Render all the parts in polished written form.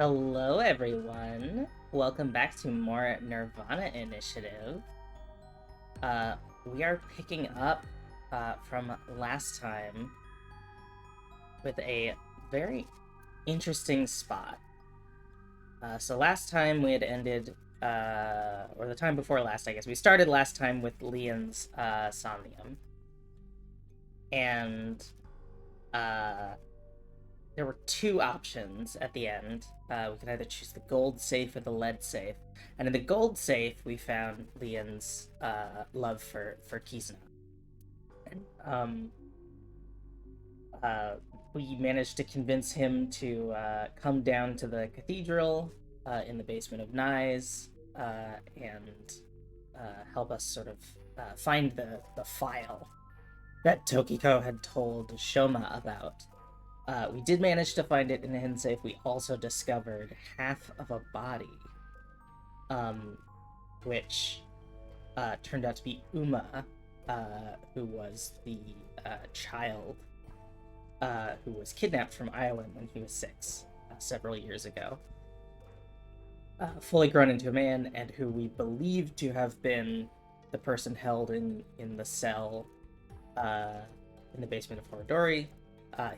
Hello everyone, welcome back to more nirvanA Initiative. We are picking up from last time with a very interesting spot. So last time we had ended, or the time before last, I guess, we started last time with Leon's Somnium. And there were two options at the end. We could either choose the gold safe or the lead safe. And in the gold safe, we found Leon's love for Kizuna. And we managed to convince him to come down to the cathedral in the basement of Nai's and help us sort of find the file that Tokiko had told Shoma about. We did manage to find it in the hidden safe. We also discovered half of a body, which turned out to be Uma, who was the child who was kidnapped from Ireland when he was 6, several years ago. Fully grown into a man, and who we believe to have been the person held in the cell in the basement of Horodori.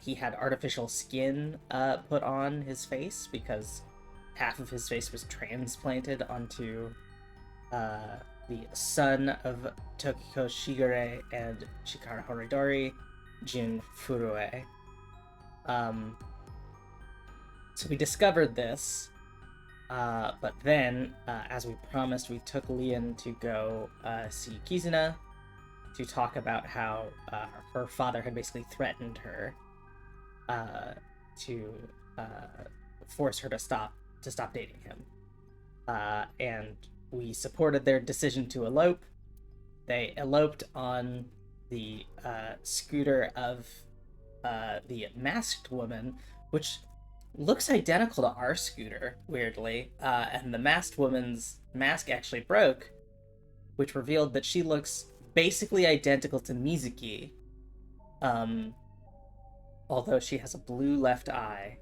He had artificial skin put on his face because half of his face was transplanted onto the son of Tokiko Shigure and Shikara Horodori, Jin Furue. So we discovered this, but then, as we promised, we took Leon to go see Kizuna to talk about how her father had basically threatened her. uh, to force her to stop dating him. And we supported their decision to elope. They eloped on the scooter of the masked woman, which looks identical to our scooter, weirdly. And the masked woman's mask actually broke, which revealed that she looks basically identical to Mizuki, um, although she has a blue left eye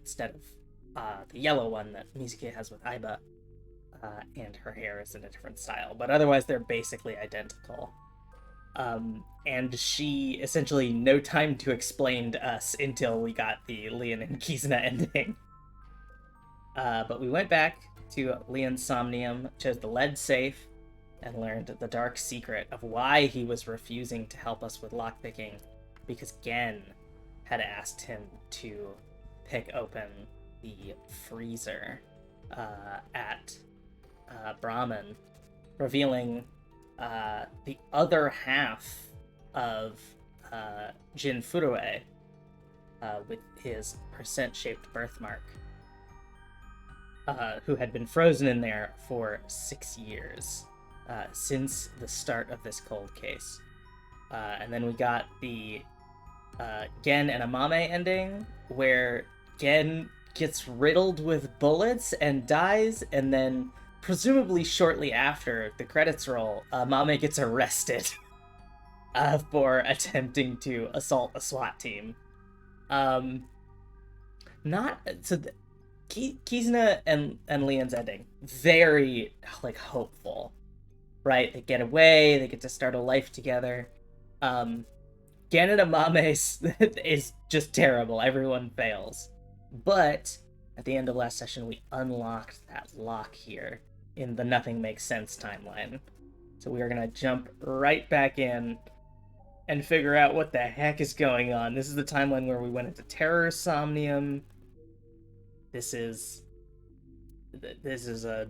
instead of the yellow one that Mizuki has with Aiba, and her hair is in a different style. But otherwise, they're basically identical. And she essentially no time to explain to us until we got the Leon and Kizuna ending. But we went back to Leon's Somnium, chose the lead safe, and learned the dark secret of why he was refusing to help us with lockpicking, because Gen had asked him to pick open the freezer at Brahman, revealing the other half of Jin Furue with his percent-shaped birthmark, who had been frozen in there for 6 years since the start of this cold case. And then we got the Gen and Amame ending, where Gen gets riddled with bullets and dies, and then presumably shortly after the credits roll, Amame gets arrested for attempting to assault a SWAT team. Not so. Kizuna and Leon's ending very like hopeful, right? They get away, they get to start a life together. Gen and Amame is just terrible. Everyone fails, but at the end of last session, we unlocked that lock here in the Nothing Makes Sense timeline. So we are gonna jump right back in and figure out what the heck is going on. This is the timeline where we went into Terror Somnium. This is a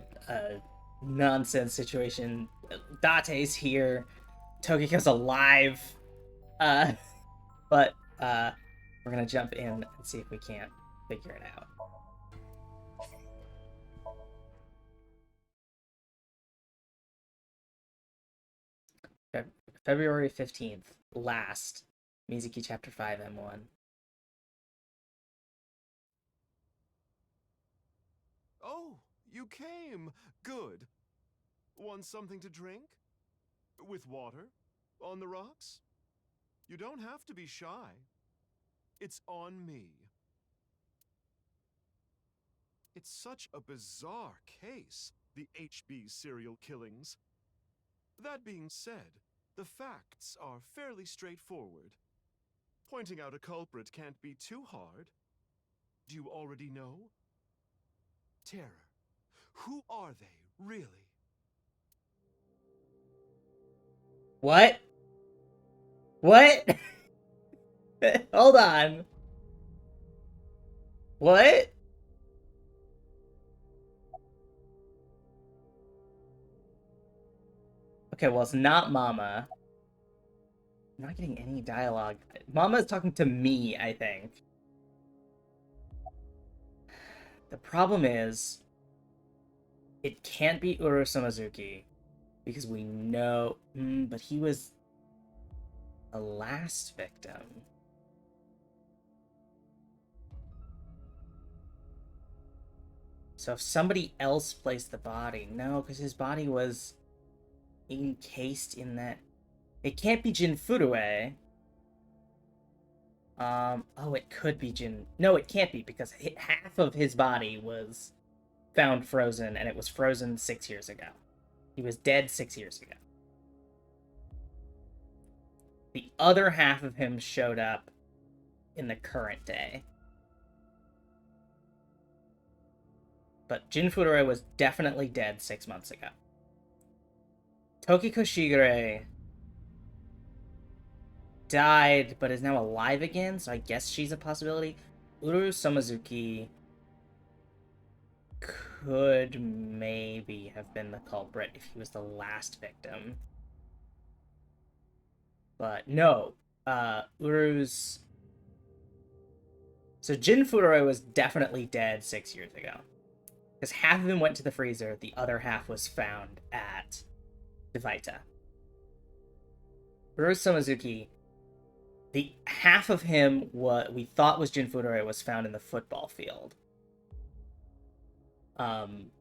nonsense situation. Date's here. Tokiko's alive. But we're gonna jump in and see if we can't figure it out. February 15th, last Mizuki Chapter 5 M1. Oh, you came. Good. Want something to drink? With water? On the rocks? You don't have to be shy. It's on me. It's such a bizarre case, the HB serial killings. That being said, the facts are fairly straightforward. Pointing out a culprit can't be too hard. Do you already know? Terror. Who are they, really? What? What? Hold on. What? Okay, well, it's not Mama. I'm not getting any dialogue. Mama is talking to me, I think. The problem is, it can't be Uro Samazuki, because we know... but he was the last victim. So if somebody else placed the body... No, because his body was encased in that... It can't be Jin Furue. Oh, it could be Jin... No, it can't be, because half of his body was found frozen, and it was frozen 6 years ago. He was dead 6 years ago. The other half of him showed up in the current day. But Jin Furue was definitely dead 6 months ago. Tokiko Shigure died, but is now alive again, so I guess she's a possibility. Uru Samazuki could maybe have been the culprit if he was the last victim. But no, Uru's So Jin Furoi was definitely dead 6 years ago. Because half of him went to the freezer, the other half was found at Devaita. Uru Somazuki, the half of him what we thought was Jin Furoi was found in the football field. And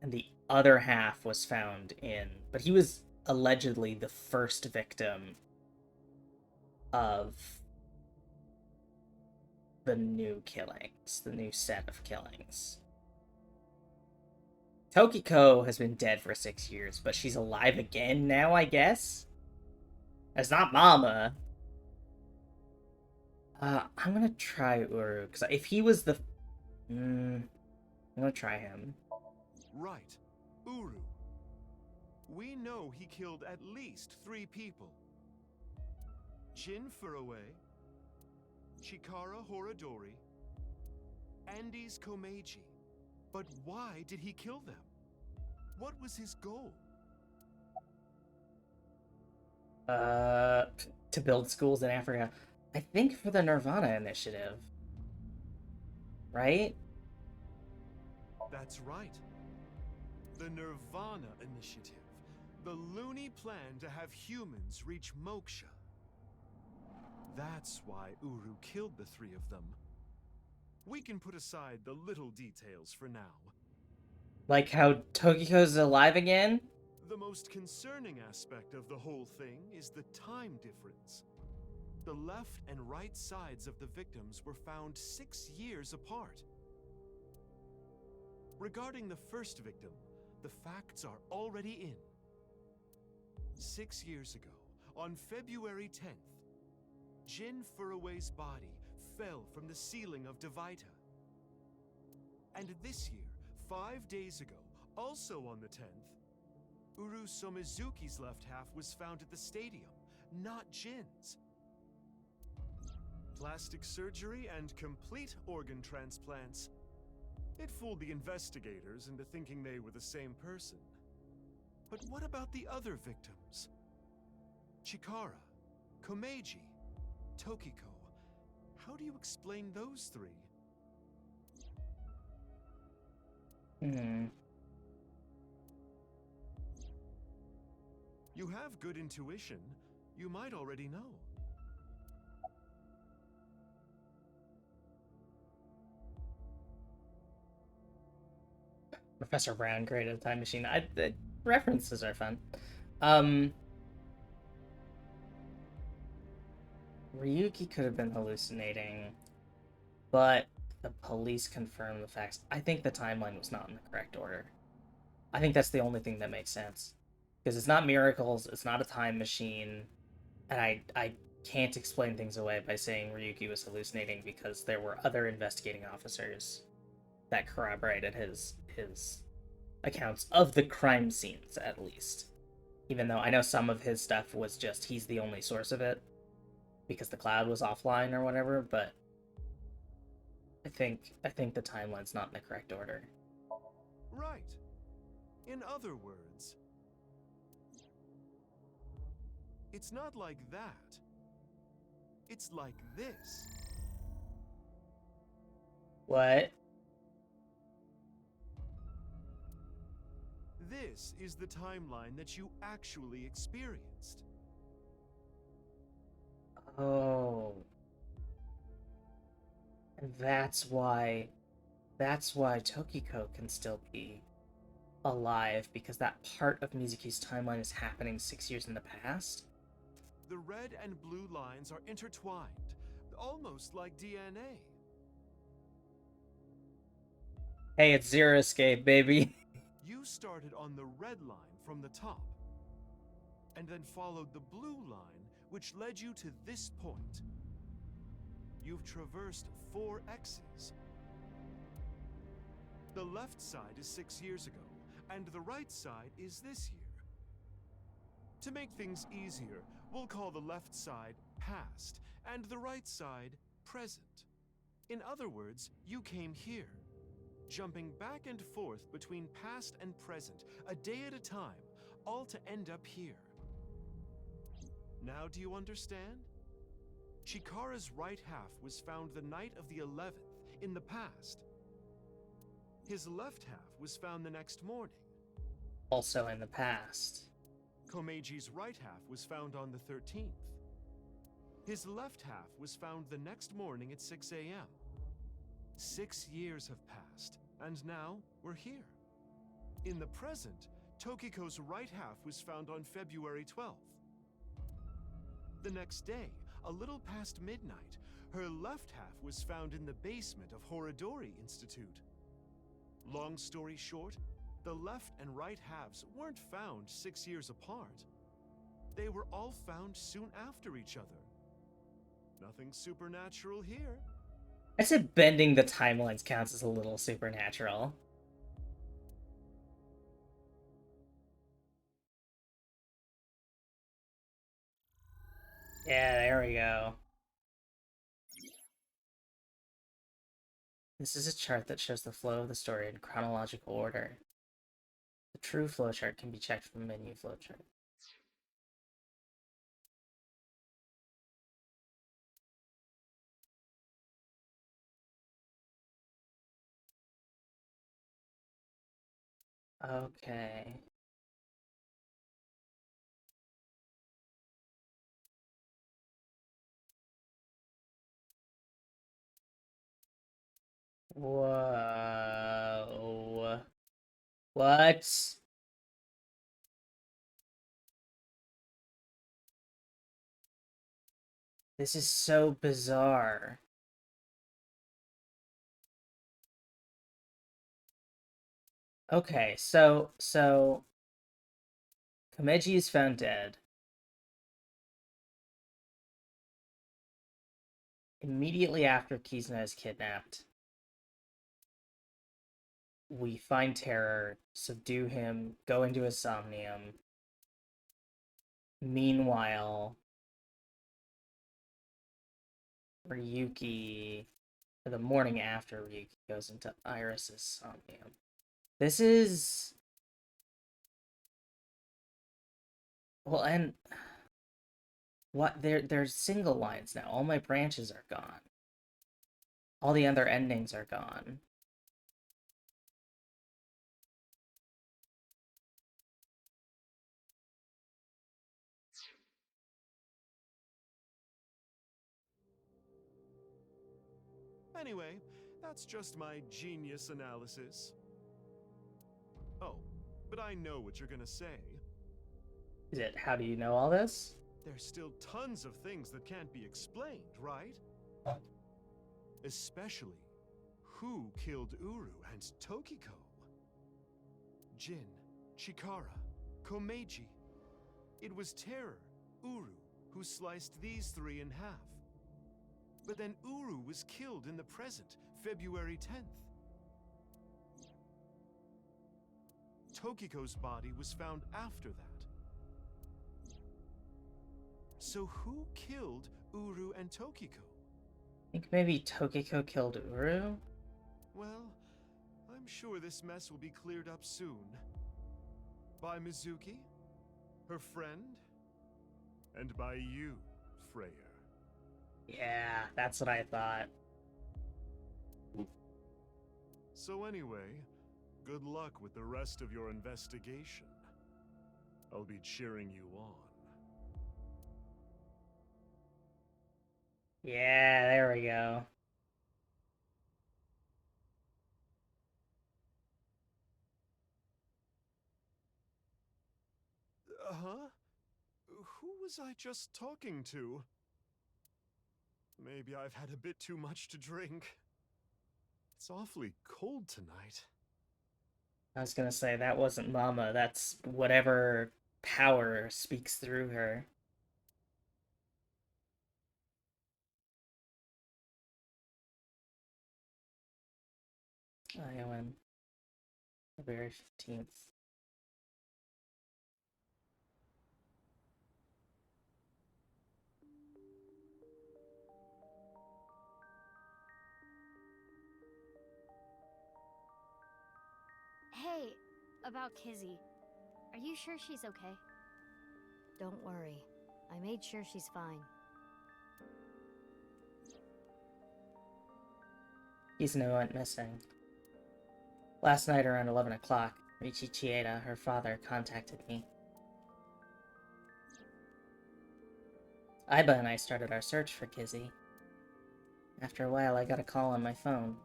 the other half was found in, but he was allegedly the first victim of the new killings, the new set of killings. Tokiko has been dead for 6 years, but she's alive again now, I guess? It's not Mama. I'm gonna try Uru, because if he was the... I'm gonna try him. Right. Uru. We know he killed at least 3 people. Jin Furoi, Chikara Horadori, Andes Komeiji. But why did he kill them? What was his goal? To build schools in Africa. I think for the nirvanA initiative. Right? That's right. The nirvanA initiative. The loony plan to have humans reach moksha. That's why Uru killed the 3 of them. We can put aside the little details for now. Like how Tokiko's alive again? The most concerning aspect of the whole thing is the time difference. The left and right sides of the victims were found 6 years apart. Regarding the first victim, the facts are already in. 6 years ago, on February 10th, Jin Furui's body fell from the ceiling of Devaita. And this year, 5 days ago, also on the 10th, Uru Somizuki's left half was found at the stadium, not Jin's. Plastic surgery and complete organ transplants. It fooled the investigators into thinking they were the same person. But what about the other victims? Chikara, Komeiji, Tokiko. How do you explain those 3? You have good intuition. You might already know. Professor Brown created a time machine. The references are fun. Ryuki could have been hallucinating, but the police confirmed the facts. I think the timeline was not in the correct order. I think that's the only thing that makes sense. Because it's not miracles, it's not a time machine, and I can't explain things away by saying Ryuki was hallucinating because there were other investigating officers that corroborated his accounts of the crime scenes, at least. Even though I know some of his stuff was just he's the only source of it because the cloud was offline or whatever, but I think the timeline's not in the correct order. Right. In other words, it's not like that. It's like this. What? This is the timeline that you actually experienced. Oh. And that's why Tokiko can still be alive, because that part of Mizuki's timeline is happening 6 years in the past. The red and blue lines are intertwined, almost like DNA. Hey, it's Zero Escape, baby. You started on the red line from the top, and then followed the blue line, which led you to this point. You've traversed 4 X's. The left side is 6 years ago, and the right side is this year. To make things easier, we'll call the left side past, and the right side present. In other words, you came here, jumping back and forth between past and present, a day at a time, all to end up here. Now do you understand? Chikara's right half was found the night of the 11th, in the past. His left half was found the next morning. Also in the past. Komeji's right half was found on the 13th. His left half was found the next morning at 6 a.m. 6 years have passed, and now we're here. In the present, Tokiko's right half was found on February 12th. The next day, a little past midnight, her left half was found in the basement of Horodori Institute. Long story short, the left and right halves weren't found 6 years apart. They were all found soon after each other. Nothing supernatural here. I said bending the timelines counts as a little supernatural. Yeah, there we go. This is a chart that shows the flow of the story in chronological order. The true flowchart can be checked from menu flowchart. Okay. Whoa. What? This is so bizarre. Okay, so Komeji is found dead. Immediately after Kizuna is kidnapped, we find Terror, subdue him, go into his somnium. Meanwhile, Ryuki, or the morning after Ryuki goes into Iris's somnium. This is... Well, and... What? There's single lines now. All my branches are gone. All the other endings are gone. Anyway, that's just my genius analysis. Oh, but I know what you're gonna say. Is it, how do you know all this? There's still tons of things that can't be explained, right? Especially, who killed Uru and Tokiko? Jin, Chikara, Komeiji. It was Terror, Uru, who sliced these three in half. But then Uru was killed in the present, February 10th. Tokiko's body was found after that. So who killed Uru and Tokiko? I think maybe Tokiko killed Uru? Well, I'm sure this mess will be cleared up soon. By Mizuki, her friend, and by you, Freya. Yeah, that's what I thought. So anyway, good luck with the rest of your investigation. I'll be cheering you on. Yeah, there we go. Huh? Who was I just talking to? Maybe I've had a bit too much to drink. It's awfully cold tonight. I was gonna say, that wasn't Mama, that's whatever power speaks through her. Iowan, February 15th. Hey, about Kizzy. Are you sure she's okay? Don't worry. I made sure she's fine. Kizuna went missing. Last night around 11 o'clock, Michi Chieda, her father, contacted me. Aiba and I started our search for Kizzy. After a while, I got a call on my phone.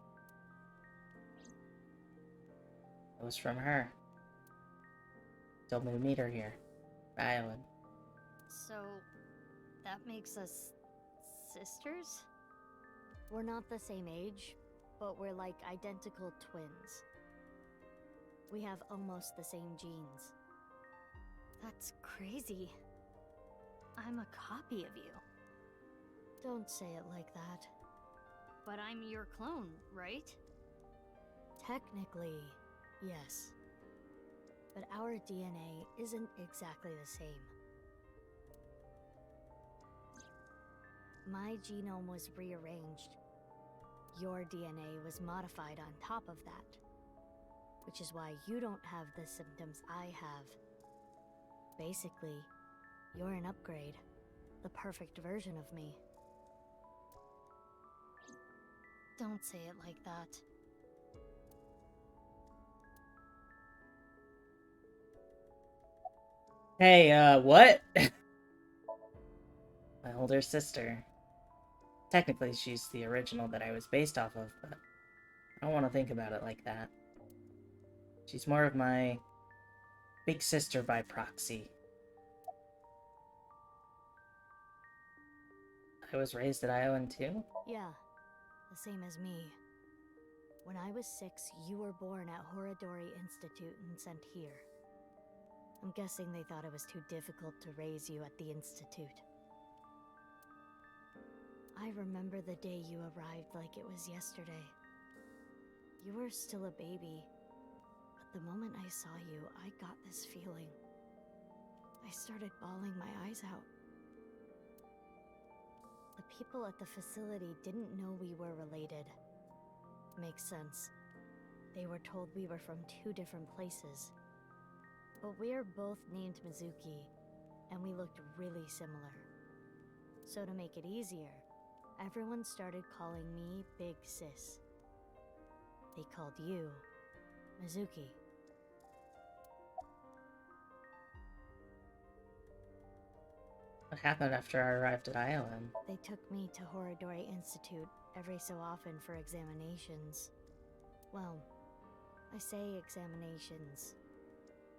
It was from her. Told me to meet her here, Iowa. So, that makes us sisters? We're not the same age, but we're like identical twins. We have almost the same genes. That's crazy. I'm a copy of you. Don't say it like that. But I'm your clone, right? Technically, yes. But our DNA isn't exactly the same. My genome was rearranged. Your DNA was modified on top of that. Which is why you don't have the symptoms I have. Basically, you're an upgrade. The perfect version of me. Don't say it like that. Hey, what? My older sister. Technically, she's the original that I was based off of, but I don't want to think about it like that. She's more of my big sister by proxy. I was raised at Iowan too? Yeah, the same as me. When I was 6, you were born at Horadori Institute and sent here. I'm guessing they thought it was too difficult to raise you at the Institute. I remember the day you arrived like it was yesterday. You were still a baby, but the moment I saw you, I got this feeling. I started bawling my eyes out. The people at the facility didn't know we were related. Makes sense. They were told we were from 2 different places. But we're both named Mizuki, and we looked really similar. So to make it easier, everyone started calling me Big Sis. They called you Mizuki. What happened after I arrived at Iowan? They took me to Horadori Institute every so often for examinations. Well, I say examinations.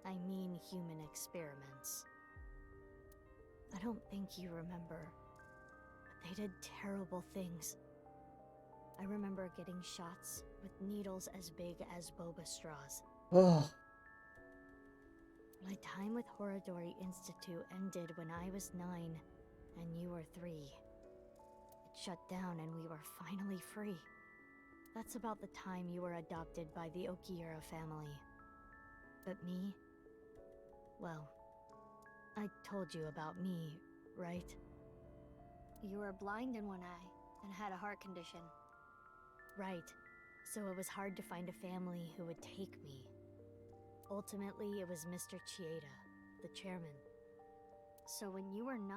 I mean human experiments. I don't think you remember, but they did terrible things. I remember getting shots with needles as big as boba straws. Oh. My time with Horadori Institute ended when I was 9 and you were 3. It shut down and we were finally free. That's about the time you were adopted by the Okiura family. But me? Well, I told you about me, right? You were blind in one eye and had a heart condition. Right. So it was hard to find a family who would take me. Ultimately, it was Mr. Chieda, the chairman. So when you were 9,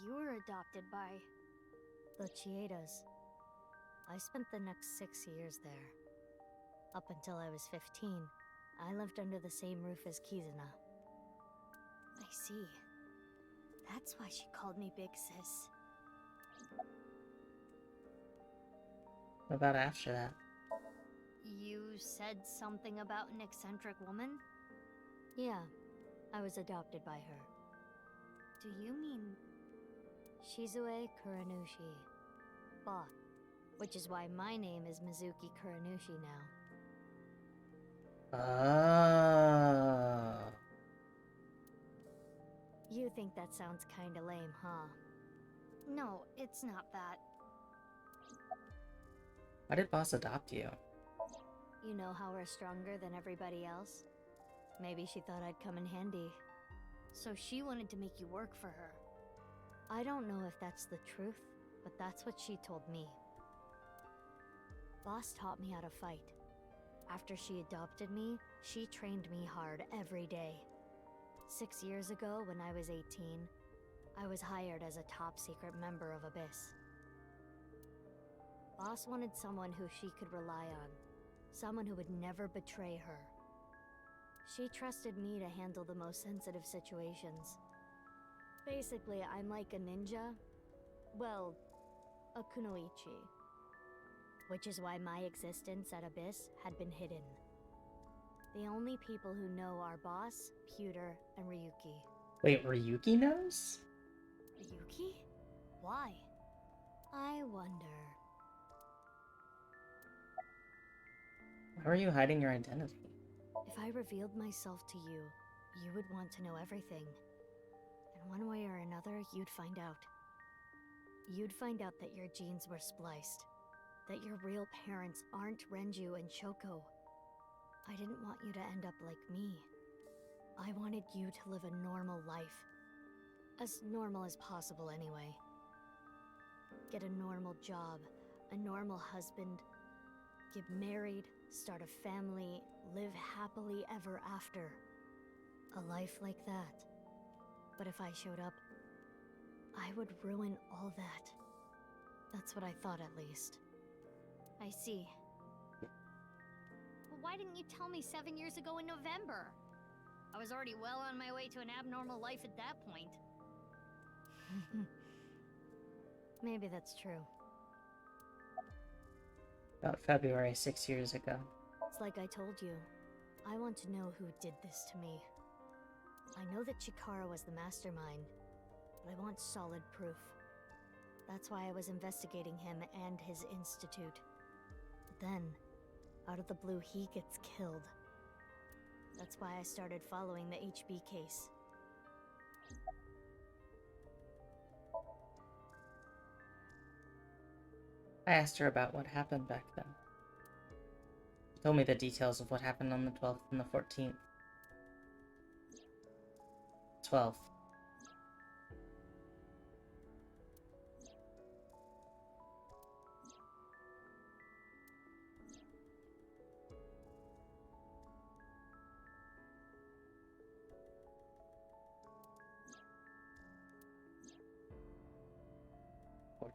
you were adopted by the Chiedas. I spent the next 6 years there. Up until I was 15, I lived under the same roof as Kizuna. I see. That's why she called me Big Sis. What about after that? You said something about an eccentric woman? Yeah, I was adopted by her. Do you mean Shizue Kuranushi? Ba, which is why my name is Mizuki Kuranushi now. Oh. You think that sounds kinda lame, huh? No, it's not that. Why did Boss adopt you? You know how we're stronger than everybody else? Maybe she thought I'd come in handy. So she wanted to make you work for her. I don't know if that's the truth, but that's what she told me. Boss taught me how to fight. After she adopted me, she trained me hard every day. 6 years ago, when I was 18, I was hired as a top-secret member of Abyss. Boss wanted someone who she could rely on. Someone who would never betray her. She trusted me to handle the most sensitive situations. Basically, I'm like a ninja. Well, a kunoichi. Which is why my existence at Abyss had been hidden. The only people who know are Boss, Pewter, and Ryuki. Wait, Ryuki knows? Ryuki? Why? I wonder. Why were you hiding your identity? If I revealed myself to you, you would want to know everything. And one way or another, you'd find out. You'd find out that your genes were spliced. That your real parents aren't Renju and Shoko. I didn't want you to end up like me. I wanted you to live a normal life. As normal as possible, anyway. Get a normal job, a normal husband, get married, start a family, live happily ever after. A life like that. But if I showed up, I would ruin all that. That's what I thought, at least. I see. Well, why didn't you tell me 7 years ago in November? I was already well on my way to an abnormal life at that point. Maybe that's true. About February 6 years ago. It's like I told you. I want to know who did this to me. I know that Chikara was the mastermind, but I want solid proof. That's why I was investigating him and his institute. But then, out of the blue, he gets killed. That's why I started following the HB case. I asked her about what happened back then. She told me the details of what happened on the 12th and the 14th. 12th. What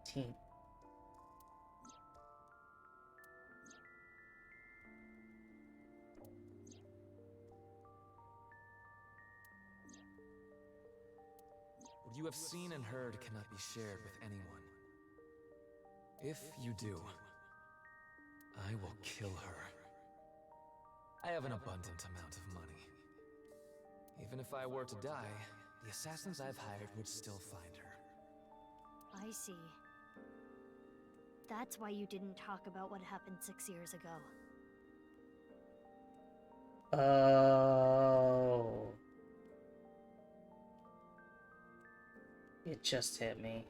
you have seen and heard cannot be shared with anyone. If you do, I will kill her. I have an abundant amount of money. Even if I were to die, the assassins I've hired would still find her. I see. That's why you didn't talk about what happened 6 years ago. Oh. It just hit me.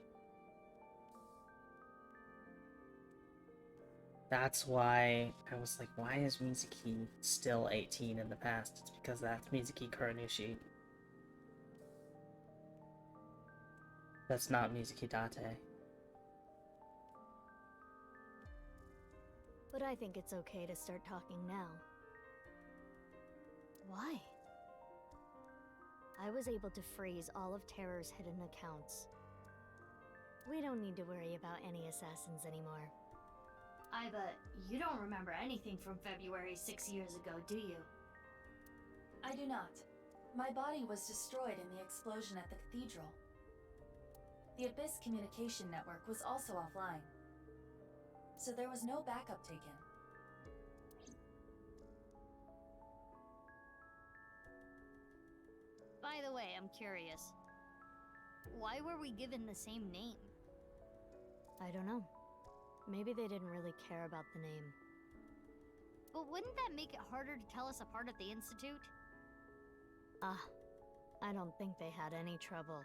That's why I was like, why is Mizuki still 18 in the past? It's because that's Mizuki Kuronishi. That's not Mizuki Date. But I think it's okay to start talking now. Why? I was able to freeze all of Terror's hidden accounts. We don't need to worry about any assassins anymore. I bet you don't remember anything from February 6 years ago, do you? I do not. My body was destroyed in the explosion at the cathedral. The Abyss communication network was also offline, so there was no backup taken. By the way, I'm curious. Why were we given the same name? I don't know. Maybe they didn't really care about the name. But wouldn't that make it harder to tell us apart at the Institute? I don't think they had any trouble.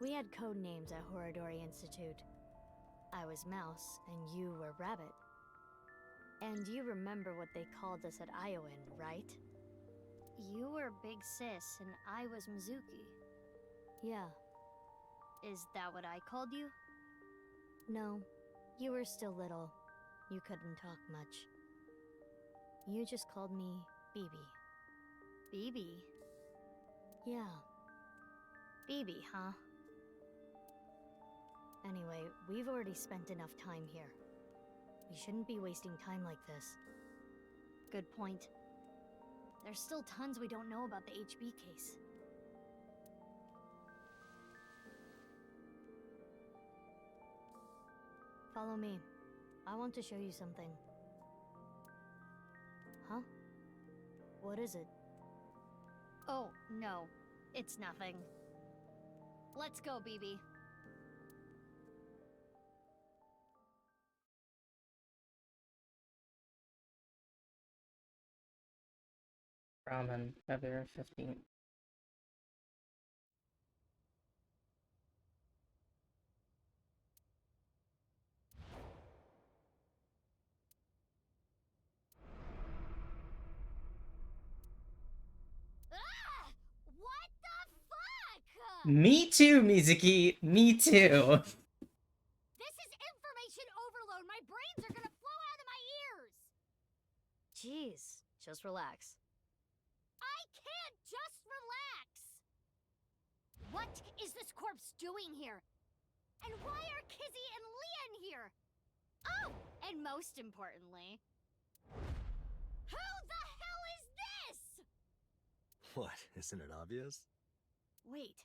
We had code names at Horadori Institute. I was Mouse, and you were Rabbit. And you remember what they called us at Iowan, right? You were Big Sis, and I was Mizuki. Yeah. Is that what I called you? No. You were still little. You couldn't talk much. You just called me Bibi. Bibi? Yeah. Bibi, huh? Anyway, we've already spent enough time here. We shouldn't be wasting time like this. Good point. There's still tons we don't know about the HB case. Follow me. I want to show you something. Huh? What is it? Oh, no. It's nothing. Let's go, BB. Ramen, February 15th. Ah! What the fuck? Me too, Mizuki. Me too. This is information overload. My brains are gonna flow out of my ears. Jeez, just relax. I can't just relax. What is this corpse doing here? And why are Kizzy and Leon here? Oh, and most importantly, who the hell is this? What, isn't it obvious? Wait,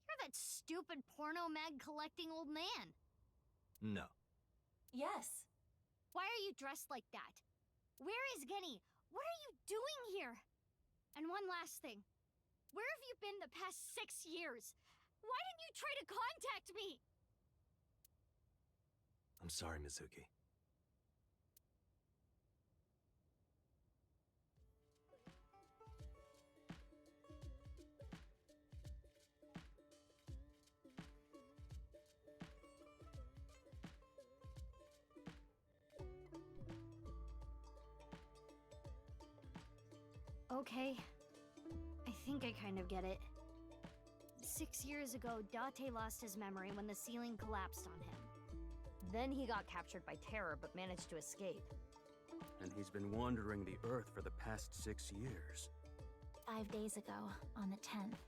you're that stupid porno mag collecting old man. No. Yes. Why are you dressed like that? Where is Genny? What are you doing here? And one last thing. Where have you been the past 6 years? Why didn't you try to contact me? I'm sorry, Mizuki. Okay. I think I kind of get it. 6 years ago, Date lost his memory when the ceiling collapsed on him. Then he got captured by terror but managed to escape. And he's been wandering the Earth for the past 6 years. 5 days ago, on the 10th,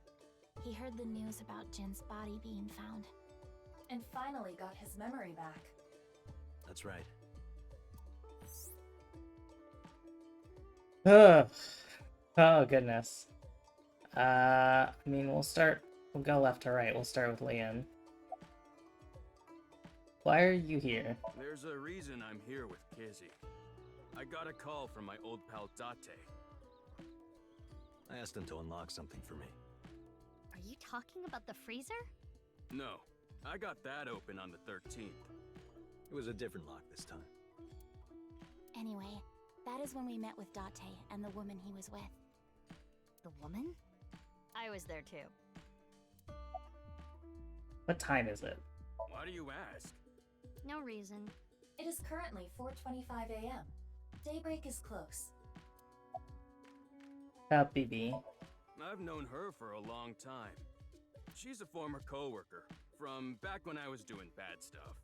he heard the news about Jin's body being found. And finally got his memory back. That's right. Ugh. Oh, goodness. I mean, we'll go left to right. We'll start with Leon. Why are you here? There's a reason I'm here with Kizzy. I got a call from my old pal Date. I asked him to unlock something for me. Are you talking about the freezer? No, I got that open on the 13th. It was a different lock this time. Anyway, that is when we met with Date and the woman he was with. The woman? I was there too. What time is it? Why do you ask? No reason. It is currently 4:25 a.m. Daybreak is close. About BB. I've known her for a long time. She's a former coworker from back when I was doing bad stuff.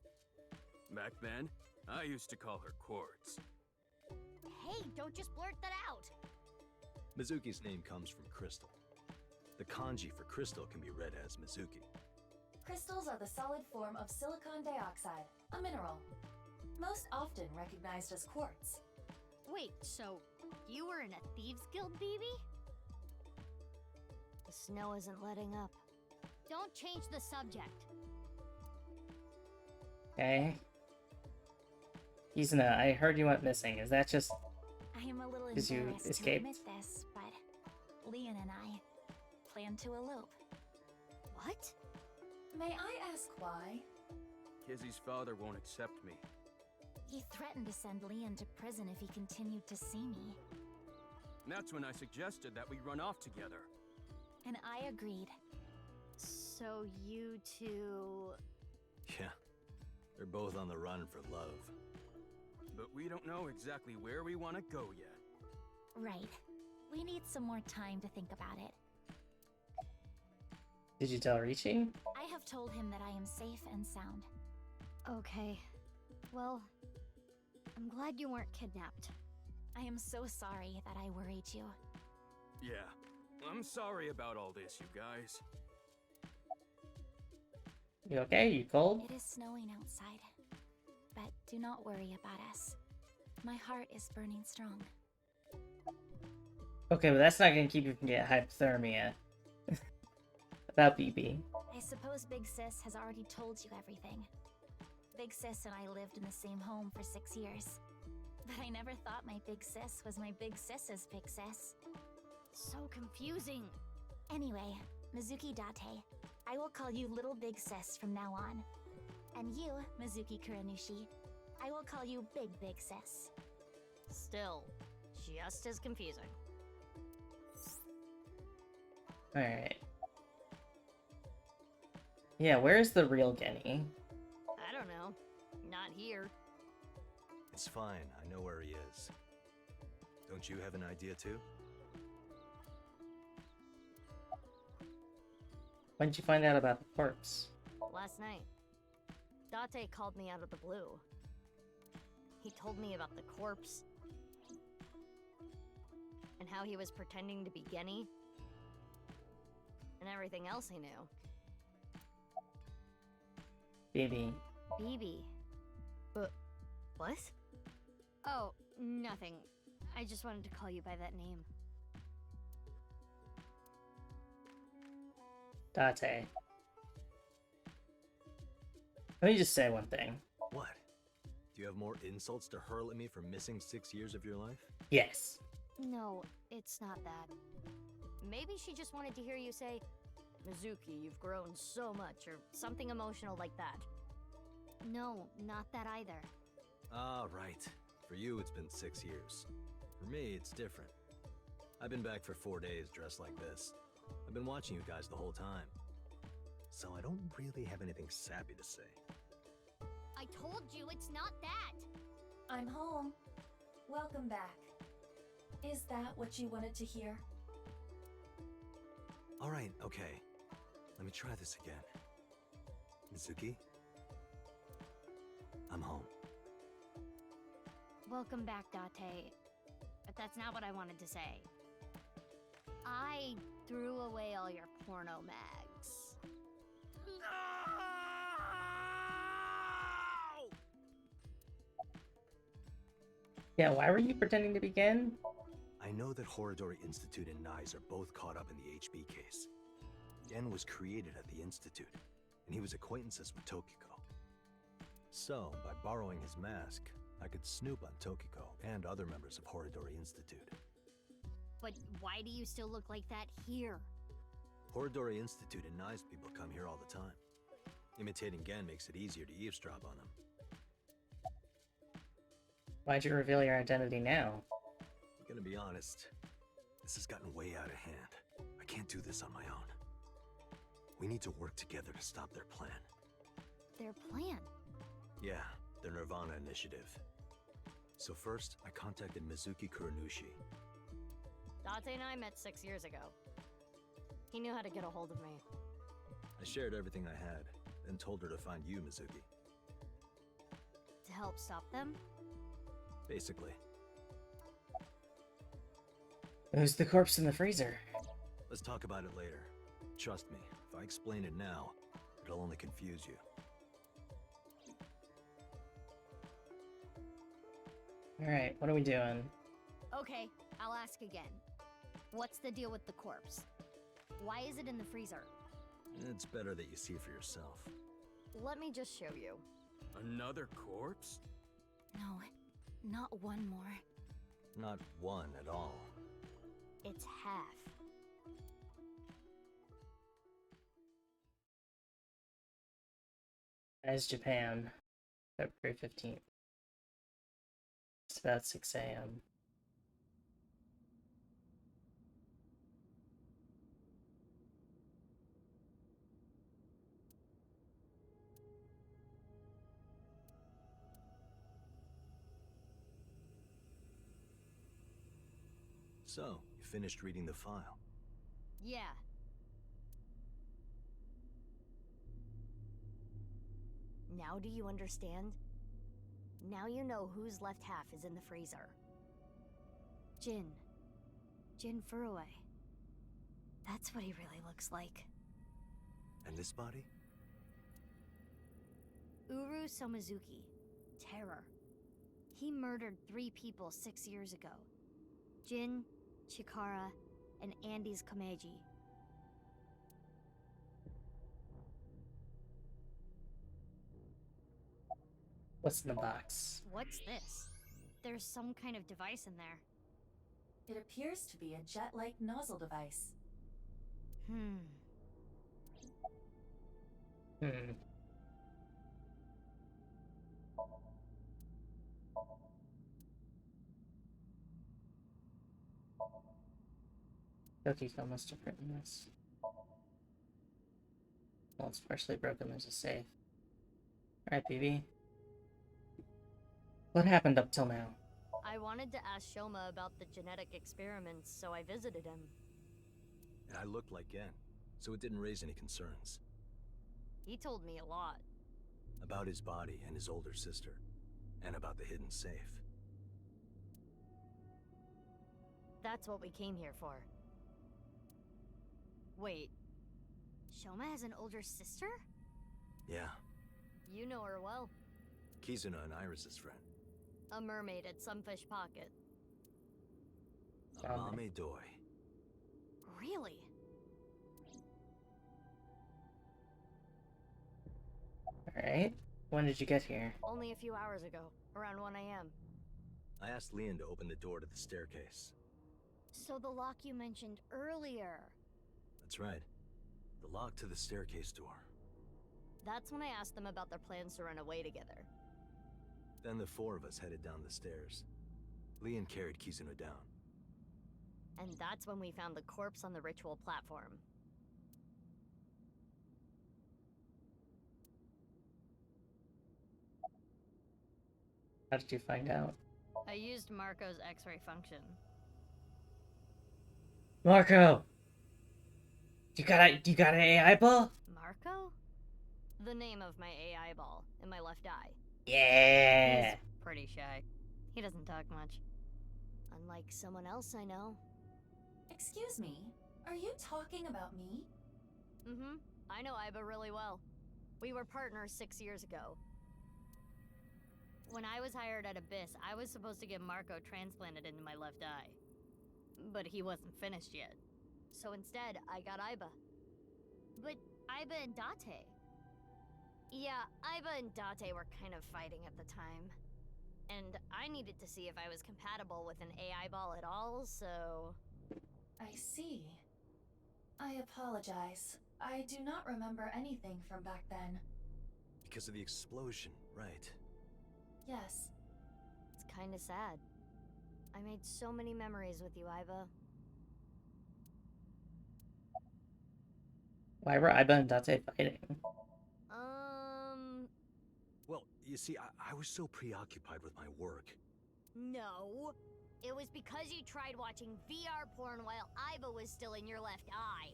Back then, I used to call her Quartz. Hey, don't just blurt that out! Mizuki's name comes from crystal. The kanji for crystal can be read as Mizuki. Crystals are the solid form of silicon dioxide, a mineral. Most often recognized as quartz. Wait, so you were in a thieves guild, BB? The snow isn't letting up. Don't change the subject. Okay. Kizuna, I heard you went missing. Is that just... I am a little Did you embarrassed to escape? admit this, but Leon and I plan to elope. What? May I ask why? Kizzy's father won't accept me. He threatened to send Leon to prison if he continued to see me, That's when I suggested that we run off together. and I agreed. So you two... Yeah, they're both on the run for love. But we don't know exactly where we want to go yet. Right. We need some more time to think about it. Did you tell Richi? I have told him that I am safe and sound. Okay. Well, I'm glad you weren't kidnapped. I am so sorry that I worried you. Yeah, I'm sorry about all this, you guys. You okay? You cold? It is snowing outside. But Do not worry about us. My heart is burning strong. Okay, but that's not gonna keep you from getting hypothermia. About BB. I suppose Big Sis has already told you everything. Big Sis and I lived in the same home for 6 years. But I never thought my Big Sis was my Big Sis's Big Sis. So confusing. Anyway, Mizuki Date, I will call you Little Big Sis from now on. And you, Mizuki Kuranushi, I will call you Big Big Sis. Still, just as confusing. Alright. Yeah, where's the real Genny? I don't know. Not here. It's fine, I know where he is. Don't you have an idea too? When did you find out about the corpse? Last night. Date called me out of the blue. He told me about the corpse. And how he was pretending to be Genny. And everything else he knew. BB. BB. What? Oh, nothing. I just wanted to call you by that name. Date. Let me just say one thing. What? Do you have more insults to hurl at me for missing 6 years of your life? Yes. No, it's not that. Maybe she just wanted to hear you say, Mizuki, you've grown so much, or something emotional like that. No, not that either. Ah, right. For you, it's been 6 years. For me, it's different. I've been back for 4 days dressed like this. I've been watching you guys the whole time. So I don't really have anything sappy to say. I told you it's not that! I'm home. Welcome back. Is that what you wanted to hear? Alright, okay. Let me try this again. Mizuki? I'm home. Welcome back, Date. But that's not what I wanted to say. I threw away all your porno mags. Yeah, why were you pretending to be Gen? I know that Horadori Institute and Nyes are both caught up in the HB case. Gen was created at the Institute, and he was acquaintances with Tokiko. So, by borrowing his mask, I could snoop on Tokiko and other members of Horadori Institute. But why do you still look like that here? Horadori Institute and Nyes people come here all the time. Imitating Gen makes it easier to eavesdrop on them. Why'd you reveal your identity now? I'm gonna be honest, this has gotten way out of hand. I can't do this on my own. We need to work together to stop their plan. Their plan? Yeah, their nirvanA initiative. So first, I contacted Mizuki Kuranushi. Date and I met 6 years ago. He knew how to get a hold of me. I shared everything I had, then told her to find you, Mizuki. To help stop them? Basically. Who's the corpse in the freezer? Let's talk about it later. Trust me, if I explain it now, it'll only confuse you. Alright, what are we doing? Okay, I'll ask again. What's the deal with the corpse? Why is it in the freezer? It's better that you see for yourself. Let me just show you. Another corpse? No, not one more. Not one at all. It's half. As Japan, February 15th. It's about 6 a.m. So, you finished reading the file. Yeah. Now do you understand? Now you know whose left half is in the freezer. Jin. Jin Furue. That's what he really looks like. And this body? Uru Somizuki. terror. He murdered 3 people 6 years ago. Jin, Chikara, and Andy's Komeiji. What's in the box? What's this? There's some kind of device in there. It appears to be a jet-like nozzle device. Hmm. Tokiko must have written this. Well, it's partially broken. There's a safe. Alright, BB. What happened up till now? I wanted to ask Shoma about the genetic experiments, so I visited him. I looked like Gen, so it didn't raise any concerns. He told me a lot. About his body and his older sister, and about the hidden safe. That's what we came here for. Wait, Shoma has an older sister? Yeah, You know her well. Kizuna and Iris's friend. A mermaid at Sunfish Pocket. A Mame Doi. Really? Alright. When did you get here? Only a few hours ago, around 1 a.m. I asked Leon to open the door to the staircase. So the lock you mentioned earlier. That's right. The lock to the staircase door. That's when I asked them about their plans to run away together. Then the 4 of us headed down the stairs. Leon carried Kizuna down. And that's when we found the corpse on the ritual platform. How did you find out? I used Marco's X-ray function. Marco! You got an AI ball? Marco? The name of my AI ball in my left eye. Yeah! He's pretty shy. He doesn't talk much. Unlike someone else I know. Excuse me, are you talking about me? Mm-hmm. I know Iba really well. We were partners 6 years ago. When I was hired at Abyss, I was supposed to get Marco transplanted into my left eye. But he wasn't finished yet. So instead, I got Iba. But Iba and Date... Yeah, Iba and Date were kind of fighting at the time. And I needed to see if I was compatible with an AI ball at all, so... I see. I apologize. I do not remember anything from back then. Because of the explosion, right? Yes. It's kinda sad. I made so many memories with you, Iba. Why were Iba and Date fighting? Well, you see, I was so preoccupied with my work. No. It was because you tried watching VR porn while Iba was still in your left eye.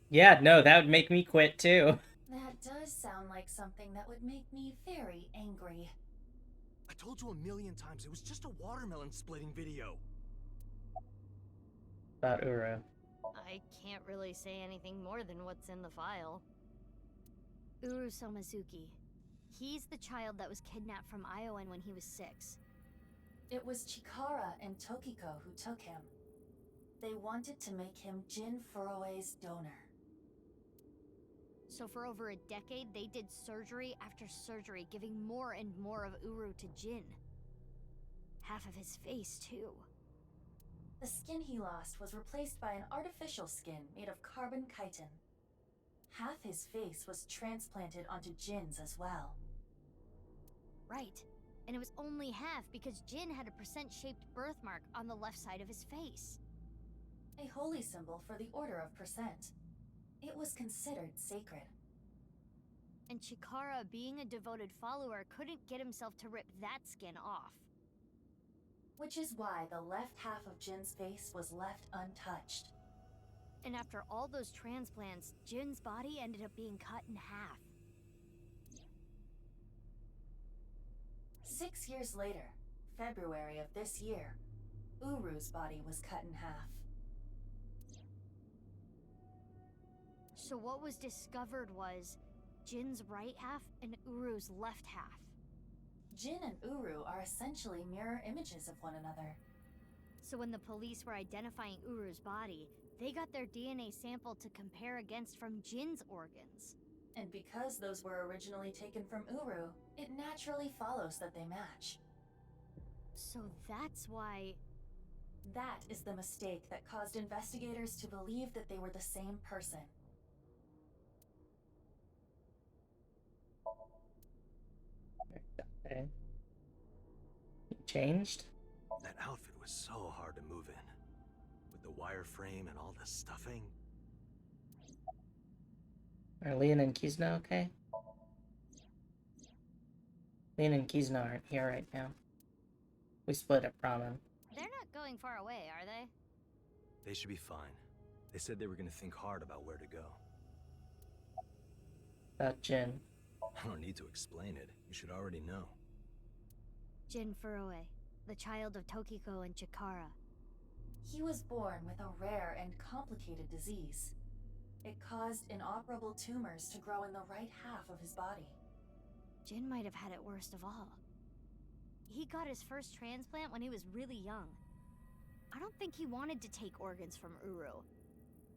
Yeah, no, that would make me quit too. That does sound like something that would make me very angry. I told you a million times, it was just a watermelon splitting video. About Uru. I can't really say anything more than what's in the file. Uru Somazuki. He's the child that was kidnapped from Iowan when he was 6. It was Chikara and Tokiko who took him. They wanted to make him Jin Furue's donor. So for over a decade, they did surgery after surgery, giving more and more of Uru to Jin. Half of his face, too. The skin he lost was replaced by an artificial skin made of carbon chitin. Half his face was transplanted onto Jin's as well. Right. And it was only half because Jin had a percent-shaped birthmark on the left side of his face. A holy symbol for the Order of Percent. It was considered sacred. And Chikara, being a devoted follower, couldn't get himself to rip that skin off. Which is why the left half of Jin's face was left untouched. And after all those transplants, Jin's body ended up being cut in half. 6 years later, February of this year, Uru's body was cut in half. So what was discovered was Jin's right half and Uru's left half. Jin and Uru are essentially mirror images of one another. So when the police were identifying Uru's body, they got their DNA sample to compare against from Jin's organs. And because those were originally taken from Uru, it naturally follows that they match. So that's why... That is the mistake that caused investigators to believe that they were the same person. Okay. You changed? That outfit was so hard to move in. With the wireframe and all the stuffing. Are Leon and Kizna okay? Leon and Kizna aren't here right now. We split at ramen. They're not going far away, are they? They should be fine. They said they were gonna think hard about where to go. About Jin. I don't need to explain it. You should already know. Jin Furue, the child of Tokiko and Chikara. He was born with a rare and complicated disease. It caused inoperable tumors to grow in the right half of his body. Jin might have had it worst of all. He got his first transplant when he was really young. I don't think he wanted to take organs from Uru.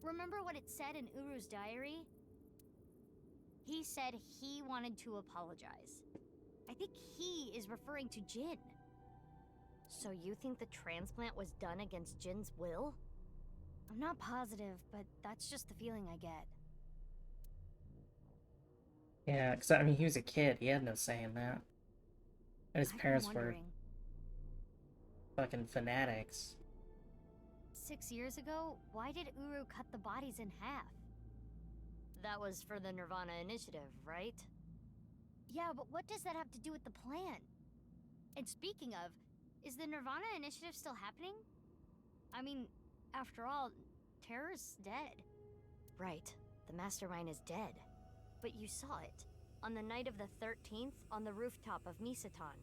Remember what it said in Uru's diary? He said he wanted to apologize. I think he is referring to Jin. So you think the transplant was done against Jin's will? I'm not positive, but that's just the feeling I get. Yeah, because I mean, he was a kid. He had no say in that. And his I've been parents were wondering. fucking fanatics. 6 years ago, why did Uru cut the bodies in half? That was for the nirvanA initiative, right? Yeah, but what does that have to do with the plan? And speaking of, is the nirvanA initiative still happening? I mean, after all, Terror's dead. Right, the mastermind is dead. But you saw it, on the night of the 13th, on the rooftop of Misatan.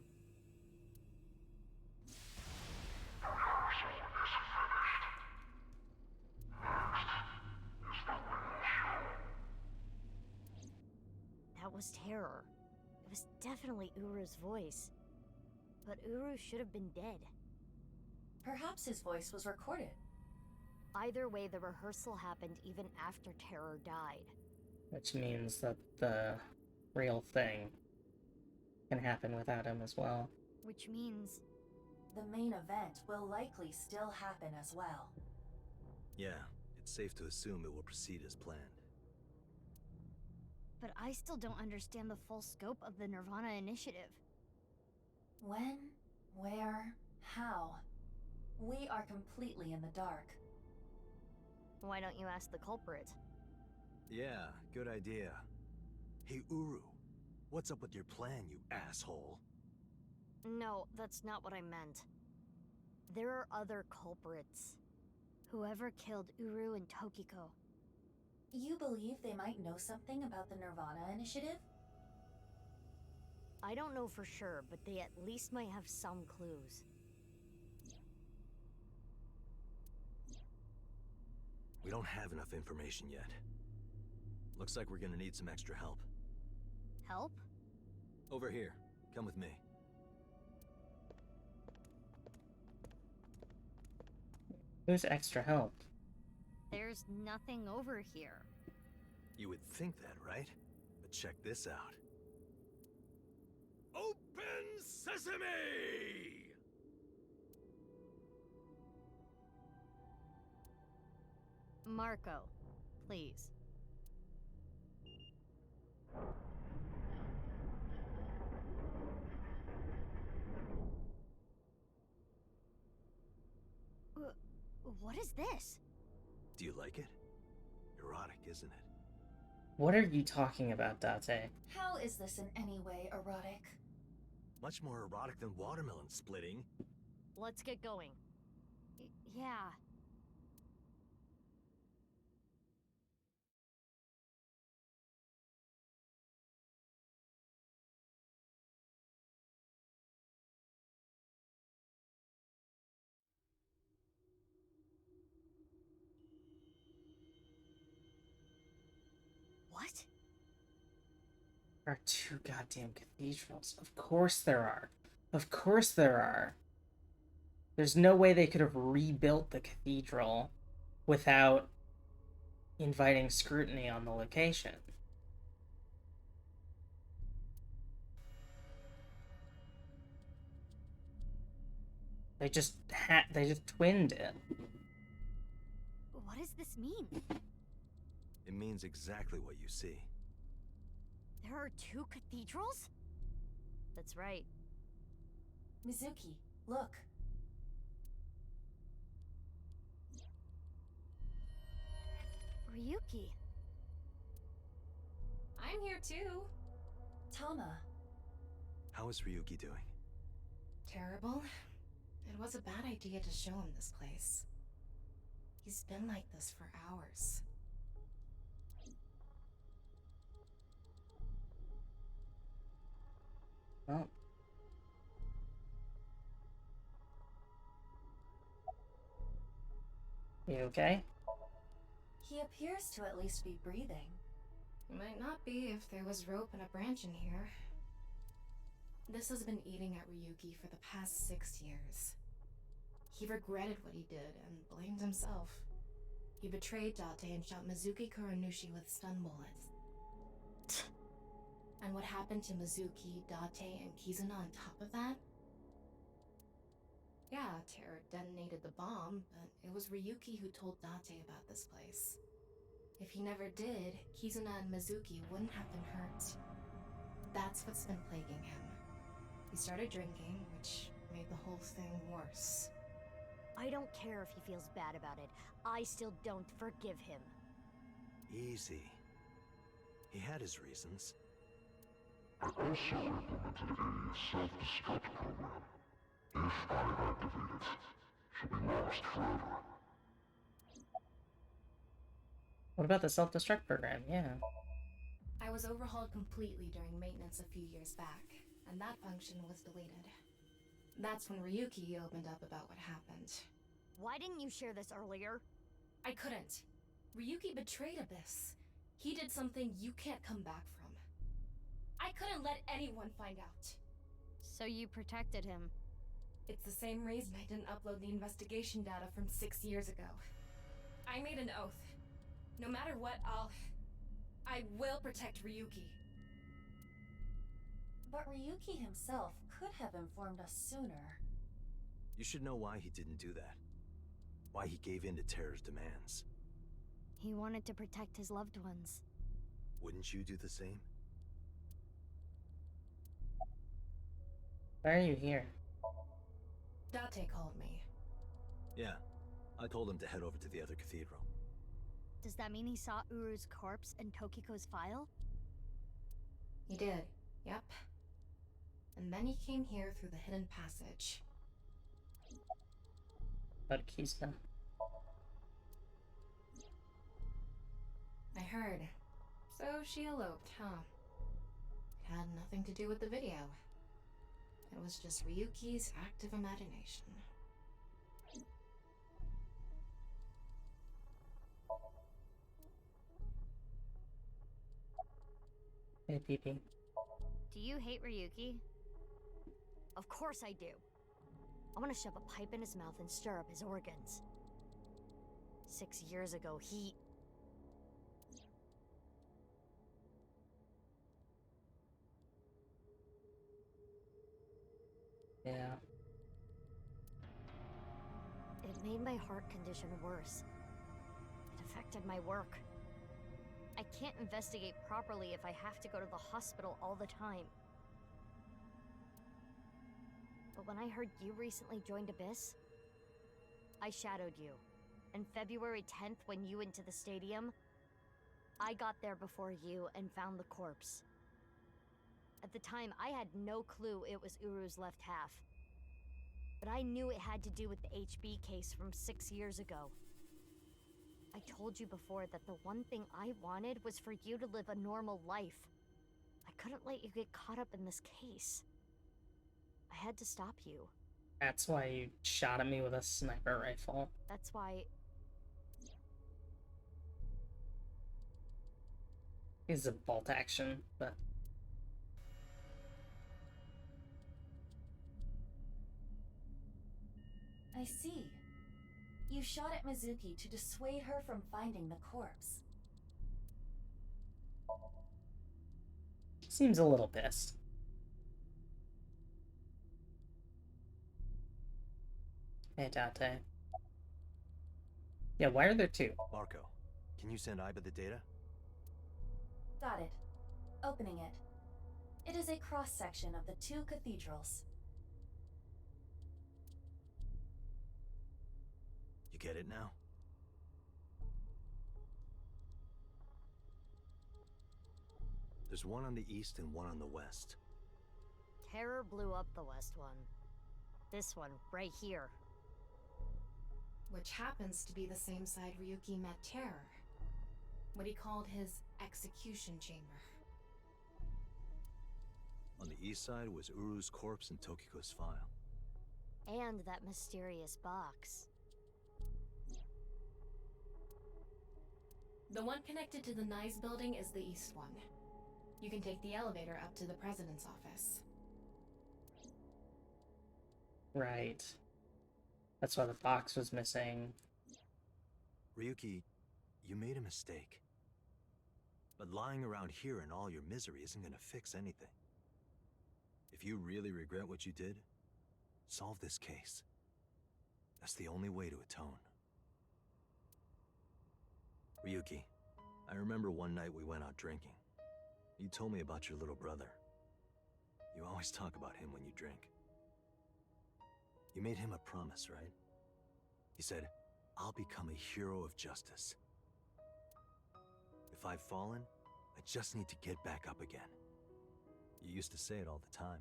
That was Terror. It was definitely Uru's voice. But Uru should have been dead. Perhaps his voice was recorded. Either way, the rehearsal happened even after Terror died. Which means that the real thing can happen without him as well. Which means... The main event will likely still happen as well. Yeah, it's safe to assume it will proceed as planned. But I still don't understand the full scope of the nirvanA initiative. When, where, how? We are completely in the dark. Why don't you ask the culprit? Yeah, good idea. Hey, Uru, what's up with your plan, you asshole? No, that's not what I meant. There are other culprits. Whoever killed Uru and Tokiko. You believe they might know something about the nirvanA initiative? I don't know for sure, but they at least might have some clues. We don't have enough information yet. Looks like we're gonna need some extra help. Help? Over here. Come with me. Who's extra help? There's nothing over here. You would think that, right? But check this out. Open sesame! Marco, please. What is this? Do you like it? Erotic, isn't it? What are you talking about, Date? How is this in any way erotic? Much more erotic than watermelon splitting. Let's get going. Yeah. What? There are 2 goddamn cathedrals. Of course there are. Of course there are. There's no way they could have rebuilt the cathedral without inviting scrutiny on the location. They just twinned it. What does this mean? It means exactly what you see. There are 2 cathedrals? That's right. Mizuki, look. Ryuki. I'm here too. Tama. How is Ryuki doing? Terrible. It was a bad idea to show him this place. He's been like this for hours. Oh. You okay? He appears to at least be breathing. It might not be if there was rope and a branch in here. This has been eating at Ryuki for the past 6 years. He regretted what he did and blamed himself. He betrayed Date and shot Mizuki Kuranushi with stun bullets. And what happened to Mizuki, Date, and Kizuna on top of that? Yeah, Terror detonated the bomb, but it was Ryuki who told Date about this place. If he never did, Kizuna and Mizuki wouldn't have been hurt. That's what's been plaguing him. He started drinking, which made the whole thing worse. I don't care if he feels bad about it. I still don't forgive him. Easy. He had his reasons. I also implemented a self-destruct program. If I activate it, she'll be lost forever. What about the self-destruct program? Yeah. I was overhauled completely during maintenance a few years back, and that function was deleted. That's when Ryuki opened up about what happened. Why didn't you share this earlier? I couldn't. Ryuki betrayed Abyss. He did something you can't come back from. I couldn't let anyone find out. So you protected him. It's the same reason I didn't upload the investigation data from 6 years ago. I made an oath. No matter what, I will protect Ryuki. But Ryuki himself could have informed us sooner. You should know why he didn't do that. Why he gave in to Terror's demands. He wanted to protect his loved ones. Wouldn't you do the same? Why are you here? Date called me. Yeah. I told him to head over to the other cathedral. Does that mean he saw Uru's corpse in Tokiko's file? He did, yep. And then he came here through the hidden passage. About Kizuna. I heard. So she eloped, huh? It had nothing to do with the video. It was just Ryuki's active imagination. Hey, PP. Do you hate Ryuki? Of course I do. I want to shove a pipe in his mouth and stir up his organs. 6 years ago, he... Yeah. It made my heart condition worse. It affected my work. I can't investigate properly if I have to go to the hospital all the time. But when I heard you recently joined Abyss, I shadowed you. And February 10th, when you went to the stadium, I got there before you and found the corpse. At the time, I had no clue it was Uru's left half. But I knew it had to do with the HB case from 6 years ago. I told you before that the one thing I wanted was for you to live a normal life. I couldn't let you get caught up in this case. I had to stop you. That's why you shot at me with a sniper rifle. That's why... It's a bolt action, but see. You shot at Mizuki to dissuade her from finding the corpse. Seems a little pissed. Hey, Date. Yeah, why are there two? Marco, can you send Iba the data? Got it. Opening it. It is a cross-section of the two cathedrals. You get it now? There's one on the east and one on the west. Terror blew up the west one. This one, right here. Which happens to be the same side Ryuki met Terror. What he called his execution chamber. On the east side was Uru's corpse and Tokiko's file. And that mysterious box. The one connected to the Nyes building is the east one. You can take the elevator up to the president's office. Right. That's why the box was missing. Ryuki, you made a mistake. But lying around here in all your misery isn't gonna fix anything. If you really regret what you did, solve this case. That's the only way to atone. Ryuki, I remember one night we went out drinking. You told me about your little brother. You always talk about him when you drink. You made him a promise, right? You said, I'll become a hero of justice. If I've fallen, I just need to get back up again. You used to say it all the time.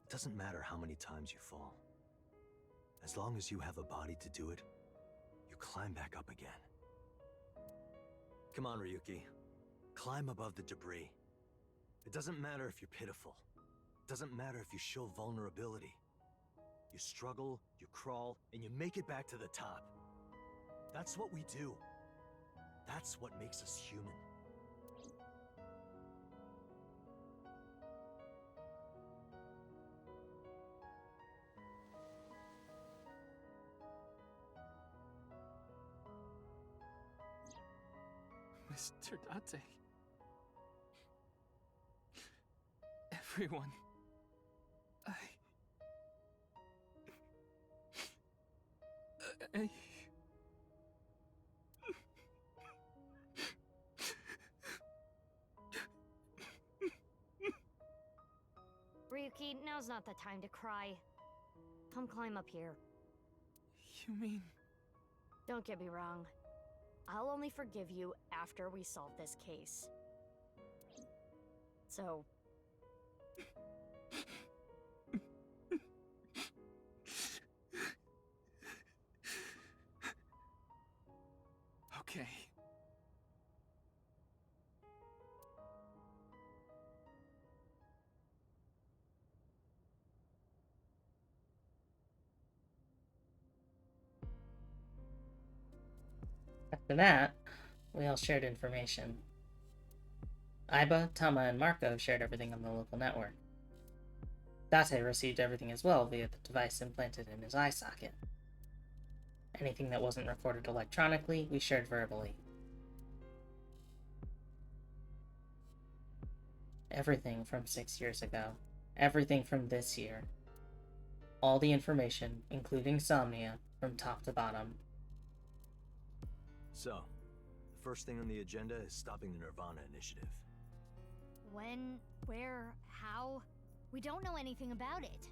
It doesn't matter how many times you fall. As long as you have a body to do it, you climb back up again. Come on, Ryuki. Climb above the debris. It doesn't matter if you're pitiful. It doesn't matter if you show vulnerability. You struggle, you crawl, and you make it back to the top. That's what we do. That's what makes us human. Mr. Date. Everyone. I... Ryuki, now's not the time to cry. Come climb up here. You mean... Don't get me wrong. I'll only forgive you after we solve this case. So... Okay. After that, we all shared information. Iba, Tama, and Marco shared everything on the local network. Date received everything as well via the device implanted in his eye socket. Anything that wasn't recorded electronically, we shared verbally. Everything from 6 years ago. Everything from this year. All the information, including Somnia, from top to bottom. So, the first thing on the agenda is stopping the nirvanA initiative. When? Where? How? We don't know anything about it.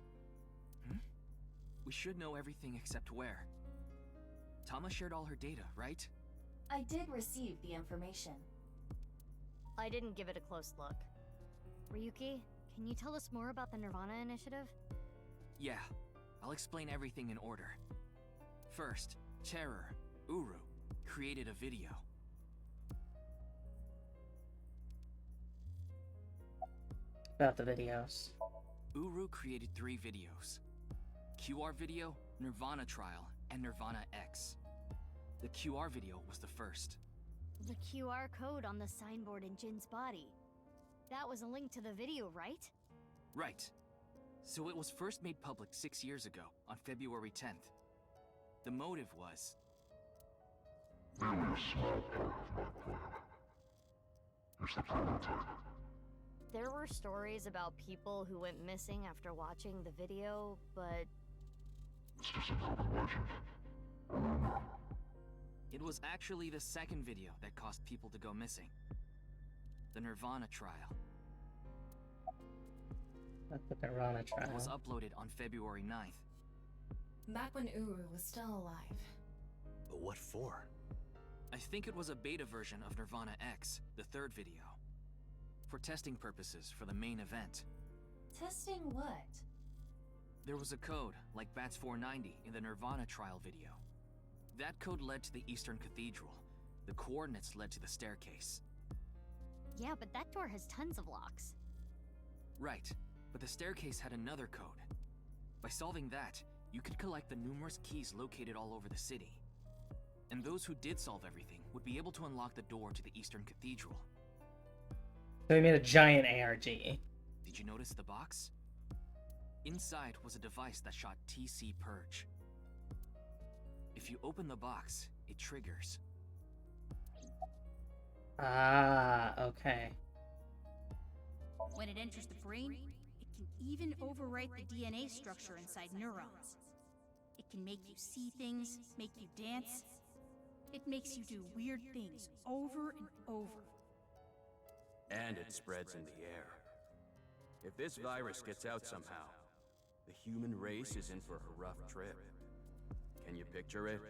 We should know everything except where. Tama shared all her data, right? I did receive the information. I didn't give it a close look. Ryuki, can you tell us more about the nirvanA initiative? Yeah, I'll explain everything in order. First, Terror, Uru, created a video. About the videos. Uru created 3 videos. QR video, nirvanA trial, and nirvanA X. The QR video was the first. The QR code on the signboard in Jin's body. That was a link to the video, right? Right. So it was first made public 6 years ago, on February 10th. The motive was... Merely a small part of my plan. It's the prototype. There were stories about people who went missing after watching the video, but... It's just an urban legend. A rumor. It was actually the second video that caused people to go missing. The nirvanA trial. That's the nirvanA It was trial. uploaded on February 9th. Back when Uru was still alive. But what for? I think it was a beta version of nirvanA X, the third video. For testing purposes for the main event. Testing what? There was a code, like BATS 490 in the nirvanA trial video. That code led to the Eastern Cathedral. The coordinates led to the staircase. Yeah, but that door has tons of locks. Right, but the staircase had another code. By solving that, you could collect the numerous keys located all over the city. And those who did solve everything would be able to unlock the door to the Eastern Cathedral. So he made a giant ARG. Did you notice the box? Inside was a device that shot TC Purge. If you open the box, it triggers. Ah, okay. When it enters the brain, it can even overwrite the DNA structure inside neurons. It can make you see things, make you dance. It makes you do weird things over and over. And it spreads in the air. If this virus gets out somehow, the human race is in for a rough trip. Can you picture it?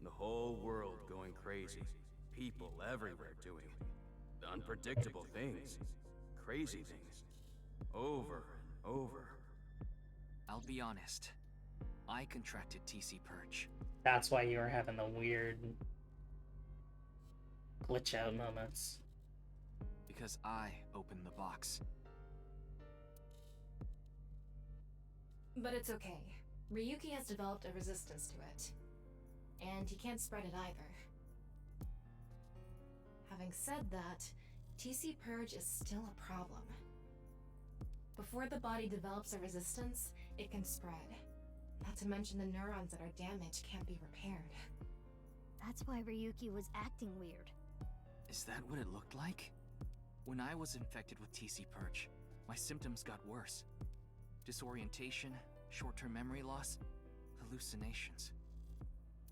The whole world going crazy. People everywhere doing unpredictable things. Crazy things. Over and over. I'll be honest. I contracted TC Purge. That's why you were having the weird glitch out moments. Because I opened the box. But it's okay. Ryuki has developed a resistance to it. And he can't spread it either. Having said that, TC Purge is still a problem. Before the body develops a resistance, it can spread. Not to mention the neurons that are damaged can't be repaired. That's why Ryuki was acting weird. Is that what it looked like? When I was infected with TC Purge, my symptoms got worse. Disorientation, short-term memory loss, hallucinations.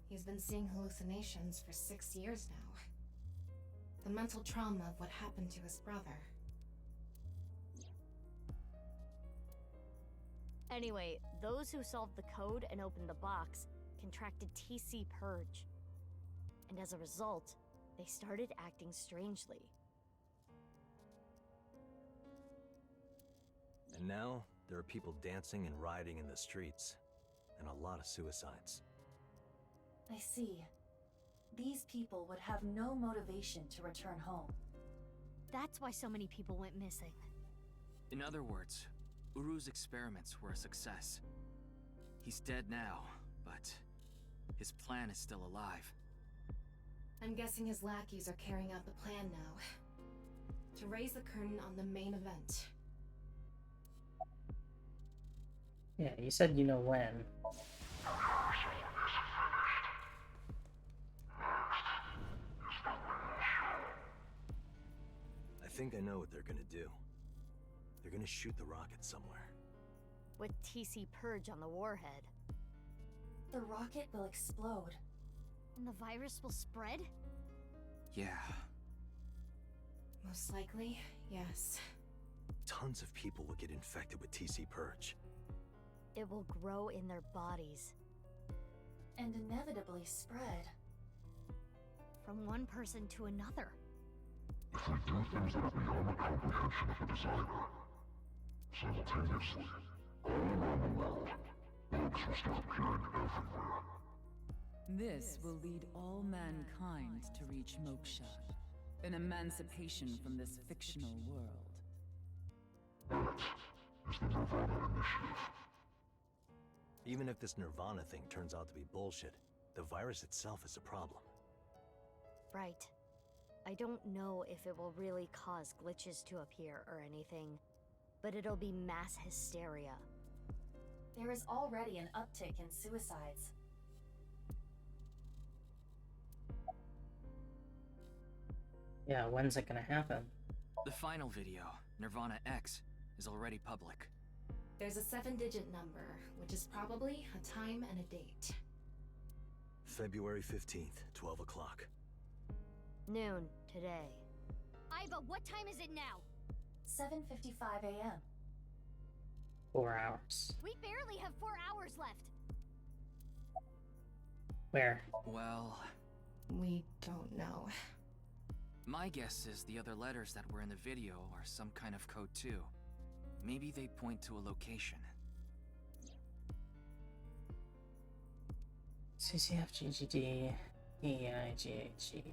He's been seeing hallucinations for 6 years now. The mental trauma of what happened to his brother. Anyway, those who solved the code and opened the box contracted TC Purge. And as a result, they started acting strangely. And now, there are people dancing and rioting in the streets. And a lot of suicides. I see. These people would have no motivation to return home. That's why so many people went missing. In other words, Uru's experiments were a success. He's dead now, but his plan is still alive. I'm guessing his lackeys are carrying out the plan now. To raise the curtain on the main event. Yeah, you said you know when. I think I know what they're gonna do. They're gonna shoot the rocket somewhere. With TC Purge on the warhead. The rocket will explode. And the virus will spread? Yeah. Most likely, yes. Tons of people will get infected with TC Purge. It will grow in their bodies. And inevitably spread. From one person to another. If we do things that are beyond the comprehension of a designer, simultaneously, all around the world, bugs will start appearing everywhere. This will lead all mankind to reach moksha, an emancipation from this fictional world. That is the nirvanA Initiative. Even if this nirvanA thing turns out to be bullshit, the virus itself is a problem. Right. I don't know if it will really cause glitches to appear or anything. but it'll be mass hysteria. There is already an uptick in suicides. Yeah, when's it gonna happen? The final video, nirvanA X, is already public. There's a 7-digit number, which is probably a time and a date. February 15th, 12 o'clock. Noon, today. Iva, what time is it now? 7:55 a.m. 4 hours. We barely have 4 hours left. Where? Well, We don't know. my guess is the other letters that were in the video are some kind of code too. Maybe they point to a location. CCFGGD, EIGHG,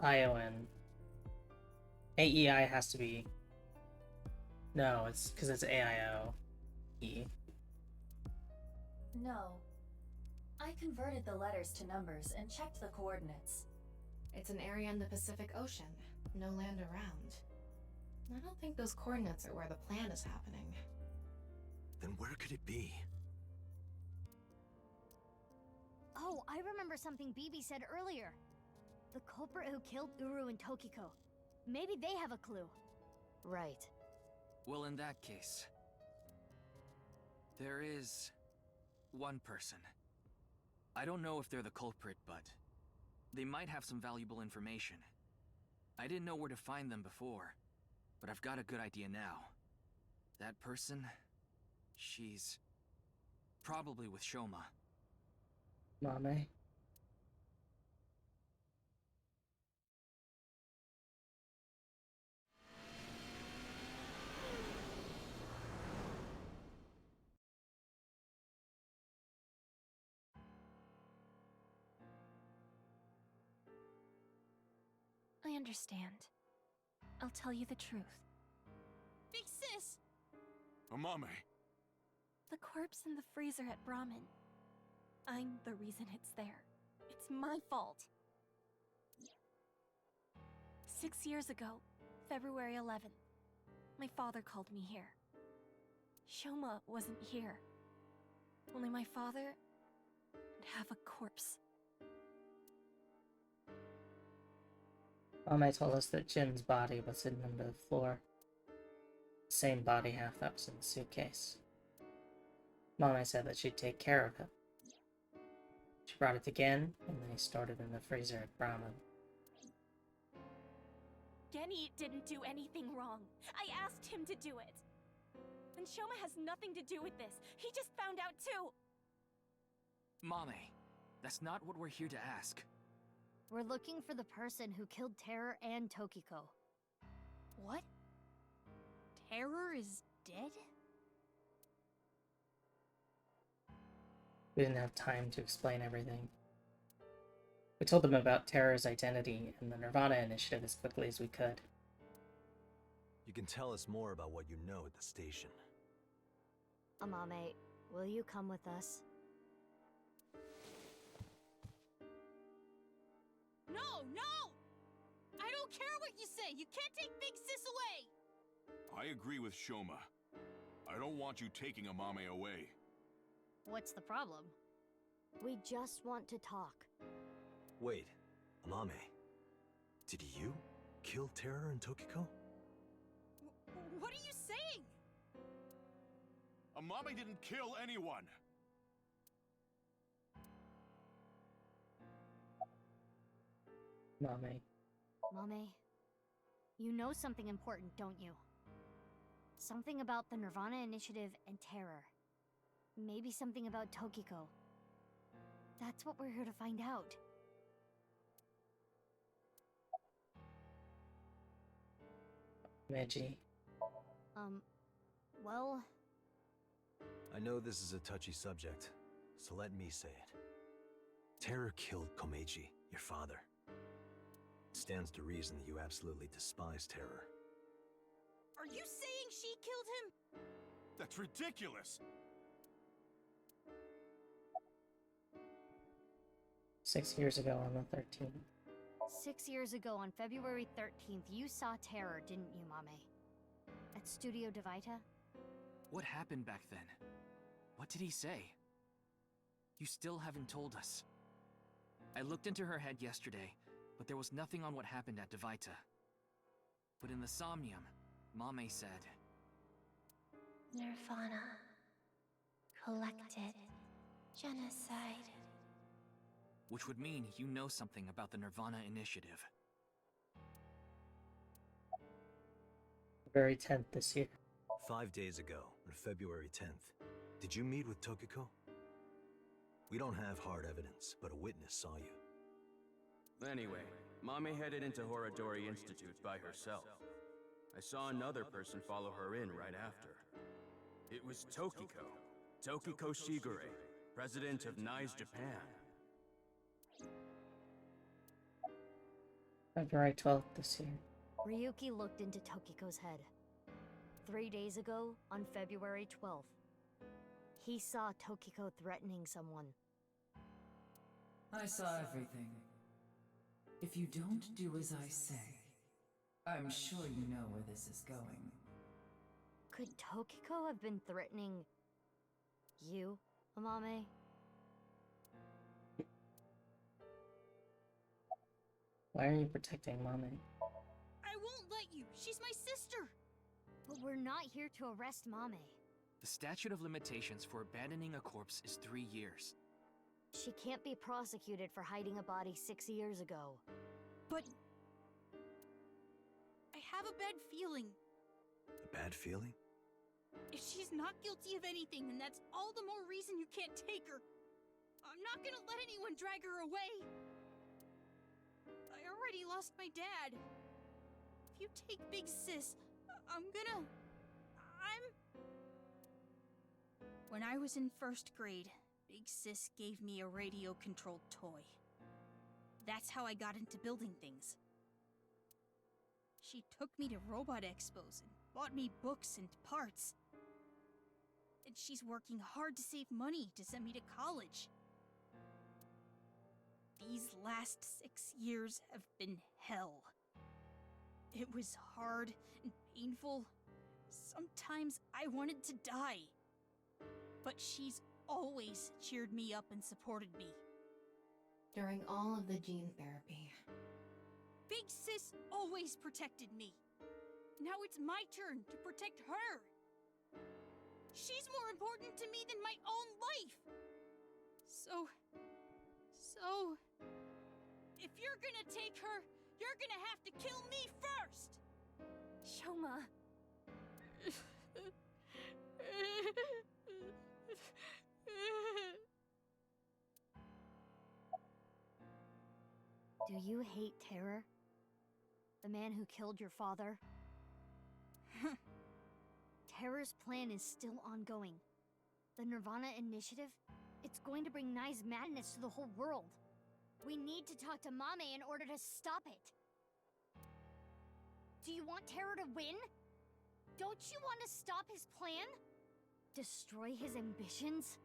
ION. AEI has to be. No, it's because it's AIO. E. No. I converted the letters to numbers and checked the coordinates. It's an area in the Pacific Ocean. No land around. I don't think those coordinates are where the plan is happening. Then where could it be? Oh, I remember something BB said earlier. The culprit who killed Uru and Tokiko. Maybe they have a clue. Right. Well, in that case, there is one person. I don't know if they're the culprit, but they might have some valuable information. I didn't know where to find them before, but I've got a good idea now. That person, she's probably with Shoma. Mame. I understand. I'll tell you the truth. Big sis! Amame. The corpse in the freezer at Brahmin. I'm the reason it's there. It's my fault. 6 years ago, February 11th, my father called me here. Shoma wasn't here. Only my father would have a corpse. Mame told us that Jin's body was hidden under the floor. The same body half that was in the suitcase. Mame said that she'd take care of it. She brought it again, and they stored it in the freezer at Brahman. Genny didn't do anything wrong. I asked him to do it. And Shoma has nothing to do with this. He just found out too. Mame, that's not what we're here to ask. We're looking for the person who killed Terror and Tokiko. What? Terror is dead? We didn't have time to explain everything. We told them about Terror's identity and the nirvanA initiative as quickly as we could. You can tell us more about what you know at the station. Amame, will you come with us? No, no! I don't care what you say! You can't take Big Sis away! I agree with Shoma. I don't want you taking Amame away. What's the problem? We just want to talk. Wait, Amame. Did you kill Terror and Tokiko? What are you saying? Amame didn't kill anyone! Mame. Mame, you know something important, don't you? Something about the nirvanA initiative and Terror. Maybe something about Tokiko. That's what we're here to find out. Meiji. Well... I know this is a touchy subject, so let me say it. Terror killed Komeiji, your father. It stands to reason that you absolutely despise Terror. Are you saying she killed him? That's ridiculous! 6 years ago on the 13th. 6 years ago on February 13th, you saw Terror, didn't you, Mame? At Studio DeVita? What happened back then? What did he say? You still haven't told us. I looked into her head yesterday, but there was nothing on what happened at DeVita. But in the Somnium, Mame said... nirvanA. Collected. Genocide. Which would mean you know something about the nirvanA Initiative. February 10th this year. 5 days ago, on February 10th, did you meet with Tokiko? We don't have hard evidence, but a witness saw you. Anyway, Mame headed into Horodori Institute by herself. I saw another person follow her in right after. It was Tokiko. Tokiko Shigure, president of NICE Japan. February 12th this year. Ryuki looked into Tokiko's head. 3 days ago, on February 12th, he saw Tokiko threatening someone. I saw everything. If you don't do as I say, I'm sure you know where this is going. Could Tokiko have been threatening... you, Amame? Why are you protecting Mame? I won't let you. She's my sister. But we're not here to arrest Mame. The statute of limitations for abandoning a corpse is 3 years. She can't be prosecuted for hiding a body 6 years ago. But... I have a bad feeling. A bad feeling? If she's not guilty of anything, then that's all the more reason you can't take her. I'm not gonna let anyone drag her away. I already lost my dad. If you take Big Sis, When I was in 1st grade, Big Sis gave me a radio-controlled toy. That's how I got into building things. She took me to robot expos and bought me books and parts. And she's working hard to save money to send me to college. These last 6 years have been hell. It was hard and painful. Sometimes I wanted to die. But she's always cheered me up and supported me. During all of the gene therapy. Big Sis always protected me. Now it's my turn to protect her. She's more important to me than my own life. So, if you're gonna take her, you're gonna have to kill me first! Shoma. Do you hate Terror? The man who killed your father? Terror's plan is still ongoing. The nirvanA Initiative? It's going to bring Nye's madness to the whole world. We need to talk to Mame in order to stop it. Do you want Terror to win? Don't you want to stop his plan? Destroy his ambitions?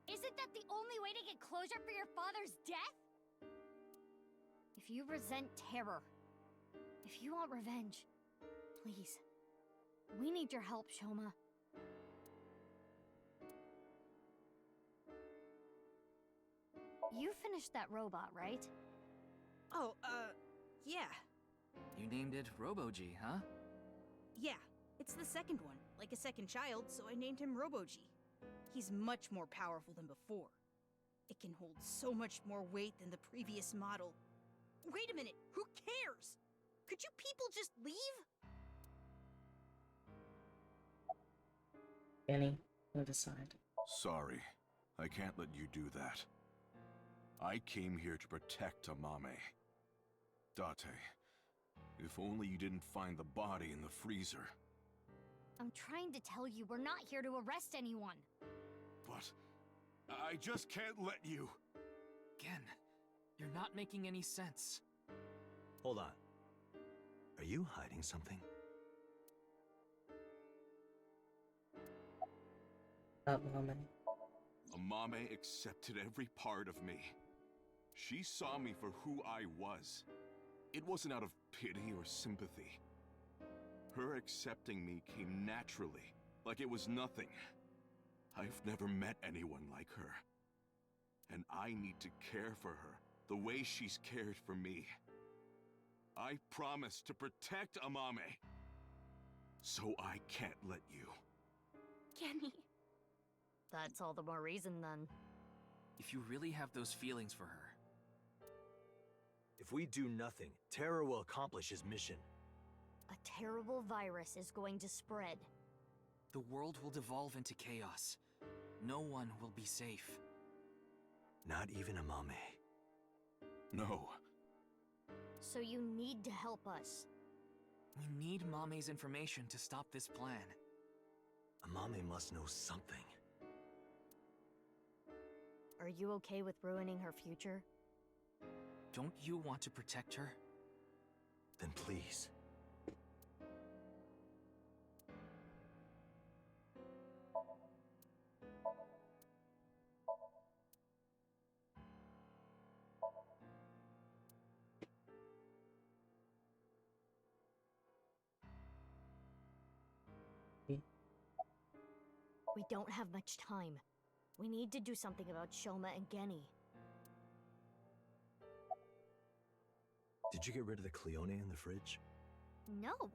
Isn't that the only way to get closure for your father's death? If you resent Terror, if you want revenge, please, we need your help, Shoma. You finished that robot, right? Oh, yeah. You named it Robo-G, huh? Yeah, it's the second one, like a second child, so I named him Robo-G. He's much more powerful than before. It can hold so much more weight than the previous model. Wait a minute, who cares? Could you people just leave? Benny, you decide. Sorry, I can't let you do that. I came here to protect Amame. Date, if only you didn't find the body in the freezer. I'm trying to tell you, we're not here to arrest anyone. But I just can't let you. Gen, you're not making any sense. Hold on. Are you hiding something? Mame. Amame accepted every part of me. She saw me for who I was. It wasn't out of pity or sympathy. Her accepting me came naturally, like it was nothing. I've never met anyone like her. And I need to care for her the way she's cared for me. I promise to protect Amame. So I can't let you. Kenny. That's all the more reason then. If you really have those feelings for her, If we do nothing, Terror will accomplish his mission. A terrible virus is going to spread. the world will devolve into chaos. No one will be safe. Not even Amame. No. So you need to help us. We need Mame's information to stop this plan. Amame must know something. Are you okay with ruining her future? Don't you want to protect her? Then please. We don't have much time. We need to do something about Shoma and Genny. Did you get rid of the Cleone in the fridge? No!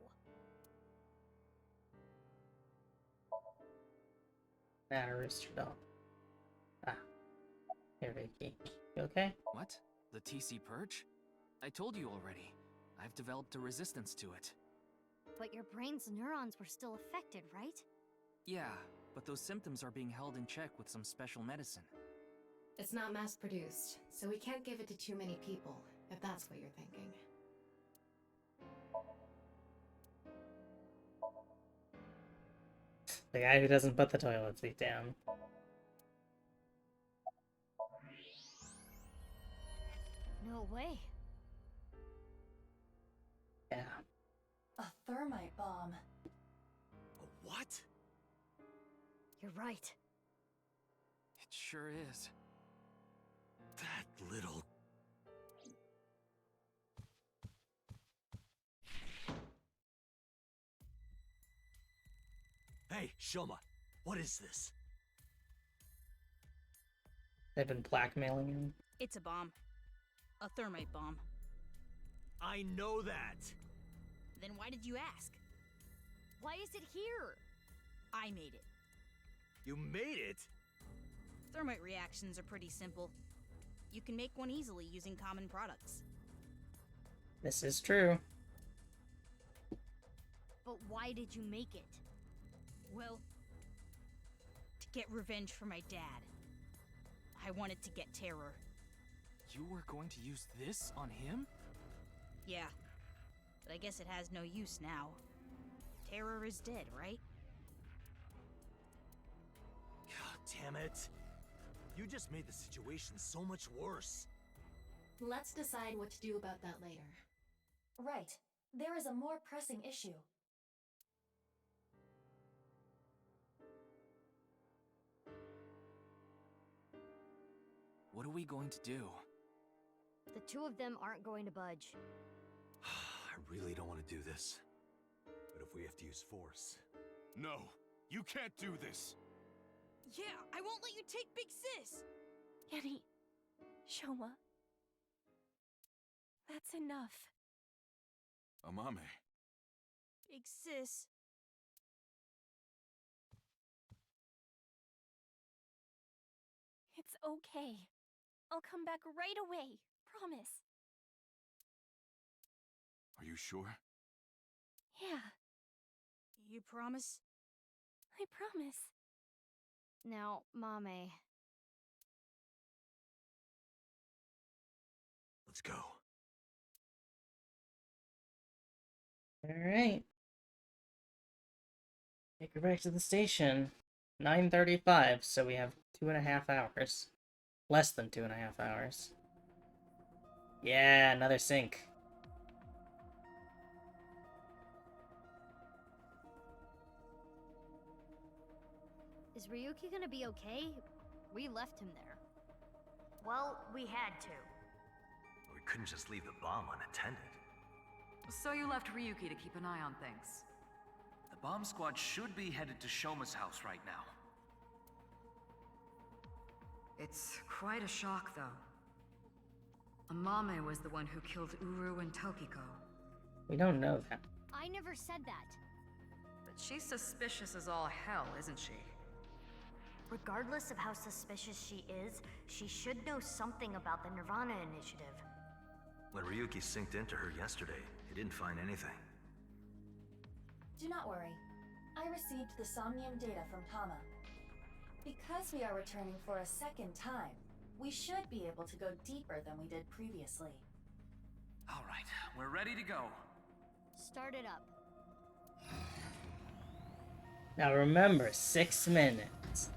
Nah, rooster dog. Ah. Here, Vicky. You okay? What? The TC Purge? I told you already. I've developed a resistance to it. But your brain's neurons were still affected, right? Yeah, but those symptoms are being held in check with some special medicine. It's not mass-produced, so we can't give it to too many people, if that's what you're thinking. The guy who doesn't put the toilet seat down. No way. Yeah. A thermite bomb. What? You're right. It sure is. That little... Hey, Shoma, what is this? They've been blackmailing him. It's a bomb. A thermite bomb. I know that! Then why did you ask? Why is it here? I made it. You made it? Thermite reactions are pretty simple. You can make one easily using common products. This is true. But why did you make it? Well, to get revenge for my dad. I wanted to get Terror. You were going to use this on him? Yeah, but I guess it has no use now. Terror is dead, right? God damn it. You just made the situation so much worse. Let's decide what to do about that later. Right. There is a more pressing issue. What are we going to do? The two of them aren't going to budge. I really don't want to do this. But if we have to use force... No, you can't do this. Yeah, I won't let you take Big Sis! Kenny. Shoma. That's enough. Amame. Big Sis. It's okay. I'll come back right away. Promise. Are you sure? Yeah, You promise? I promise. Now, Mame. Let's go. Alright. Take her back to the station. 9:35, so we have 2.5 hours. Less than 2.5 hours. Yeah, another sync. Is Ryuki gonna be okay? We left him there. Well, we had to. We couldn't just leave the bomb unattended. So you left Ryuki to keep an eye on things. bomb squad should be headed to Shoma's house right now. It's quite a shock, though. Amame was the one who killed Uru and Tokiko. We don't know that. I never said that. But she's suspicious as all hell, isn't she? Regardless of how suspicious she is, she should know something about the nirvanA initiative. When Ryuki synced into her yesterday, he didn't find anything. Do not worry. I received the Somnium data from Tama. Because we are returning for a second time, we should be able to go deeper than we did previously. Alright, we're ready to go. Start it up. Now remember, 6 minutes.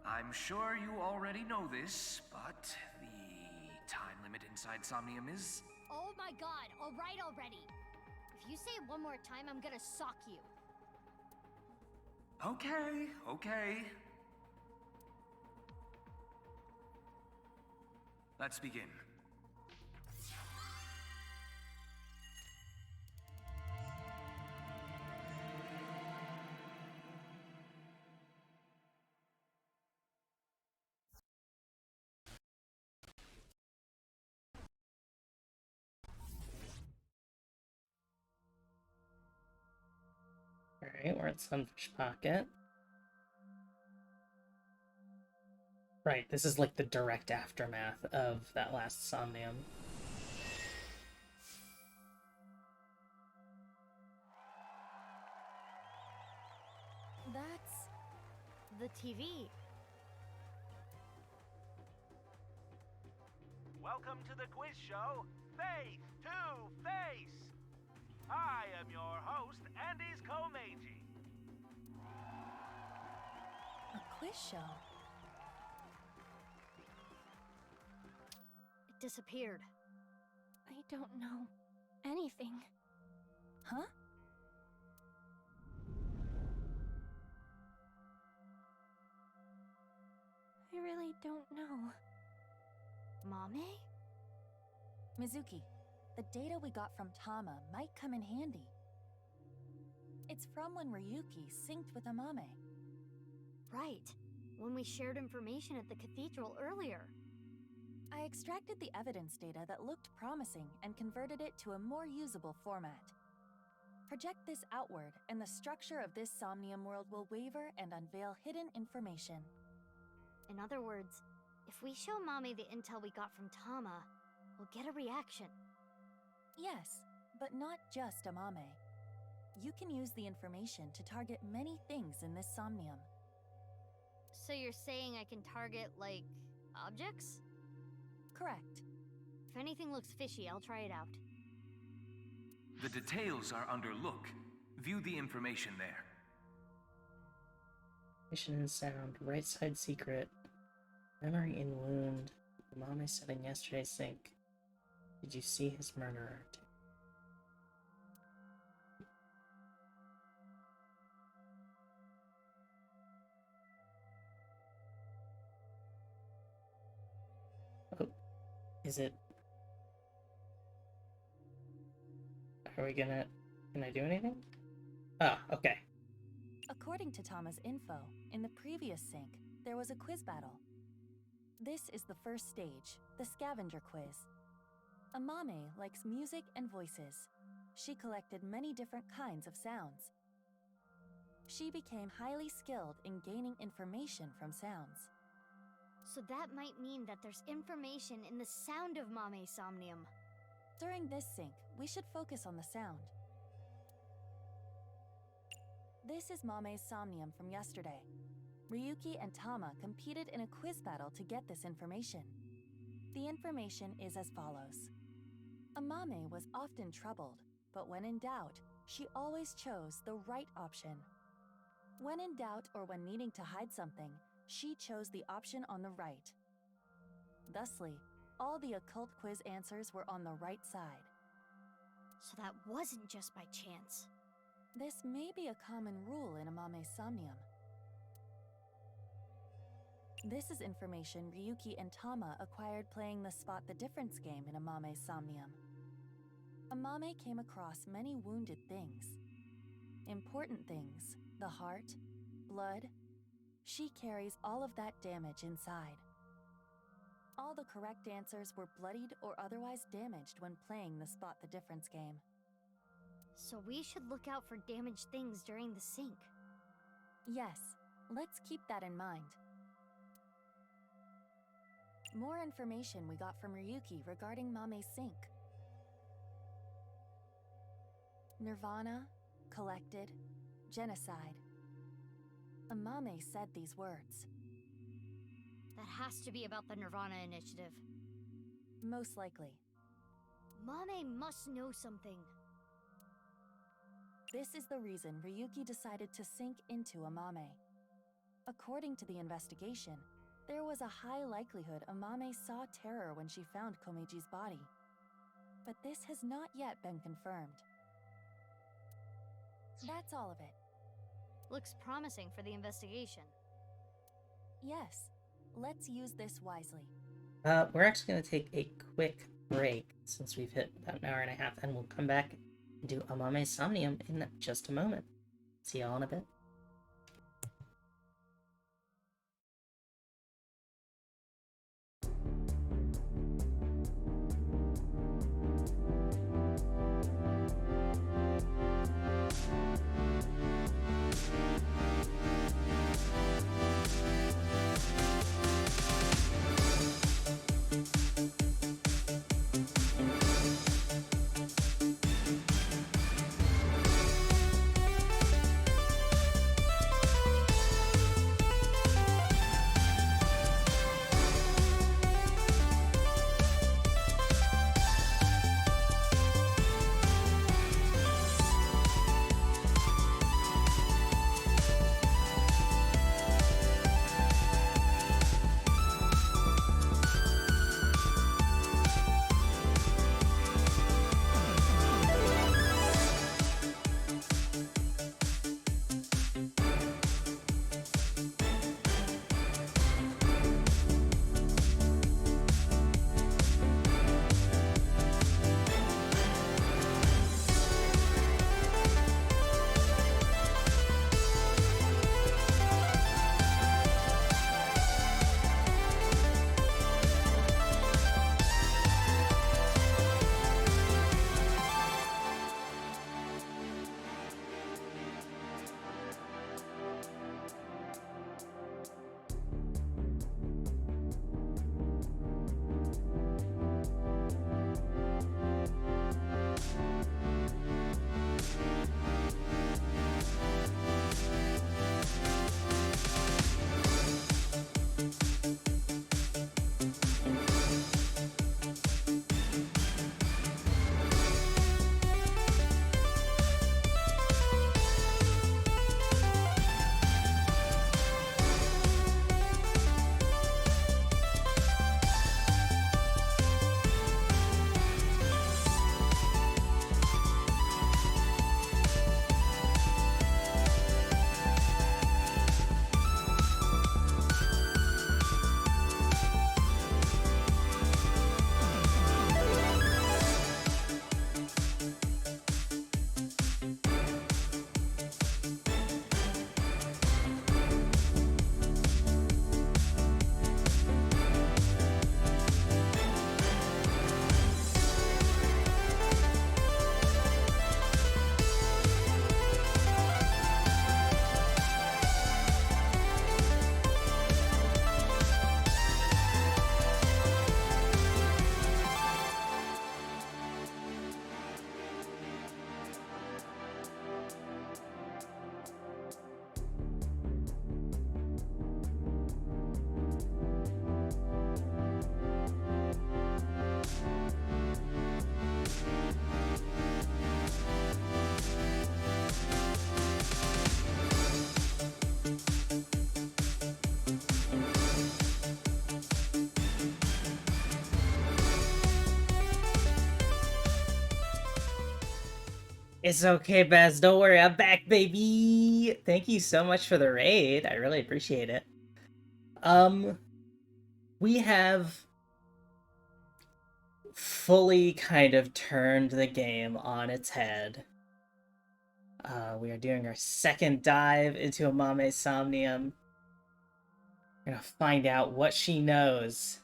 I'm sure you already know this, but the time limit inside Somnium is... Oh my god, alright already. If you say it one more time, I'm gonna sock you. Okay. Let's begin. Alright, we're at Sunfish Pocket. Right, this is like the direct aftermath of that last Somnium. That's the TV. Welcome to the quiz show, Face to Face. I am your host, Andy's Komeiji. A quiz show? It disappeared. I don't know anything. Huh? I really don't know. Mame? Mizuki, the data we got from Tama might come in handy. It's from when Ryuki synced with Amame. Right. When we shared information at the cathedral earlier. I extracted the evidence data that looked promising and converted it to a more usable format. Project this outward, and the structure of this Somnium world will waver and unveil hidden information. In other words, if we show Mame the intel we got from Tama, we'll get a reaction. Yes, but not just Amame. You can use the information to target many things in this Somnium. So you're saying I can target, like, objects? Correct. If anything looks fishy, I'll try it out. The details are under look. View the information there. Mission and sound, right side secret, memory in wound, Mame said in yesterday's sync. Did you see his murderer? Oh, is it? Are we gonna... Can I do anything? Oh, okay. According to Tama's info, in the previous sync, there was a quiz battle. This is the first stage, the scavenger quiz. Amame likes music and voices. She collected many different kinds of sounds. She became highly skilled in gaining information from sounds. So that might mean that there's information in the sound of Mame's Somnium. During this sync, we should focus on the sound. This is Mame's Somnium from yesterday. Ryuki and Tama competed in a quiz battle to get this information. The information is as follows. Amame was often troubled, but when in doubt, she always chose the right option. When in doubt or when needing to hide something, she chose the option on the right. Thusly, all the occult quiz answers were on the right side. So that wasn't just by chance. This may be a common rule in Amame's Somnium. This is information Ryuki and Tama acquired playing the Spot the Difference game in Amame's Somnium. Amame came across many wounded things. Important things, the heart, blood. She carries all of that damage inside. All the correct answers were bloodied or otherwise damaged when playing the Spot the Difference game. So we should look out for damaged things during the sync. Yes, let's keep that in mind. More information we got from Ryuki regarding Mame's sync. nirvanA, collected, genocide. Amame said these words. That has to be about the nirvanA initiative. Most likely. Mame must know something. This is the reason Ryuki decided to sink into Amame. According to the investigation, there was a high likelihood Amame saw terror when she found Komiji's body. But this has not yet been confirmed. That's all of it. Looks promising for the investigation. Yes, let's use this wisely. We're actually going to take a quick break since we've hit about an hour and a half, and we'll come back and do Amame Somnium in just a moment. See y'all in a bit. It's okay, Baz. Don't worry. I'm back, baby. Thank you so much for the raid. I really appreciate it. fully kind of turned the game on its head. We are doing our second dive into Amame's Somnium. We're gonna find out what she knows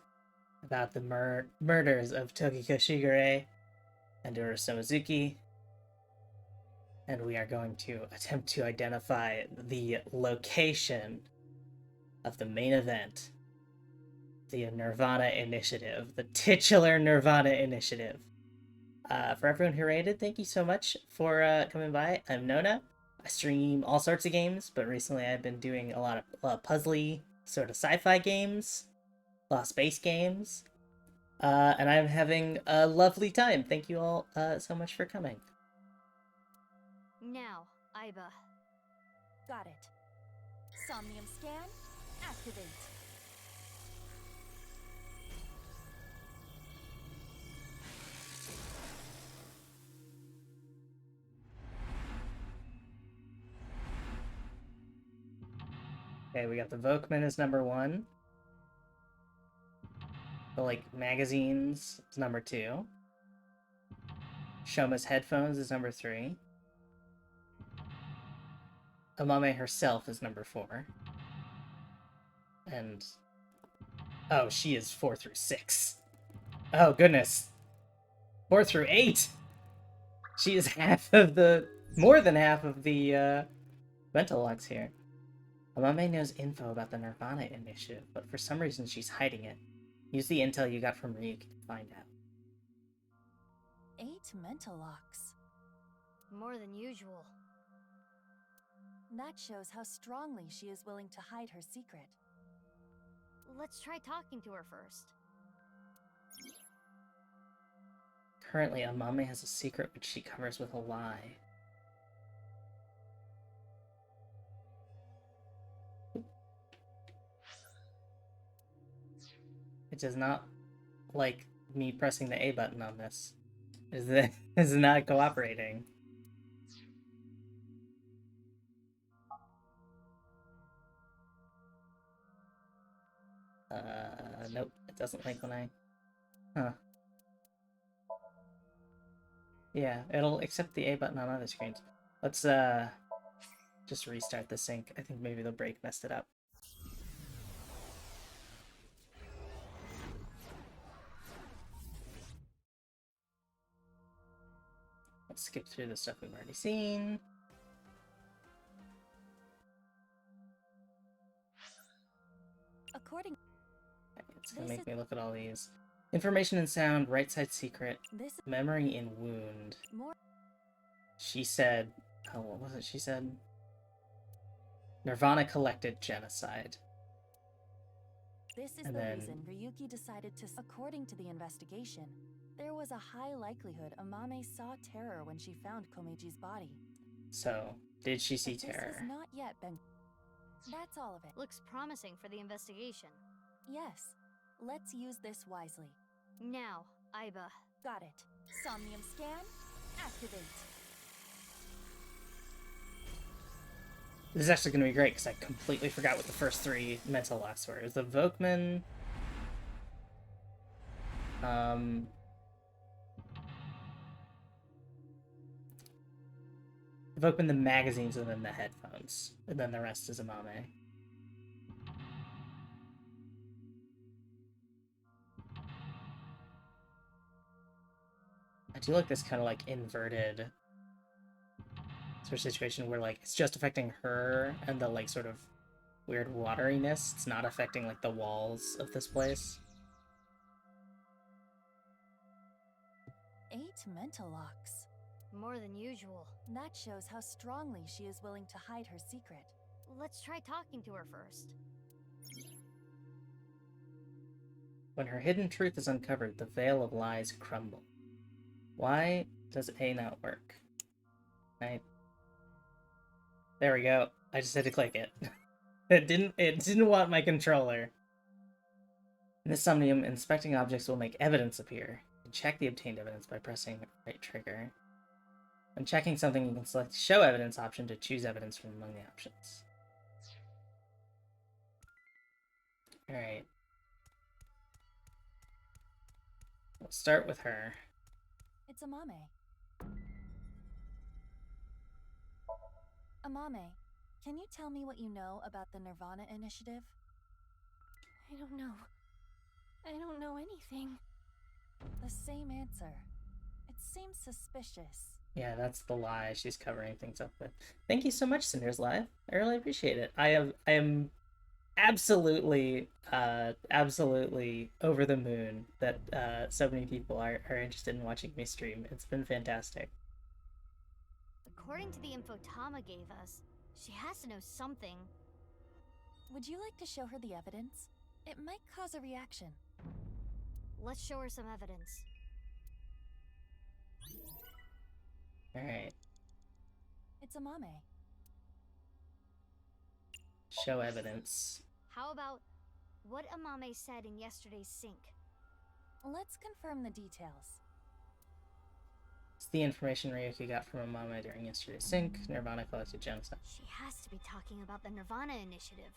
about the murders of Tokiko Shigure and Urasamizuki. And we are going to attempt to identify the location of the main event. The nirvanA Initiative. The titular nirvanA Initiative. For everyone who rated, thank you so much for coming by. I'm Nona. I stream all sorts of games, but recently I've been doing a lot of puzzly sort of sci-fi games, a lot of space games, and I'm having a lovely time. Thank you all so much for coming. Now, Aiba. Got it. Somnium scan, activate. Okay, we got the Vokman as number 1. The, like, magazines is number 2. Shoma's headphones is number 3. Amame herself is number 4. And... oh, she is 4 through 6. Oh, goodness. 4 through 8! She is half of the... more than half of the, mental locks here. Amame knows info about the nirvanA Initiative, but for some reason she's hiding it. Use the intel you got from Ryuk to find out. 8 mental locks. More than usual. That shows how strongly she is willing to hide her secret. Let's try talking to her first. Currently, Amame has a secret which she covers with a lie. It does not like me pressing the A button on this. It is not cooperating. Nope, it doesn't like when I... huh. Yeah, it'll accept the A button on other screens. Let's, just restart the sync. I think maybe the break messed it up. Let's skip through the stuff we've already seen. According... It's gonna make me look at all these. Information and sound, right side secret, memory and wound. She said... oh, what was it she said? nirvanA collected genocide. This is the reason Ryuki decided to... according to the investigation, there was a high likelihood Amame saw terror when she found Komeji's body. So, did she see terror? This has not yet been... that's all of it. Looks promising for the investigation. Yes. Let's use this wisely. Now, Aiba. Got it. Somnium scan, activate. This is actually going to be great, because I completely forgot what the first 3 mental locks were. It was the Vokman... the Vokman, the magazines, and then the headphones. And then the rest is Amame. I do like this kind of, like, inverted sort of situation where, like, it's just affecting her and the, like, sort of weird wateriness. It's not affecting, like, the walls of this place. 8 mental locks. More than usual. That shows how strongly she is willing to hide her secret. Let's try talking to her first. When her hidden truth is uncovered, the veil of lies crumble. Why does A not work? There we go. I just had to click it. It didn't want my controller. In this Somnium, inspecting objects will make evidence appear. You can check the obtained evidence by pressing the right trigger. When checking something, you can select the Show Evidence option to choose evidence from among the options. Alright. We'll start with her. It's Amame. Amame, can you tell me what you know about the nirvanA initiative? I don't know. I don't know anything. The same answer. It seems suspicious. Yeah, that's the lie she's covering things up with. Thank you so much, Cinder's Live. I really appreciate it. I am absolutely over the moon that so many people are interested in watching me stream. It's been fantastic. According to the info Tama gave us, she has to know something. Would you like to show her the evidence? It might cause a reaction. Let's show her some evidence. Alright. It's Amame. Show evidence. How about what Amame said in yesterday's sync? Let's confirm the details. It's the information Ryuki got from Amame during yesterday's sync. nirvanA collected genocide. She has to be talking about the nirvanA initiative.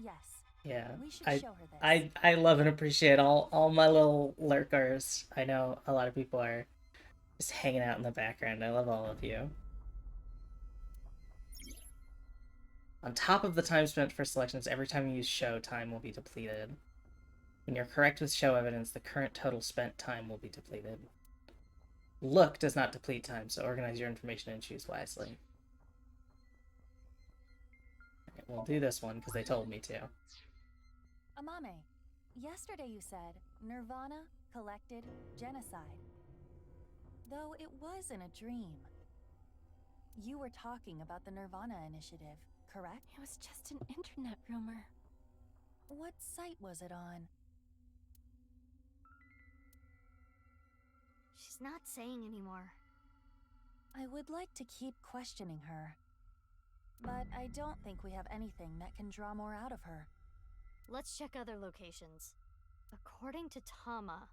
Yes. Yeah, We should show her this. I love and appreciate all my little lurkers. I know a lot of people are just hanging out in the background. I love all of you. On top of the time spent for selections, every time you use show, time will be depleted. When you're correct with show evidence, the current total spent time will be depleted. Look does not deplete time, so organize your information and choose wisely. Alright, we'll do this one because they told me to. Amame, yesterday you said nirvanA collected genocide. Though it was in a dream. You were talking about the nirvanA initiative, correct? It was just an internet rumor. What site was it on? She's not saying anymore. I would like to keep questioning her. But I don't think we have anything that can draw more out of her. Let's check other locations. According to Tama,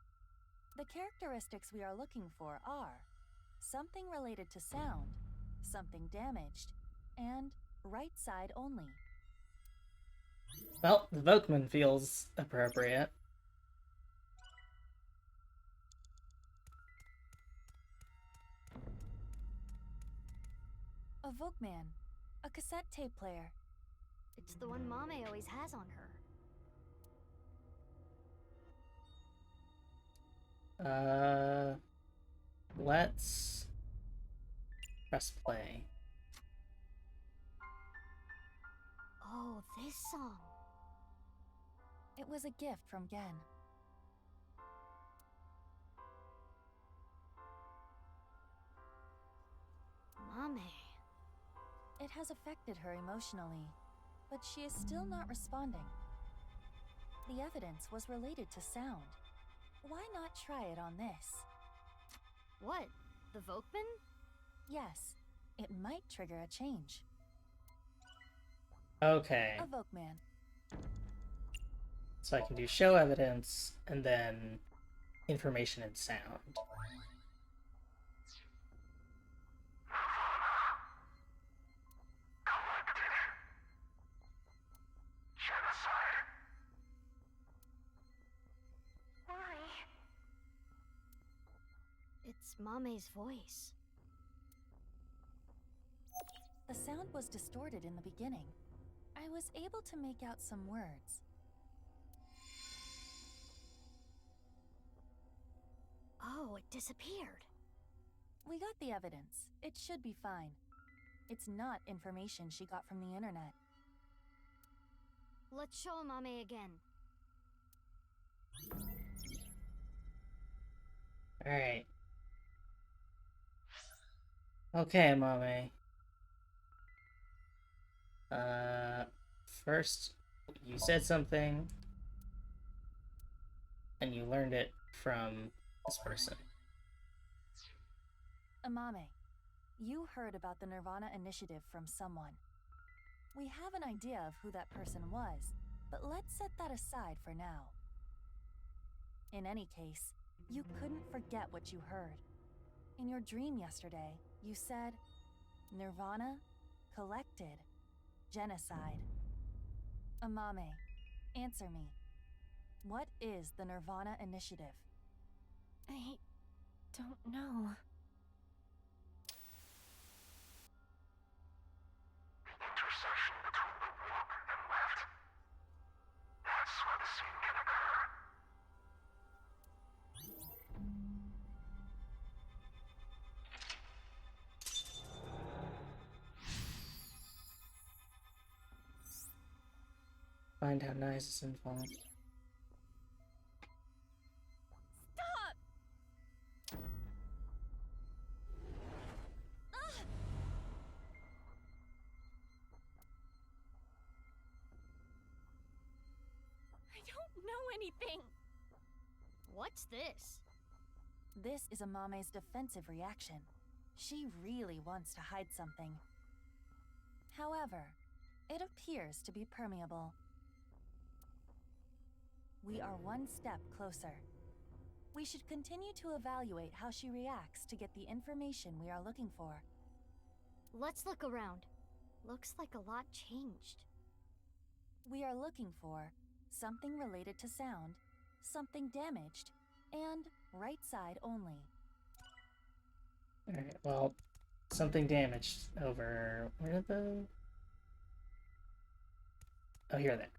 the characteristics we are looking for are something related to sound, something damaged, and right side only. Well, the Vokman feels appropriate. A Vokman, a cassette tape player. It's the one Mame always has on her. Let's press play. Oh, this song. It was a gift from Gen. Mame. It has affected her emotionally, but she is still not responding. The evidence was related to sound. Why not try it on this? What? The Vokman? Yes, it might trigger a change. Okay. A Vokman. So I can do show evidence and then information and sound. It's Mame's voice. The sound was distorted in the beginning. I was able to make out some words. Oh, it disappeared. We got the evidence. It should be fine. It's not information she got from the internet. Let's show Mame again. Alright. Okay, Mame. First, you said something, and you learned it from this person. Amame, you heard about the nirvanA initiative from someone. We have an idea of who that person was, but let's set that aside for now. In any case, you couldn't forget what you heard. In your dream yesterday, you said, nirvanA collected genocide. Amame, answer me. What is the nirvanA Initiative? I don't know. Intersection between the warp and left. That's where the scene can occur. Find how Nice is involved. Stop! Ah! I don't know anything. What's this? This is Amame's defensive reaction. She really wants to hide something. However, it appears to be permeable. We are one step closer. We should continue to evaluate how she reacts to get the information we are looking for. Let's look around. Looks like a lot changed. We are looking for something related to sound, something damaged, and right side only. Alright, well, something damaged over... Where did the... Oh, here they are.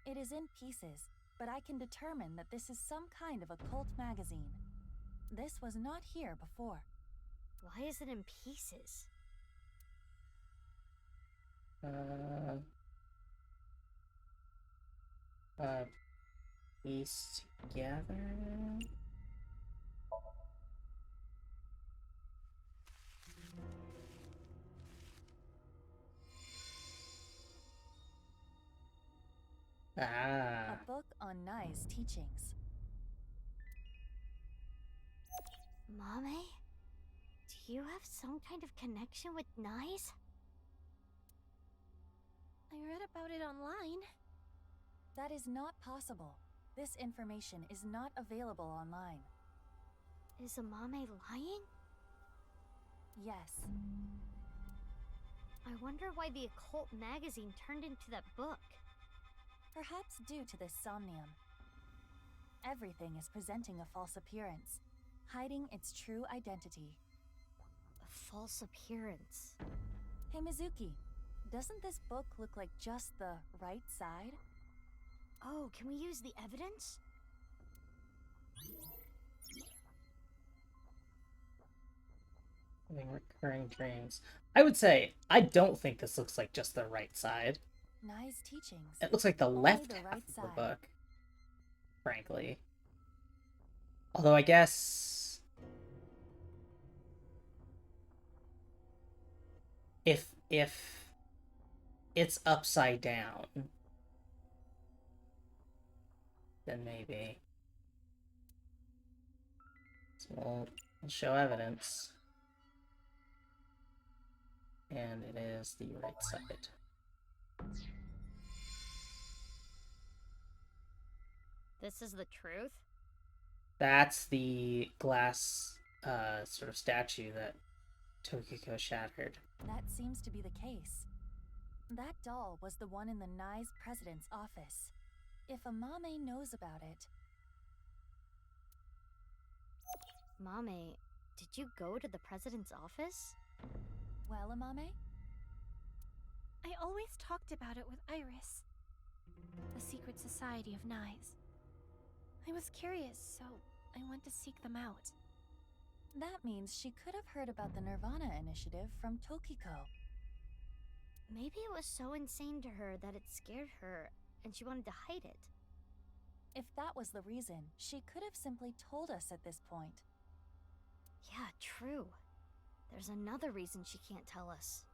It is in pieces, but I can determine that this is some kind of occult magazine. This was not here before. Why is it in pieces? Piece together... A book on Nai's teachings. Mame? Do you have some kind of connection with Nice? I read about it online. That is not possible. This information is not available online. Is Amame lying? Yes. I wonder why the occult magazine turned into that book. Perhaps due to this somnium. Everything is presenting a false appearance, hiding its true identity. A false appearance? Hey Mizuki, doesn't this book look like just the right side? Oh, can we use the evidence? Having recurring dreams. I would say, I don't think this looks like just the right side. Nai's teachings. It looks like the Only left the half right of the side. book. Frankly. Although I guess... If it's upside down, then maybe. So we'll show evidence. And it is the right side. This is the truth? That's the glass sort of statue that Tokiko shattered. That seems to be the case. That doll was the one in the Nai's president's office. If Amame knows about it... Mame, did you go to the president's office? Well, Amame? I always talked about it with Iris. The secret society of Nais. I was curious, so I went to seek them out. That means she could have heard about the nirvanA Initiative from Tokiko. Maybe it was so insane to her that it scared her, and she wanted to hide it. If that was the reason, she could have simply told us at this point. Yeah, true. There's another reason she can't tell us.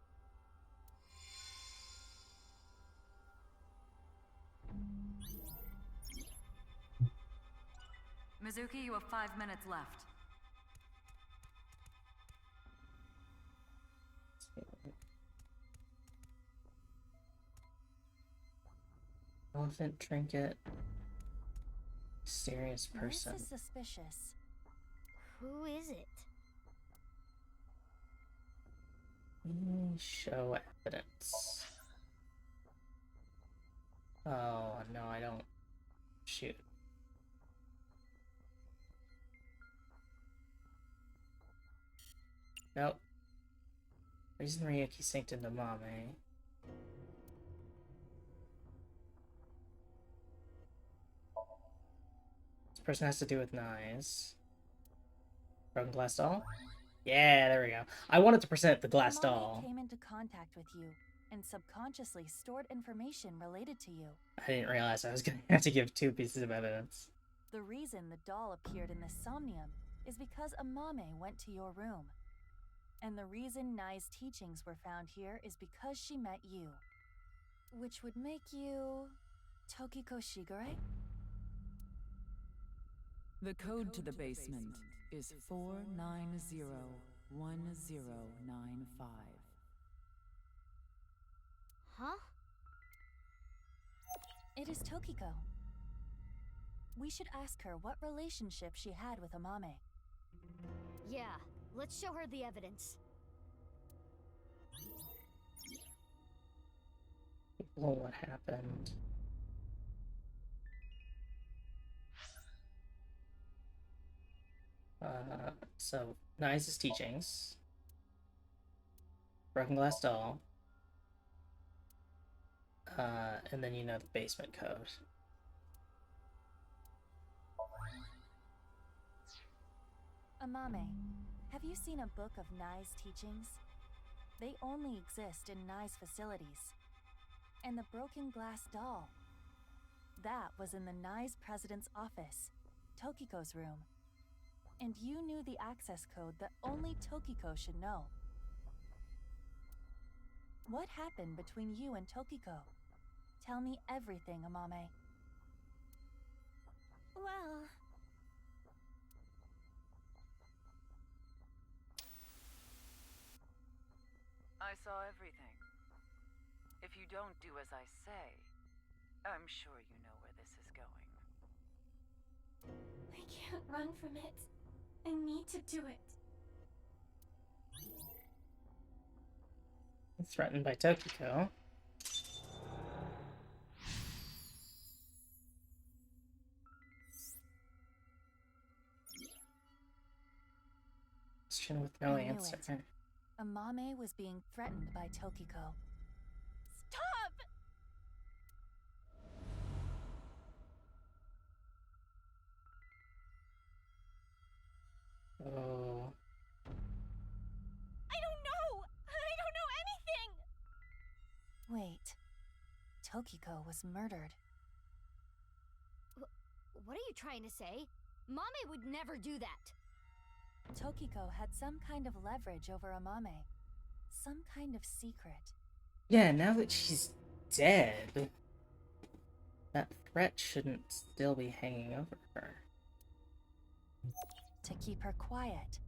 Mizuki, you have 5 minutes left. Elephant trinket. Mysterious person. This is suspicious. Who is it? Show evidence. Oh, no, I don't. Shoot. Nope. Reason Ryuki synced into Mame. This person has to do with knives. Broken glass doll? Yeah, there we go. I wanted to present the glass Mame doll. came into contact with you and subconsciously stored information related to you. I didn't realize I was gonna have to give 2 pieces of evidence. The reason the doll appeared in the Somnium is because a Mame went to your room. And the reason Nai's teachings were found here is because she met you. Which would make you... Tokiko Shigure? The code to the basement is 4901095. Huh? It is Tokiko. We should ask her what relationship she had with Amame. Yeah, let's show her the evidence. Well, what happened? So, Nai's teachings. Broken glass doll. And then you know the basement code. Amame, have you seen a book of Nai's teachings? They only exist in Nai's facilities. And the broken glass doll. That was in the Nai's president's office, Tokiko's room. And you knew the access code that only Tokiko should know. What happened between you and Tokiko? Tell me everything, Amame. Well... I saw everything. If you don't do as I say, I'm sure you know where this is going. I can't run from it. I need to do it. Threatened by Tokiko. Question with no answer. Amame was being threatened by Tokiko. Stop! Oh. I don't know! I don't know anything! Wait. Tokiko was murdered. What are you trying to say? Mame would never do that! Tokiko had some kind of leverage over Amame. Some kind of secret. Yeah, now that she's dead, that threat shouldn't still be hanging over her. To keep her quiet.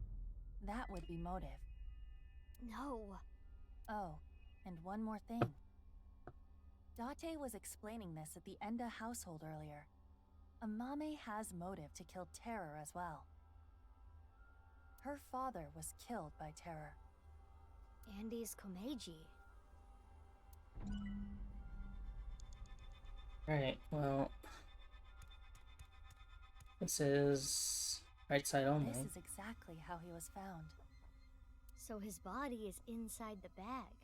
That would be motive. No. Oh, and one more thing. Date was explaining this at the Enda household earlier. Amame has motive to kill Terror as well. Her father was killed by Terror. Andy's Komeiji. Right, well... This is... right side only. This is exactly how he was found. So his body is inside the bag.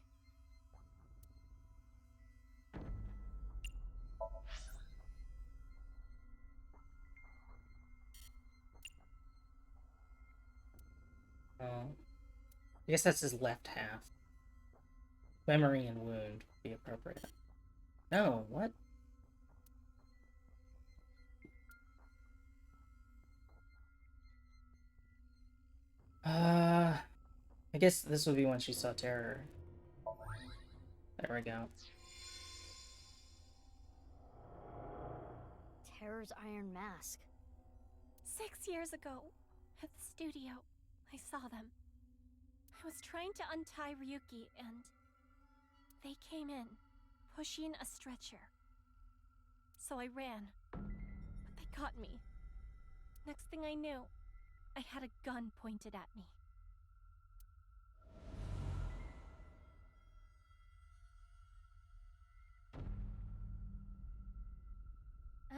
Oh. I guess that's his left half. Memory and wound would be appropriate. No, what? I guess this would be when she saw Terror. There we go. Terror's iron mask. 6 years ago, at the studio, I saw them. I was trying to untie Ryuki, and they came in, pushing a stretcher. So I ran, but they caught me. Next thing I knew, I had a gun pointed at me.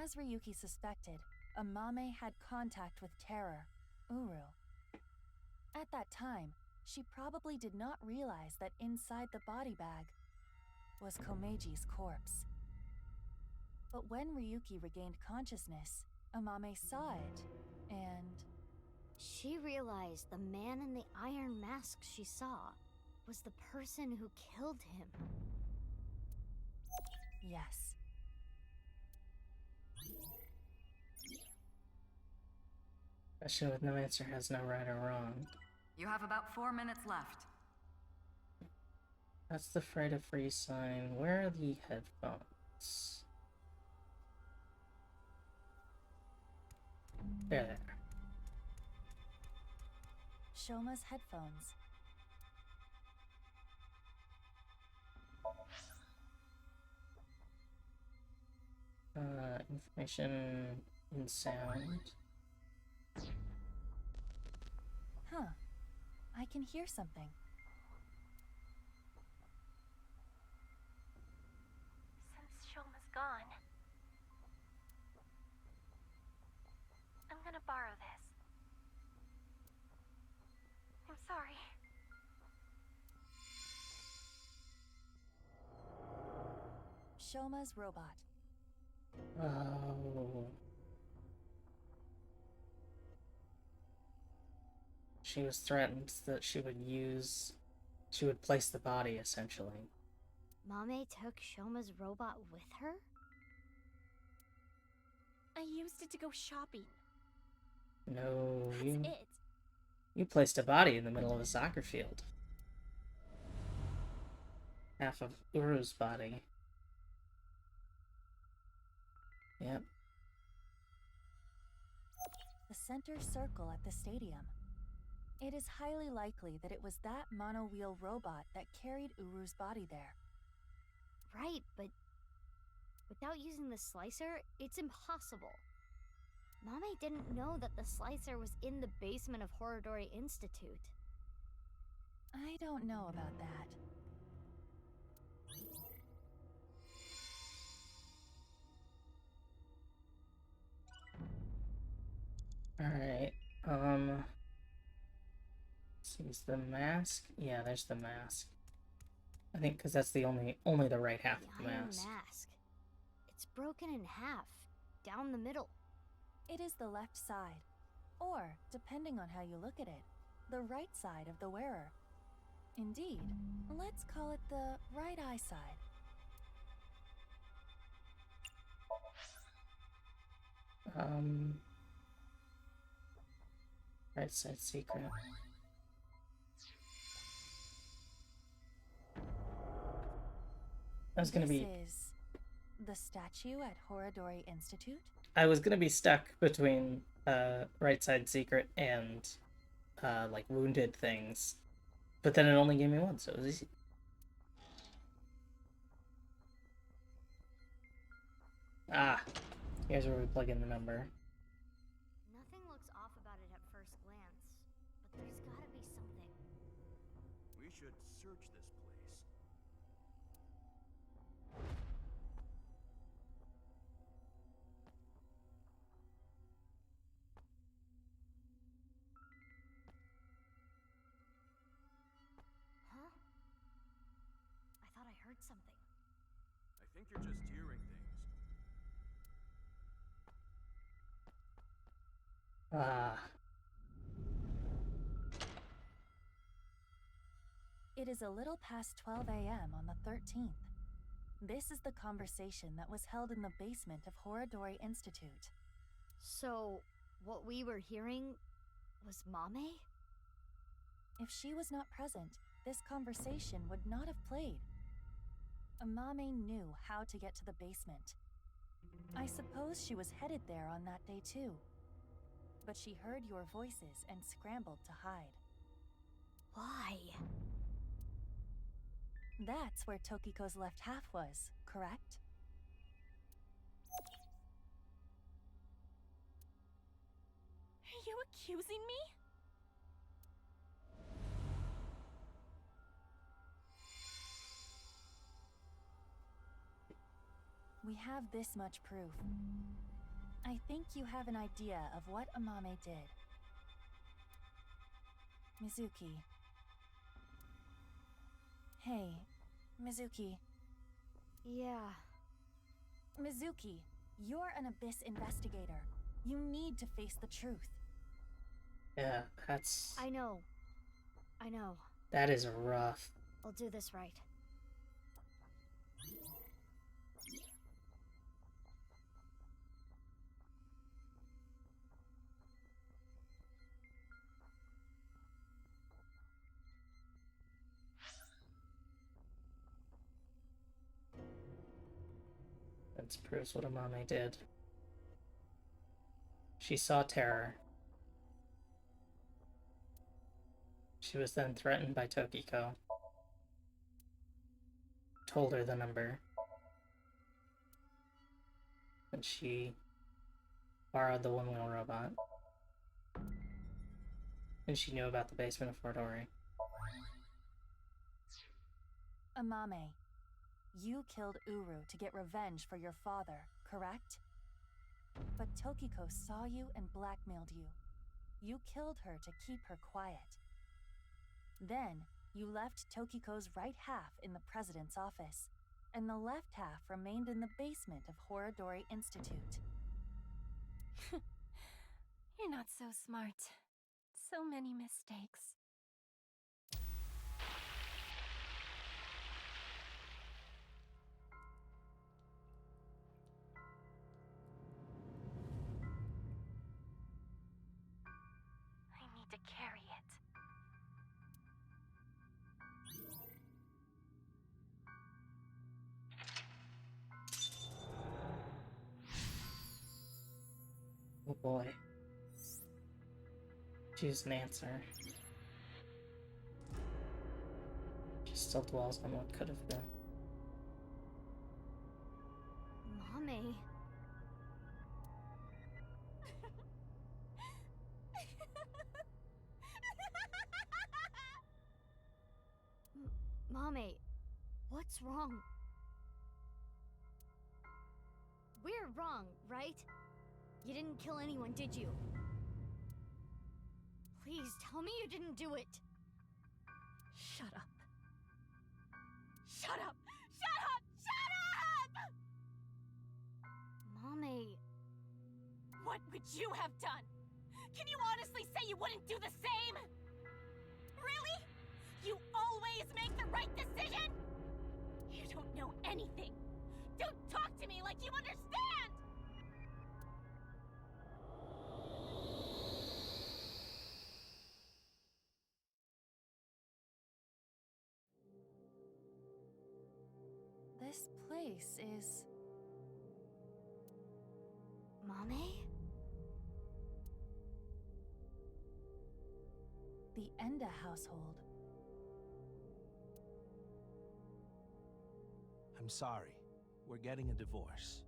As Ryuki suspected, Amame had contact with Terror, Uru. At that time, she probably did not realize that inside the body bag was Komeji's corpse. But when Ryuki regained consciousness, Amame saw it, and... She realized the man in the iron mask she saw was the person who killed him. Yes. Question with no answer has no right or wrong. You have about 4 minutes left. That's the Fray to Free sign. Where are the headphones? There. Shoma's headphones. Information in sound. Huh. I can hear something. Since Shoma's gone, I'm gonna borrow this. I'm sorry. Shoma's robot. Oh. She was threatened that she would place the body, essentially. Mame took Shoma's robot with her? I used it to go shopping. No, That's it. you placed a body in the middle of a soccer field. Half of Uru's body. Yep. The center circle at the stadium. It is highly likely that it was that mono-wheel robot that carried Uru's body there. Right, but without using the slicer, it's impossible. Mame didn't know that the slicer was in the basement of Horodori Institute. I don't know about that. Alright, see, is the mask? Yeah, there's the mask. I think because that's the only the right half of the Iron mask. It's broken in half, down the middle. It is the left side, or, depending on how you look at it, the right side of the wearer. Indeed, let's call it the right eye side. Right side secret. I was gonna be. This is the statue at Horodori Institute? I was gonna be stuck between right side secret and like wounded things, but then it only gave me one, so it was easy. Ah, here's where we plug in the number. Nothing looks off about it at first glance, but there's gotta be something. We should search this place. Huh? I thought I heard something. I think you're just hearing things. Ah. It is a little past 12 a.m. on the 13th. This is the conversation that was held in the basement of Horodori Institute. So, what we were hearing was Mame? If she was not present, this conversation would not have played. Amame knew how to get to the basement. I suppose she was headed there on that day too. But she heard your voices and scrambled to hide. Why? That's where Tokiko's left half was, correct? Are you accusing me? We have this much proof. I think you have an idea of what Amame did. Mizuki. Hey, Mizuki. Yeah. Mizuki, you're an Abyss investigator. You need to face the truth. Yeah, that's... I know. That is rough. I'll do this right. That proves what Amame did. She saw terror. She was then threatened by Tokiko. Told her the number. And she borrowed the one-wheel robot. And she knew about the basement of Fordori. Amame, you killed Uru to get revenge for your father, correct? But Tokiko saw you and blackmailed you. You killed her to keep her quiet. Then, you left Tokiko's right half in the president's office, and the left half remained in the basement of Horodori Institute. You're not so smart. So many mistakes. I need to carry it. Oh boy. Choose an answer. She still dwells on what could have been. Mommy. Mommy, what's wrong? We're wrong, right? You didn't kill anyone, did you? Please tell me you didn't do it. Shut up. Shut up! Shut up! Shut up! Mommy. What would you have done? Can you honestly say you wouldn't do the same? Really? You always make the right decision? You don't know anything. Don't talk to me like you understand! This place is... Mommy? the Enda household. I'm sorry. We're getting a divorce.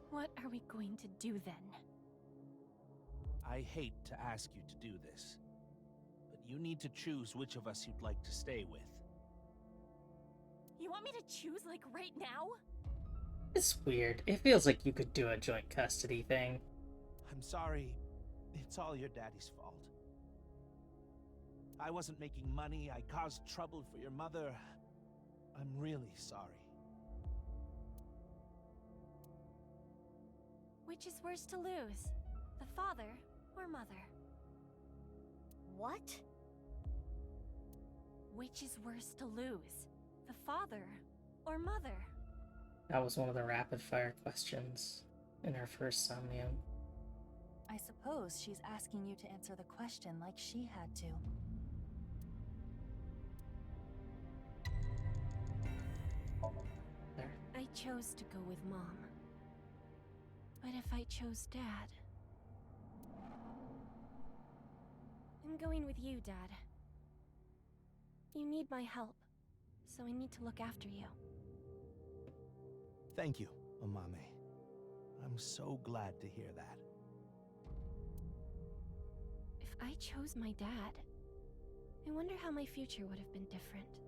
What are we going to do then? I hate to ask you to do this, but you need to choose which of us you'd like to stay with. You want me to choose, like, right now? It's weird. It feels like you could do a joint custody thing. I'm sorry. It's all your daddy's fault. I wasn't making money. I caused trouble for your mother. I'm really sorry. Which is worse to lose? The father or mother? What? Which is worse to lose? The father or mother? That was one of the rapid-fire questions in her first Somnium. I suppose she's asking you to answer the question like she had to. There. I chose to go with Mom. But if I chose Dad... I'm going with you, Dad. You need my help, so I need to look after you. Thank you, Amame. I'm so glad to hear that. If I chose my dad, I wonder how my future would have been different.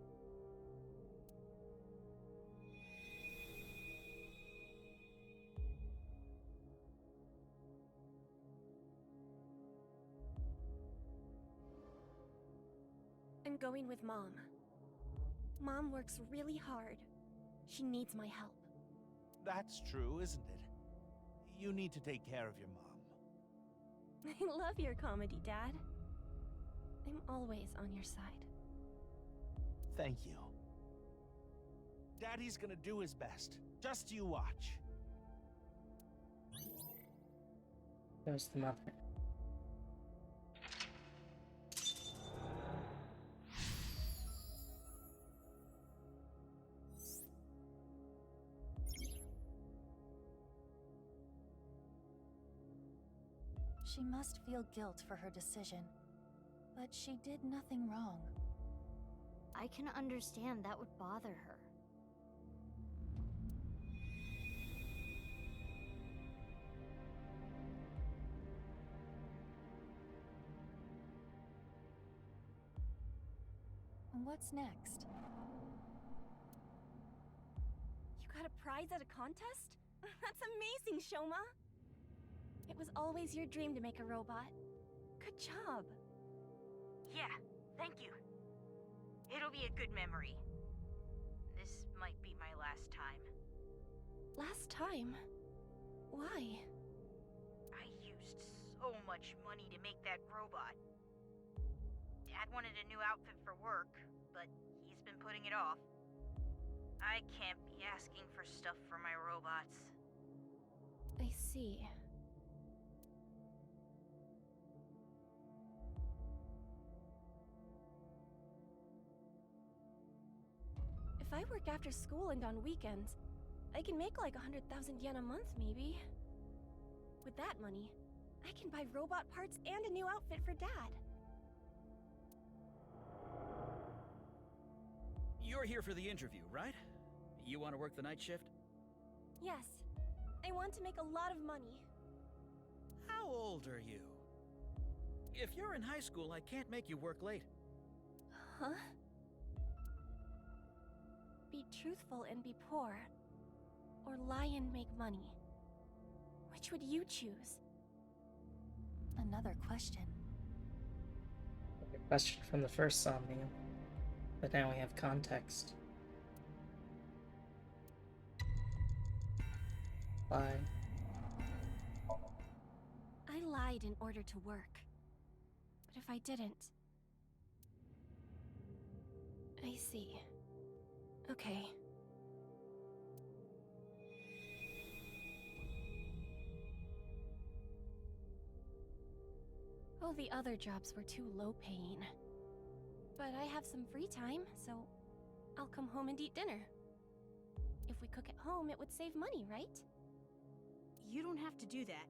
I'm going with Mom. Mom works really hard. She needs my help. That's true, isn't it? You need to take care of your mom. I love your comedy, Dad. I'm always on your side. Thank you. Daddy's gonna do his best. Just you watch. Goes the mother. She must feel guilt for her decision, but she did nothing wrong. I can understand that would bother her. What's next? You got a prize at a contest? That's amazing, Shoma! It was always your dream to make a robot. Good job. Yeah, thank you. It'll be a good memory. This might be my last time. Last time? Why? I used so much money to make that robot. Dad wanted a new outfit for work, but he's been putting it off. I can't be asking for stuff for my robots. I see. If I work after school and on weekends, I can make like 100,000 yen a month, maybe. With that money, I can buy robot parts and a new outfit for Dad. You're here for the interview, right? You want to work the night shift? Yes. I want to make a lot of money. How old are you? If you're in high school, I can't make you work late. Huh? Be truthful and be poor. Or lie and make money. Which would you choose? Another question. A question from the first Somnium. But now we have context. Lie. I lied in order to work. But if I didn't... I see. Okay. All the other jobs were too low-paying. But I have some free time, so I'll come home and eat dinner. If we cook at home, it would save money, right? You don't have to do that.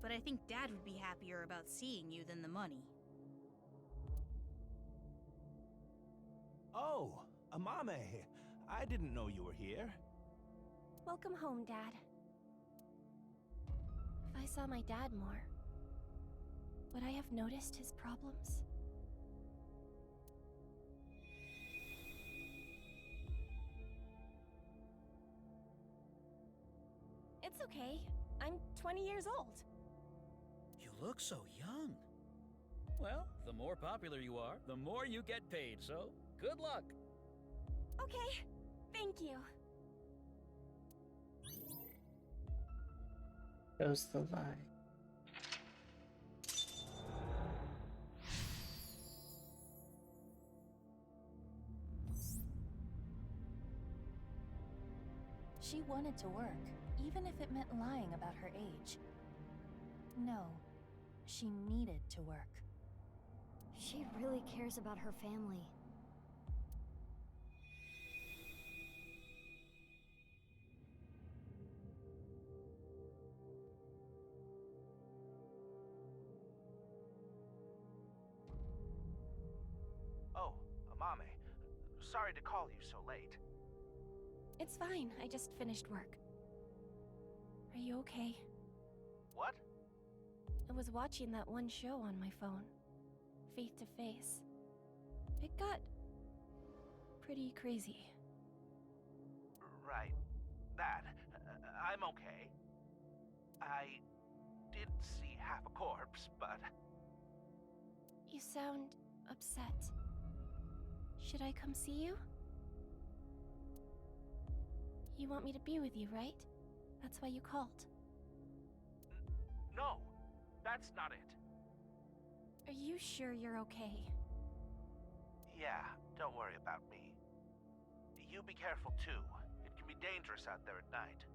But I think Dad would be happier about seeing you than the money. Oh, Amame. I didn't know you were here. Welcome home, Dad. If I saw my dad more, would I have noticed his problems? It's okay. I'm 20 years old. You look so young. Well, the more popular you are, the more you get paid, so good luck. Okay, thank you. Goes the lie. She wanted to work, even if it meant lying about her age. No, she needed to work. She really cares about her family. Oh, Amame. Sorry to call you so late. It's fine, I just finished work. Are you okay? What? I was watching that one show on my phone. Faith to Face. It got... pretty crazy. Right. That. I'm okay. I did see half a corpse, but... You sound upset. Should I come see you? You want me to be with you, right? That's why you called. No, that's not it. Are you sure you're okay? Yeah, don't worry about me. You be careful too. It can be dangerous out there at night.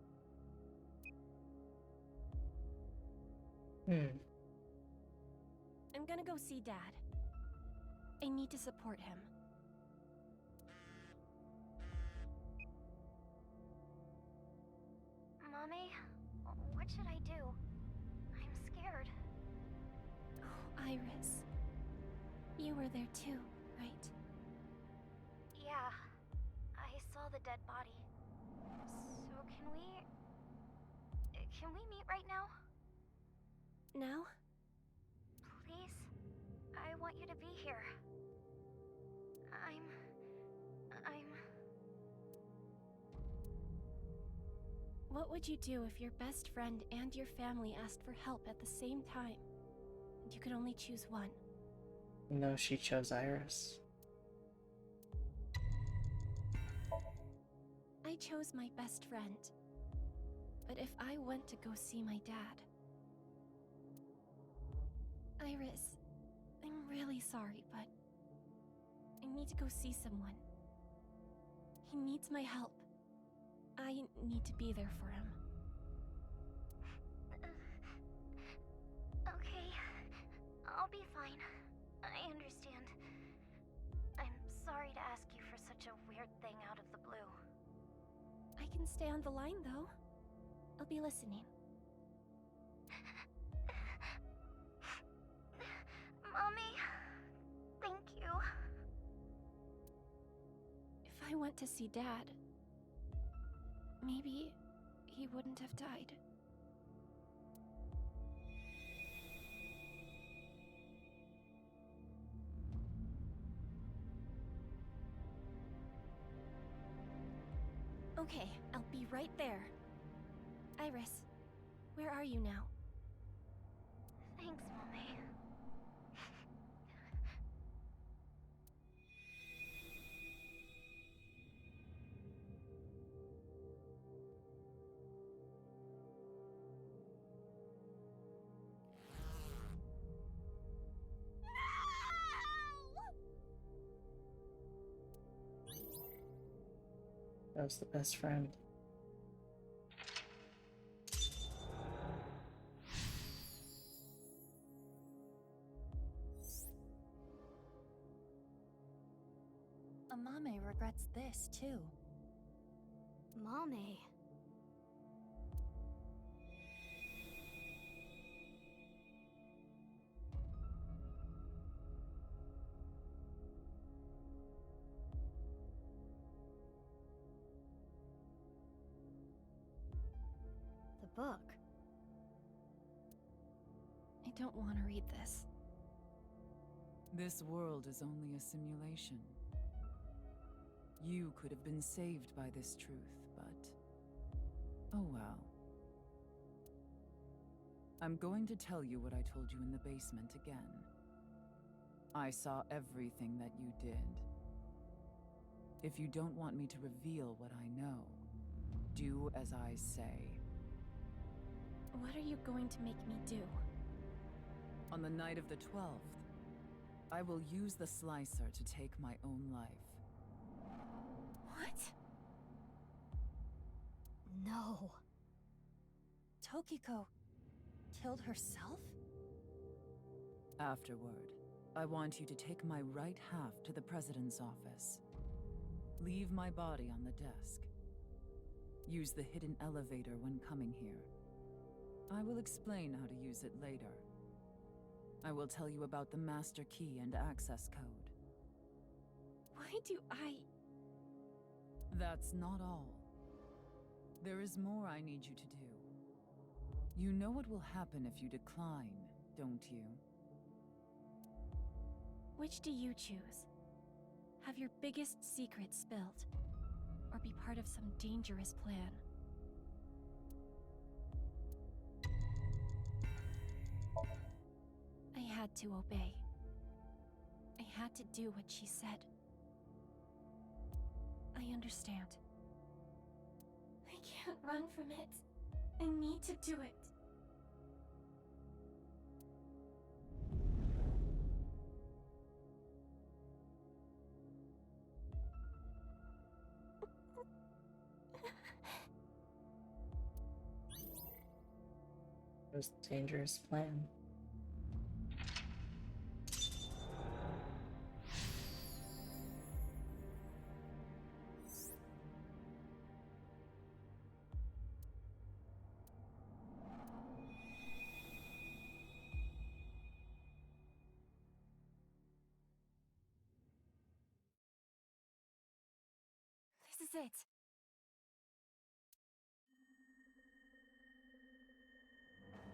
I'm gonna go see Dad. I need to support him. Mommy, what should I do? I'm scared. Oh, Iris. You were there too, right? Yeah, I saw the dead body. So can we meet right now? Now? Please? I want you to be here. I'm... What would you do if your best friend and your family asked for help at the same time, and you could only choose one? No, she chose Iris. I chose my best friend. But if I went to go see my dad... Iris, I'm really sorry, but... I need to go see someone. He needs my help. I need to be there for him. Okay, I'll be fine. I understand. I'm sorry to ask you for such a weird thing out of the blue. I can stay on the line, though. I'll be listening. Mommy, thank you. If I went to see Dad, maybe he wouldn't have died. Okay, I'll be right there. Iris, where are you now? Thanks, Mommy. That was the best friend. Amame regrets this, too. Mommy. The book. I don't want to read this. This world is only a simulation. You could have been saved by this truth, but... oh well. I'm going to tell you what I told you in the basement again. I saw everything that you did. If you don't want me to reveal what I know, do as I say. What are you going to make me do? On the night of the 12th, I will use the slicer to take my own life. What? No. Tokiko killed herself? Afterward, I want you to take my right half to the president's office. Leave my body on the desk. Use the hidden elevator when coming here. I will explain how to use it later. I will tell you about the master key and access code. Why do I... That's not all. There is more I need you to do. You know what will happen if you decline, don't you? Which do you choose? Have your biggest secret spilled? Or be part of some dangerous plan? I had to obey. I had to do what she said. I understand. I can't run from it. I need to do it. It was a dangerous plan. This is it.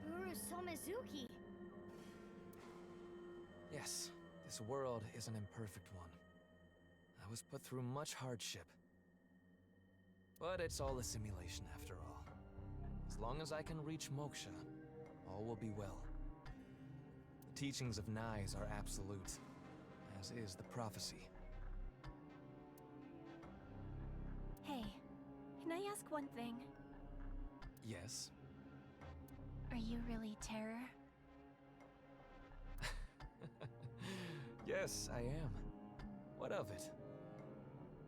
Guru Somizuki! Yes, this world is an imperfect one. I was put through much hardship. But it's all a simulation after all. As long as I can reach moksha, all will be well. The teachings of Nais are absolute, as is the prophecy. Hey, can I ask one thing? Yes? Are you really Terror? Yes, I am. What of it?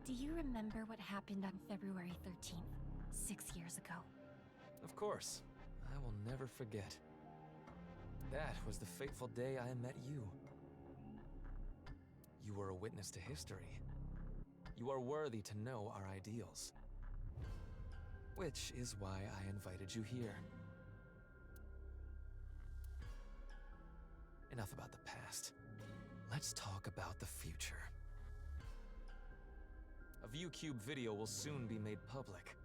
Do you remember what happened on February 13th, 6 years ago? Of course. I will never forget. That was the fateful day I met you. You were a witness to history. You are worthy to know our ideals. Which is why I invited you here. Enough about the past. Let's talk about the future. A ViewCube video will soon be made public.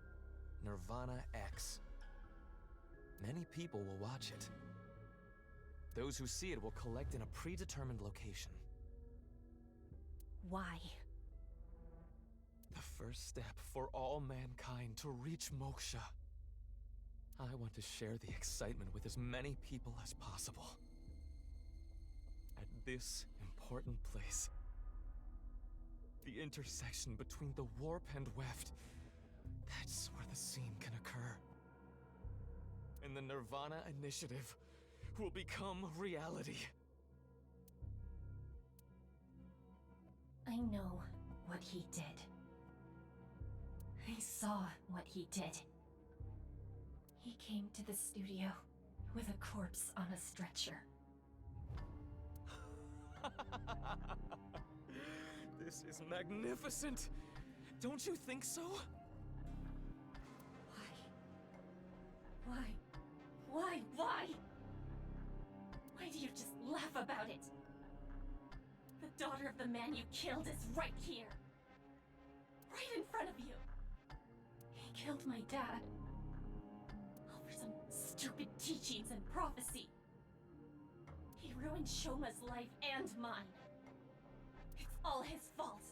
nirvanA X. Many people will watch it. Those who see it will collect in a predetermined location. Why? The first step for all mankind to reach moksha. I want to share the excitement with as many people as possible. At this important place, the intersection between the warp and weft, that's where the scene can occur. And the nirvanA initiative will become reality. I know what he did. I saw what he did. He came to the studio with a corpse on a stretcher. This is magnificent! Don't you think so? Why? Why? Why do you just laugh about it? The daughter of the man you killed is right here. Right in front of you. He killed my dad. All for some stupid teachings and prophecy. He ruined Shoma's life and mine. It's all his fault.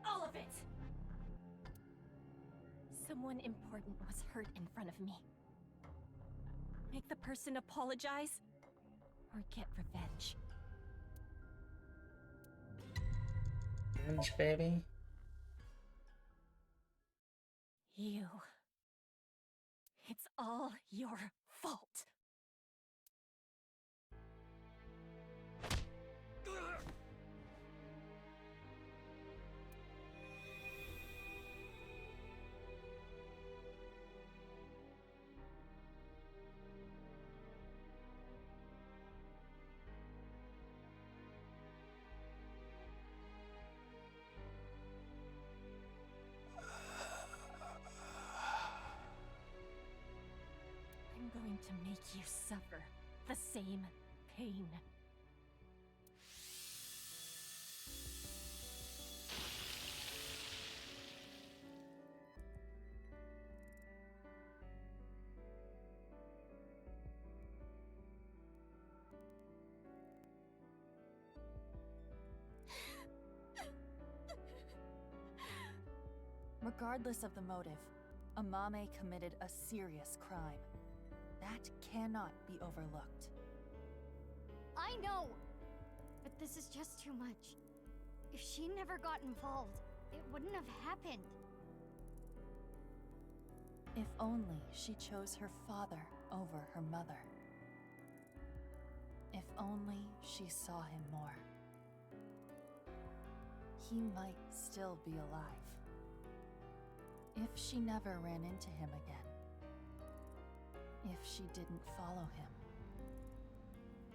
All of it. Someone important was hurt in front of me. Make the person apologize, or get revenge. Revenge, baby. You. It's all your fault. I'm going to make you suffer the same pain. Regardless of the motive, Amame committed a serious crime. That cannot be overlooked. I know! But this is just too much. If she never got involved, it wouldn't have happened. If only she chose her father over her mother. If only she saw him more. He might still be alive. If she never ran into him again. If she didn't follow him.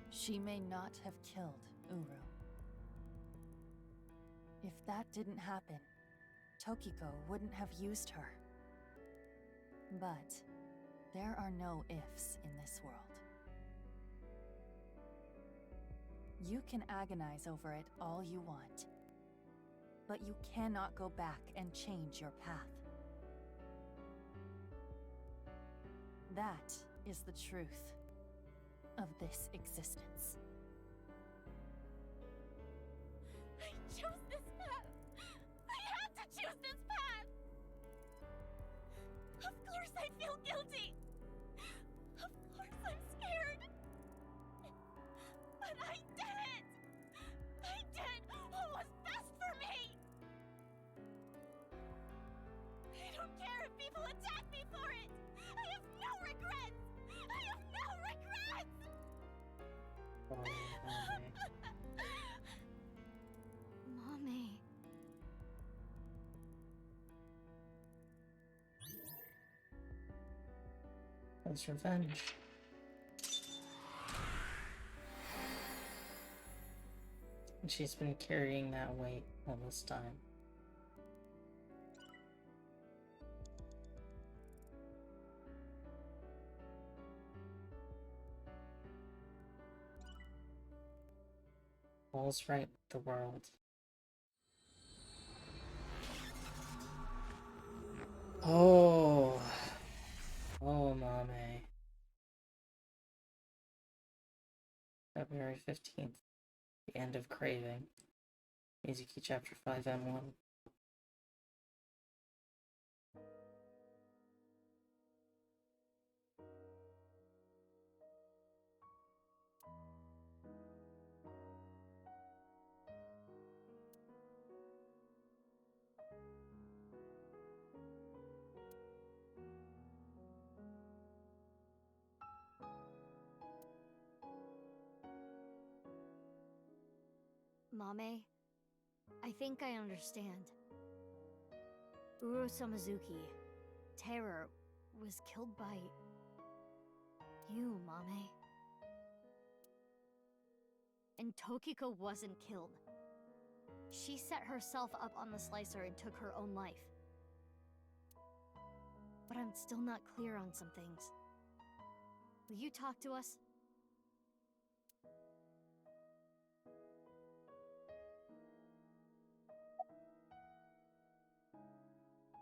She may not have killed Uru. If that didn't happen, Tokiko wouldn't have used her. But there are no ifs in this world. You can agonize over it all you want, but you cannot go back and change your path. That is the truth of this existence. I chose this path! I had to choose this path! Of course I feel guilty! Of course I'm scared! But I did it! I did what was best for me! I don't care if people attack me for it! I have no regrets! I have no regrets! Mommy. That's revenge. And she's been carrying that weight all this time. All's right with the world. Oh. Oh, Mame. February 15th. The end of Craving. Mizuki Chapter 5 M1. Mame, I think I understand. Uro Samazuki, Terror, was killed by you, Mame. And Tokiko wasn't killed. She set herself up on the slicer and took her own life. But I'm still not clear on some things. Will you talk to us?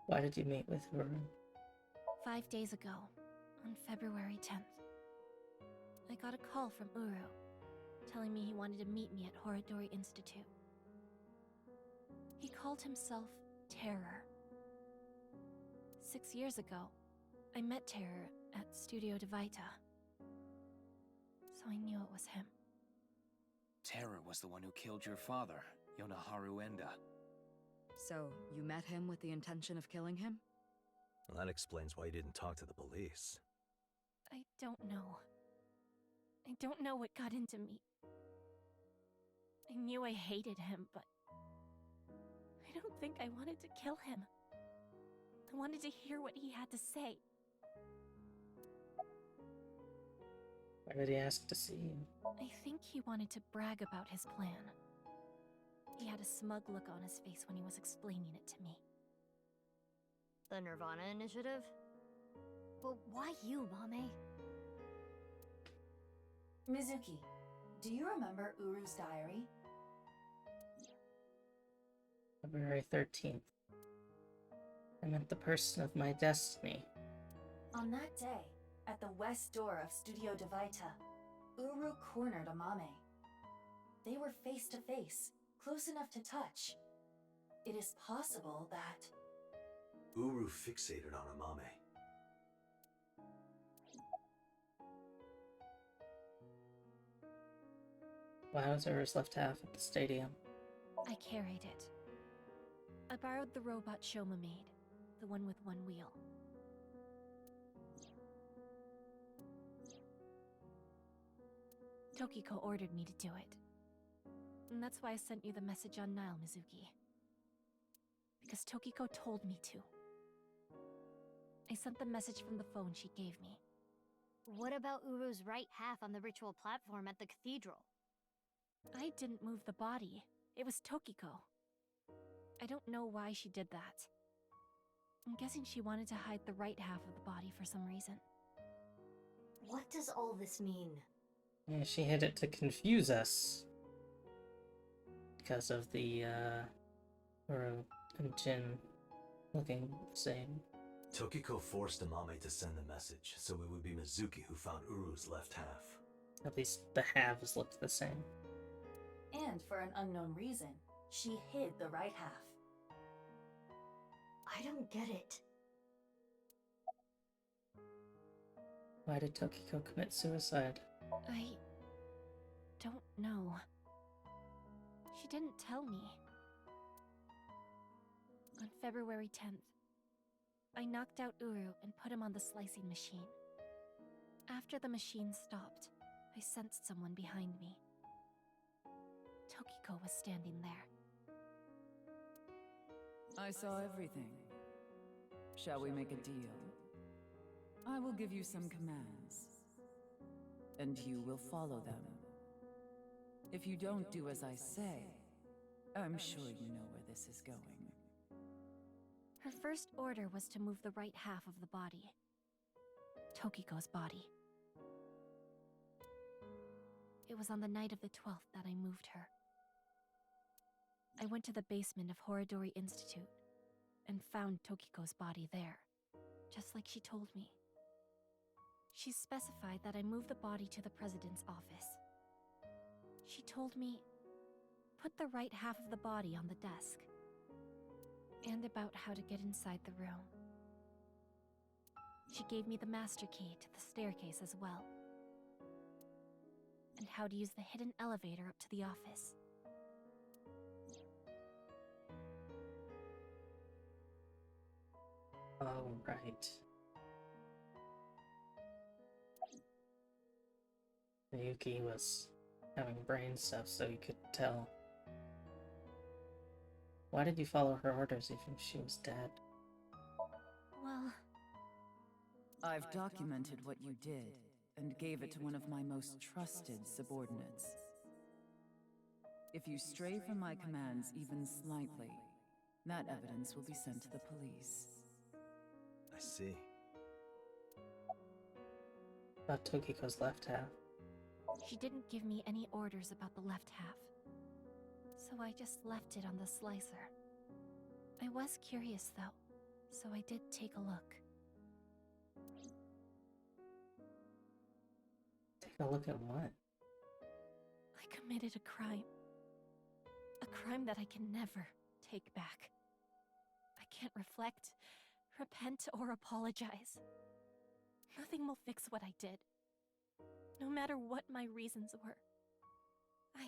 Why did you meet with Uru? 5 days ago, on February 10th, I got a call from Uru, telling me he wanted to meet me at Horodori Institute. He called himself Terror. 6 years ago, I met Terror at Studio Devaita, so I knew it was him. Terror was the one who killed your father, Yonaharu Enda. So, you met him with the intention of killing him? Well, that explains why you didn't talk to the police. I don't know. I don't know what got into me. I knew I hated him, but I don't think I wanted to kill him. I wanted to hear what he had to say. Why did he ask to see you? I think he wanted to brag about his plan. He had a smug look on his face when he was explaining it to me. The nirvanA initiative? But why you, Mame? Mizuki, do you remember Uru's diary? February 13th. I met the person of my destiny. On that day, at the west door of Studio Devaita, Uru cornered Amame. They were face to face, close enough to touch. It is possible that... Uru fixated on Amame. Why was Uru's left half at the stadium? I carried it. I borrowed the robot Shoma made, the one with one wheel. Tokiko ordered me to do it. And that's why I sent you the message on Nile, Mizuki. Because Tokiko told me to. I sent the message from the phone she gave me. What about Uru's right half on the ritual platform at the cathedral? I didn't move the body. It was Tokiko. I don't know why she did that. I'm guessing she wanted to hide the right half of the body for some reason. What does all this mean? Yeah, she hid it to confuse us. Because of the, Uru and Jin looking the same. Tokiko forced Amame to send the message, so it would be Mizuki who found Uru's left half. At least the halves looked the same. And for an unknown reason, she hid the right half. I don't get it. Why did Tokiko commit suicide? I don't know. She didn't tell me. On February 10th, I knocked out Uru and put him on the slicing machine. After the machine stopped, I sensed someone behind me. Tokiko was standing there. I saw everything. Shall we make a deal? I will give you some commands, and you will follow them. If you don't do as I say, I'm sure you know where this is going. Her first order was to move the right half of the body. Tokiko's body. It was on the night of the 12th that I moved her. I went to the basement of Horodori Institute and found Tokiko's body there, just like she told me. She specified that I move the body to the president's office. She told me, put the right half of the body on the desk, and about how to get inside the room. She gave me the master key to the staircase as well, and how to use the hidden elevator up to the office. Oh, right. Miyuki was having brain stuff, so you could tell. Why did you follow her orders even if she was dead? Well, I've documented what you did, and gave it to one of my most trusted subordinates. If you stray from my commands even slightly, that evidence will be sent to the police. I see. About Tokiko's left half. she didn't give me any orders about the left half, so I just left it on the slicer. I was curious though, so I did take a look. Take a look at what? I committed a crime. A crime that I can never take back. I can't reflect, repent, or apologize. Nothing will fix what I did. No matter what my reasons were. I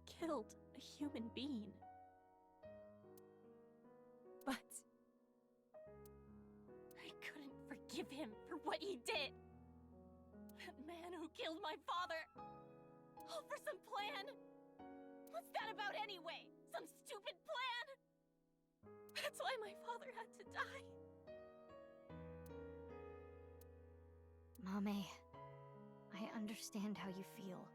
killed a human being. But I couldn't forgive him for what he did. That man who killed my father. All for some plan. What's that about anyway? Some stupid plan? That's why my father had to die. Mame, I understand how you feel.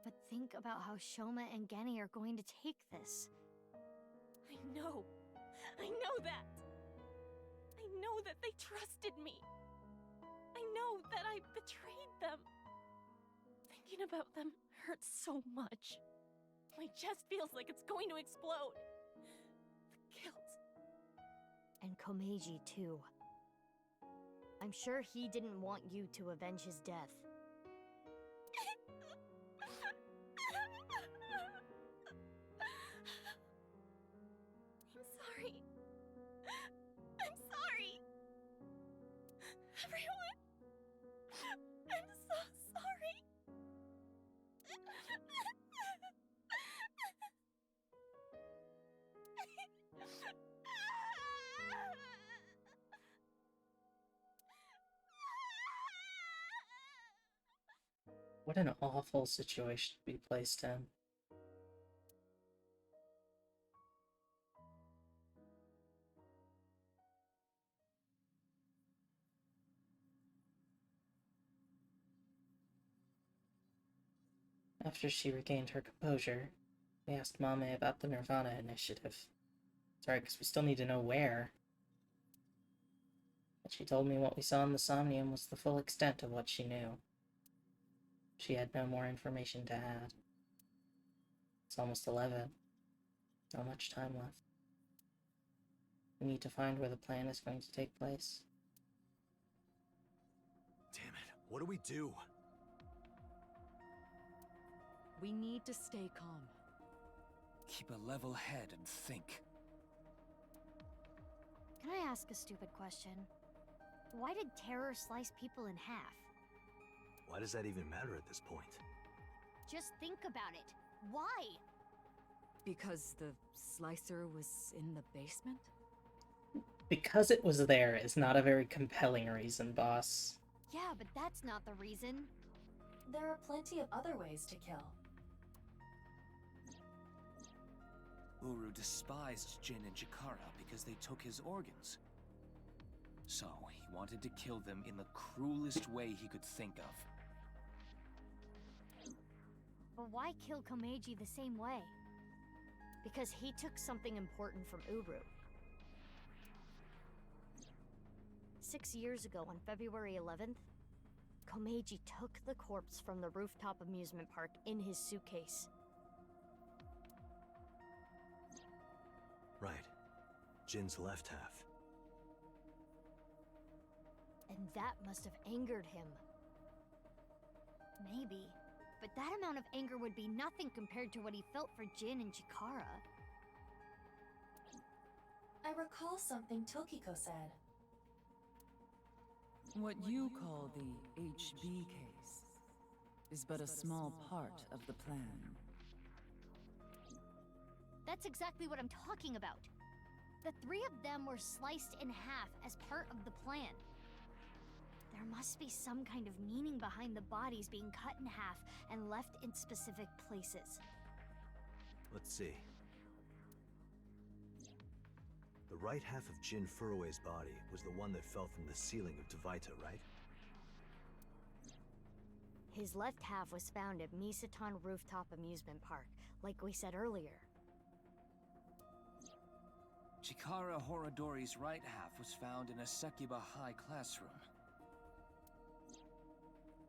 But think about how Shoma and Genny are going to take this. I know that. I know that they trusted me. I know that I betrayed them. Thinking about them hurts so much. My chest feels like it's going to explode. The guilt. And Komeiji, too. I'm sure he didn't want you to avenge his death. I'm sorry. I'm sorry. Everyone. I'm so sorry. What an awful situation to be placed in. After she regained her composure, we asked Mame about the nirvanA initiative. Sorry, because we still need to know where. But she told me what we saw in the Somnium was the full extent of what she knew. She had no more information to add. It's almost 11. Not much time left. We need to find where the plan is going to take place. Damn it, what do we do? We need to stay calm. Keep a level head and think. Can I ask a stupid question? Why did terror slice people in half? Why does that even matter at this point? Just think about it. Why? Because the slicer was in the basement? Because it was there is not a very compelling reason, boss. Yeah, but that's not the reason. There are plenty of other ways to kill. Uru despised Jin and Chikara because they took his organs. So, he wanted to kill them in the cruelest way he could think of. But why kill Komeiji the same way? Because he took something important from Uru. 6 years ago, on February 11th, Komeiji took the corpse from the rooftop amusement park in his suitcase. Right. Jin's left half. And that must have angered him. Maybe. But that amount of anger would be nothing compared to what he felt for Jin and Chikara. I recall something Tokiko said. What you call the HB case is but a small part of the plan. That's exactly what I'm talking about. The three of them were sliced in half as part of the plan. There must be some kind of meaning behind the bodies being cut in half and left in specific places. Let's see. The right half of Jin Furue's body was the one that fell from the ceiling of Dvaita, right? His left half was found at Misatan Rooftop Amusement Park, like we said earlier. Chikara Horodori's right half was found in a Sekiba High classroom.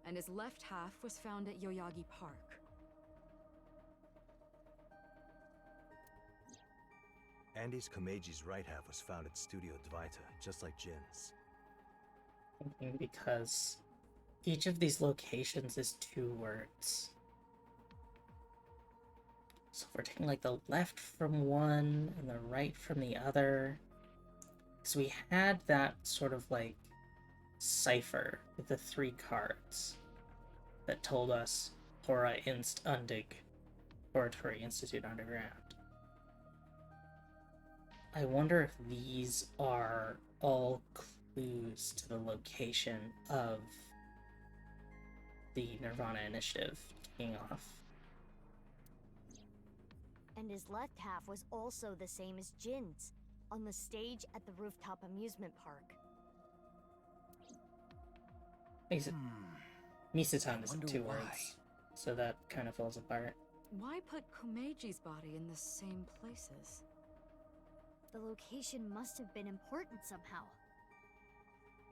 And his left half was found at Yoyagi Park. Andy's Komeiji's right half was found at Studio Dvaita, just like Jin's. Because each of these locations is 2 words. So if we're taking like the left from one and the right from the other. So we had that sort of like cipher with the 3 cards that told us Hora Inst Undig, Oratory Institute Underground. I wonder if these are all clues to the location of the nirvanA initiative kicking off. And his left half was also the same as Jin's, on the stage at the rooftop amusement park. Misatan is 2 words, so that kind of falls apart. Why put Komeiji's body in the same places? The location must have been important somehow.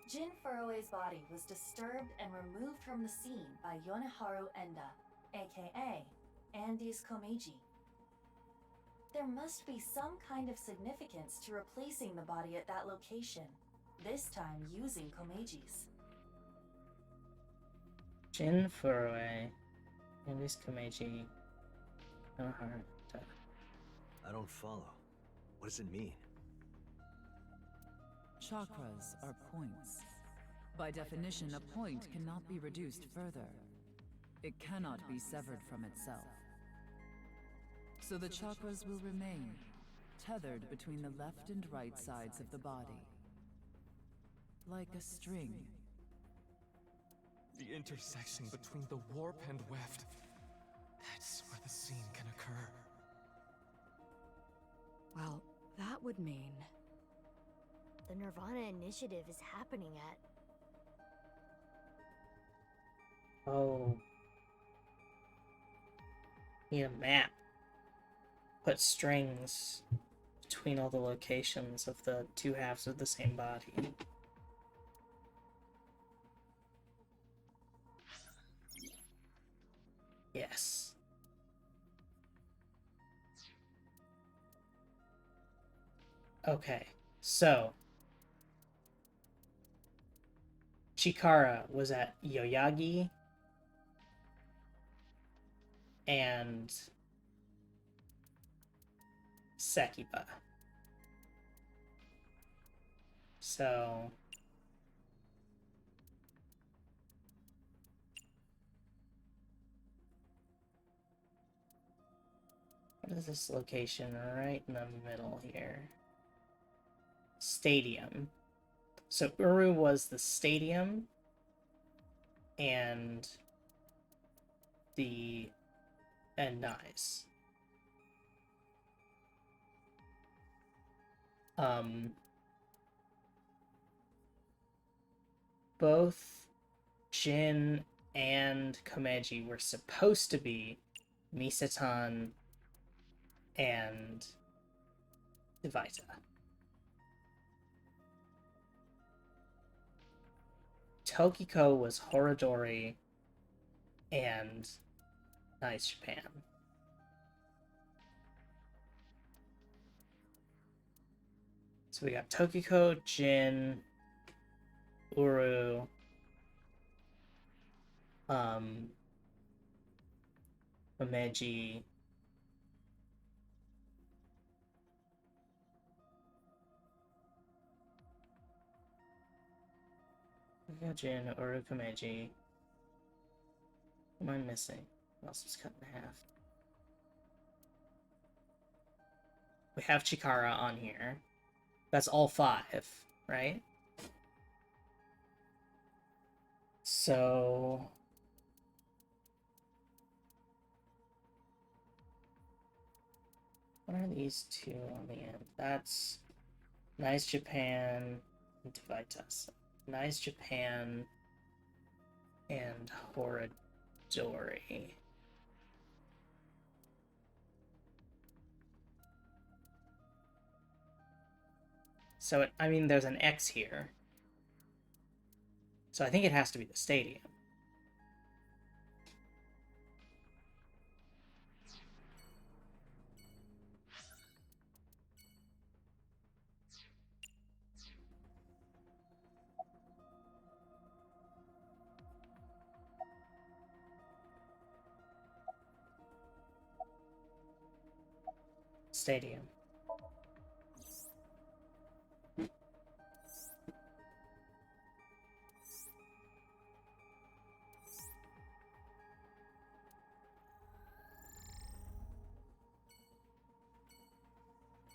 Jin Furue's body was disturbed and removed from the scene by Yoneharu Enda, aka Andy's Komeiji. There must be some kind of significance to replacing the body at that location, this time using Komeiji's. Jin Furue, Andy's Komeiji, Yoneharu Enda. I don't follow. What does it mean? Chakras are points. By definition, a point cannot be reduced further. It cannot be severed from itself. So the chakras will remain, tethered between the left and right sides of the body. Like a string. The intersection between the warp and weft. That's where the scene can occur. Well, that would mean... The nirvanA initiative is happening at... Oh. Need a map. Put strings between all the locations of the two halves of the same body. Yes. Okay, so Chikara was at Yoyagi and Sekiba. So what is this location right in the middle here? Stadium. So Uru was the stadium and nice. Both Jin and Komeji were supposed to be Misatan and Devaita. Tokiko was Horodori and Nice Japan. So we got Tokiko, Jin, Uru, Omeji, Jin, Uru, Komeji. What am I missing? What else is cut in half? We have Chikara on here. That's all 5, right? So... what are these two on the end? That's Nice Japan and Devitas. Nice Japan and Horodori. So, I mean, there's an X here. So I think it has to be the stadium. Stadium.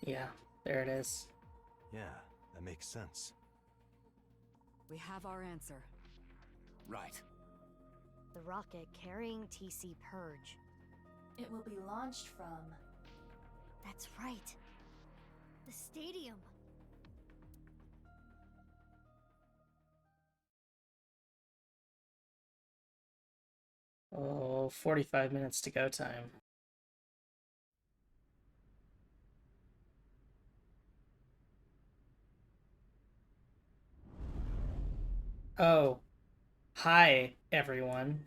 Yeah, there it is. Yeah, that makes sense. We have our answer. Right. The rocket carrying TC Purge. It will be launched from... That's right. The stadium. Oh, 45 minutes to go time. Oh, hi, everyone.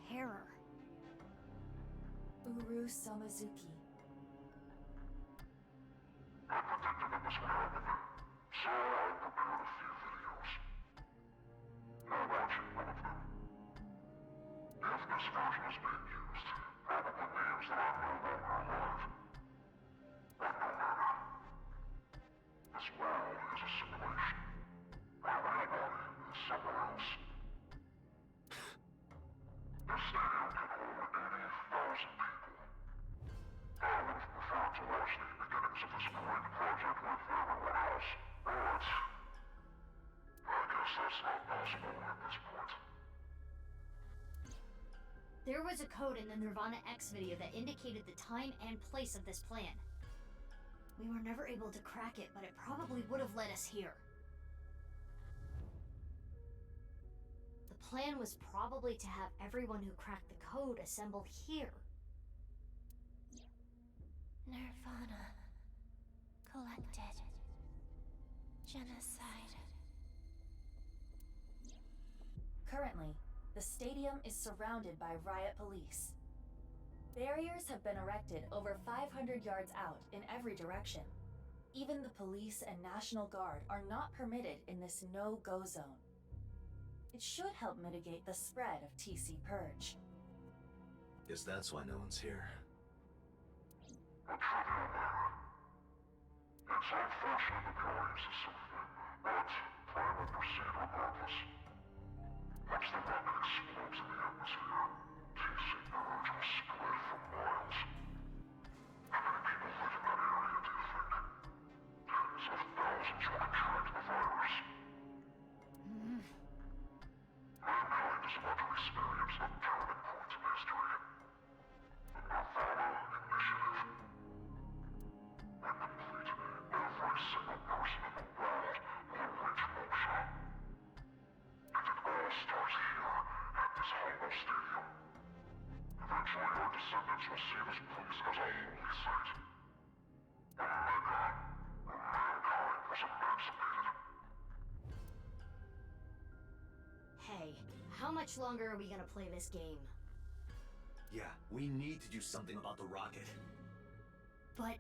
Terror. Uru Samazuki. I predicted it was gonna happen, so I prepared a few videos. Now watching one of them. If this version is being used, probably means that I'm no longer alive. somewhere else. The stadium can hold 80,000 people. I would have preferred to watch the beginnings of this great project with everyone else, but I guess that's not possible at this point. There was a code in the nirvanA X video that indicated the time and place of this plan. We were never able to crack it, but it probably would have led us here. The plan was probably to have everyone who cracked the code assemble here. nirvanA. Collected. Genocide. Currently, the stadium is surrounded by riot police. Barriers have been erected over 500 yards out in every direction. Even the police and National Guard are not permitted in this no-go zone. It should help mitigate the spread of TC Purge. Guess that's why no one's here. A trivial matter. It's old-fashioned in the early use of something, but plan and proceed regardless. Once the rocket explodes in the atmosphere, TC Purge will spread for miles. How many people live in that area, do you think? Tens of thousands will contract the virus. Mankind is about to experience a turning point in history. The nirvanA Initiative. When complete, every single person in the world will reach moksha. And it all starts here, at this hobo stadium. Eventually, our descendants will see this place as a holy site. Omega, where mankind was emancipated. Hey, how much longer are we gonna play this game? Yeah, we need to do something about the rocket. But...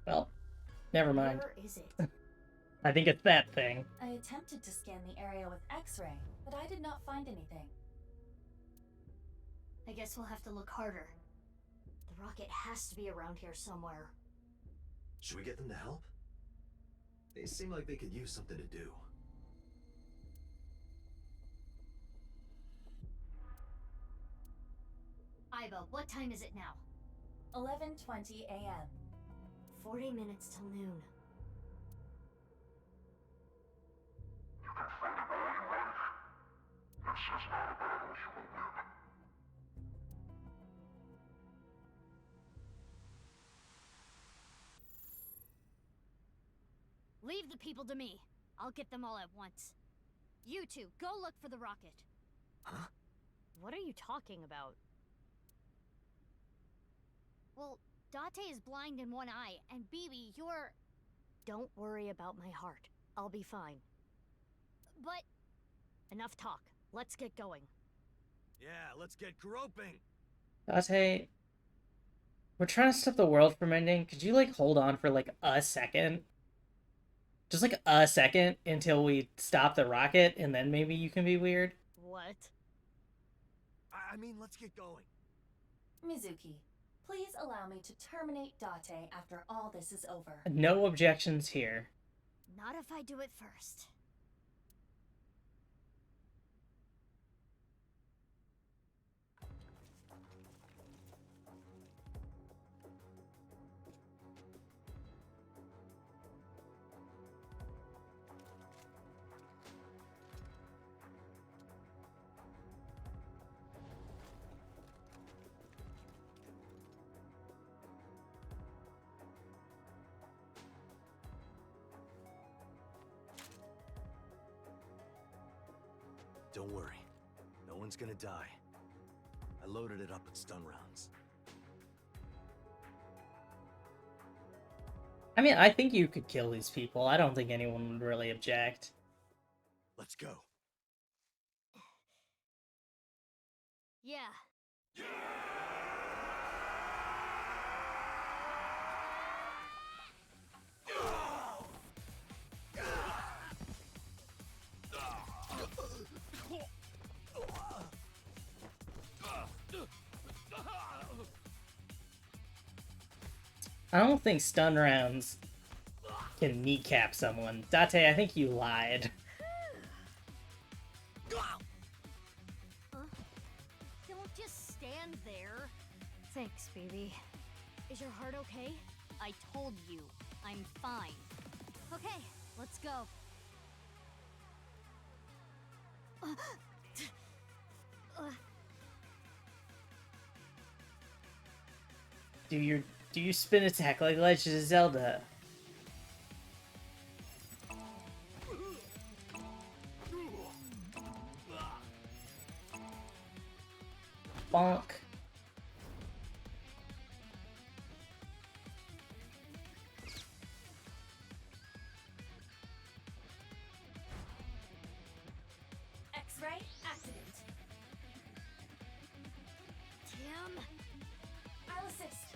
Well, never mind. Where is it? I think it's that thing. I attempted to scan the area with X-ray, but I did not find anything. I guess we'll have to look harder. The rocket has to be around here somewhere. Should we get them to help? They seem like they could use something to do. Iba, what time is it now? 11:20 a.m. 40 minutes till noon. You can fight it all you like. This is not a battle you will win. Leave the people to me. I'll get them all at once. You two, go look for the rocket. Huh? What are you talking about? Well, Date is blind in one eye, and Bibi, you're... Don't worry about my heart. I'll be fine. But... Enough talk. Let's get going. Yeah, let's get groping. Date, we're trying to stop the world from ending. Could you, like, hold on for, like, a second? Just, like, a second until we stop the rocket, and then maybe you can be weird? What? I mean, let's get going. Mizuki, please allow me to terminate Date after all this is over. No objections here. Not if I do it first. Don't worry. No one's gonna die. I loaded it up with stun rounds. I mean, I think you could kill these people. I don't think anyone would really object. Let's go. Yeah. I don't think stun rounds can kneecap someone. Date, I think you lied. Don't just stand there. Thanks, baby. Is your heart okay? I told you, I'm fine. Okay, let's go. Do you spin attack like Legend of Zelda? Bonk. X-ray activate. Damn. I'll assist.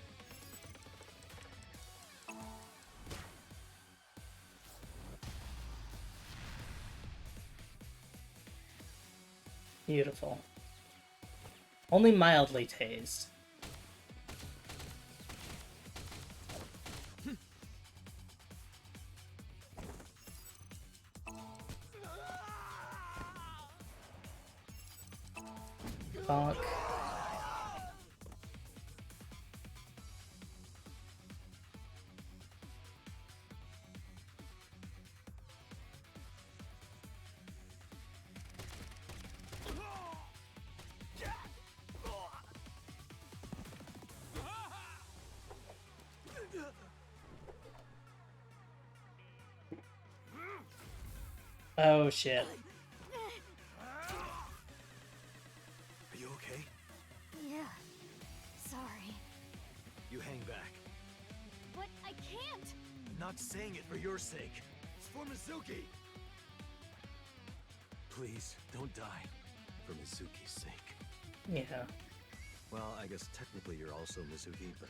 Beautiful. Only mildly tased. Bonk. Oh shit. Are you okay? Yeah. Sorry. You hang back. But I can't! I'm not saying it for your sake. It's for Mizuki! Please, don't die. For Mizuki's sake. Yeah. Well, I guess technically you're also Mizuki, but...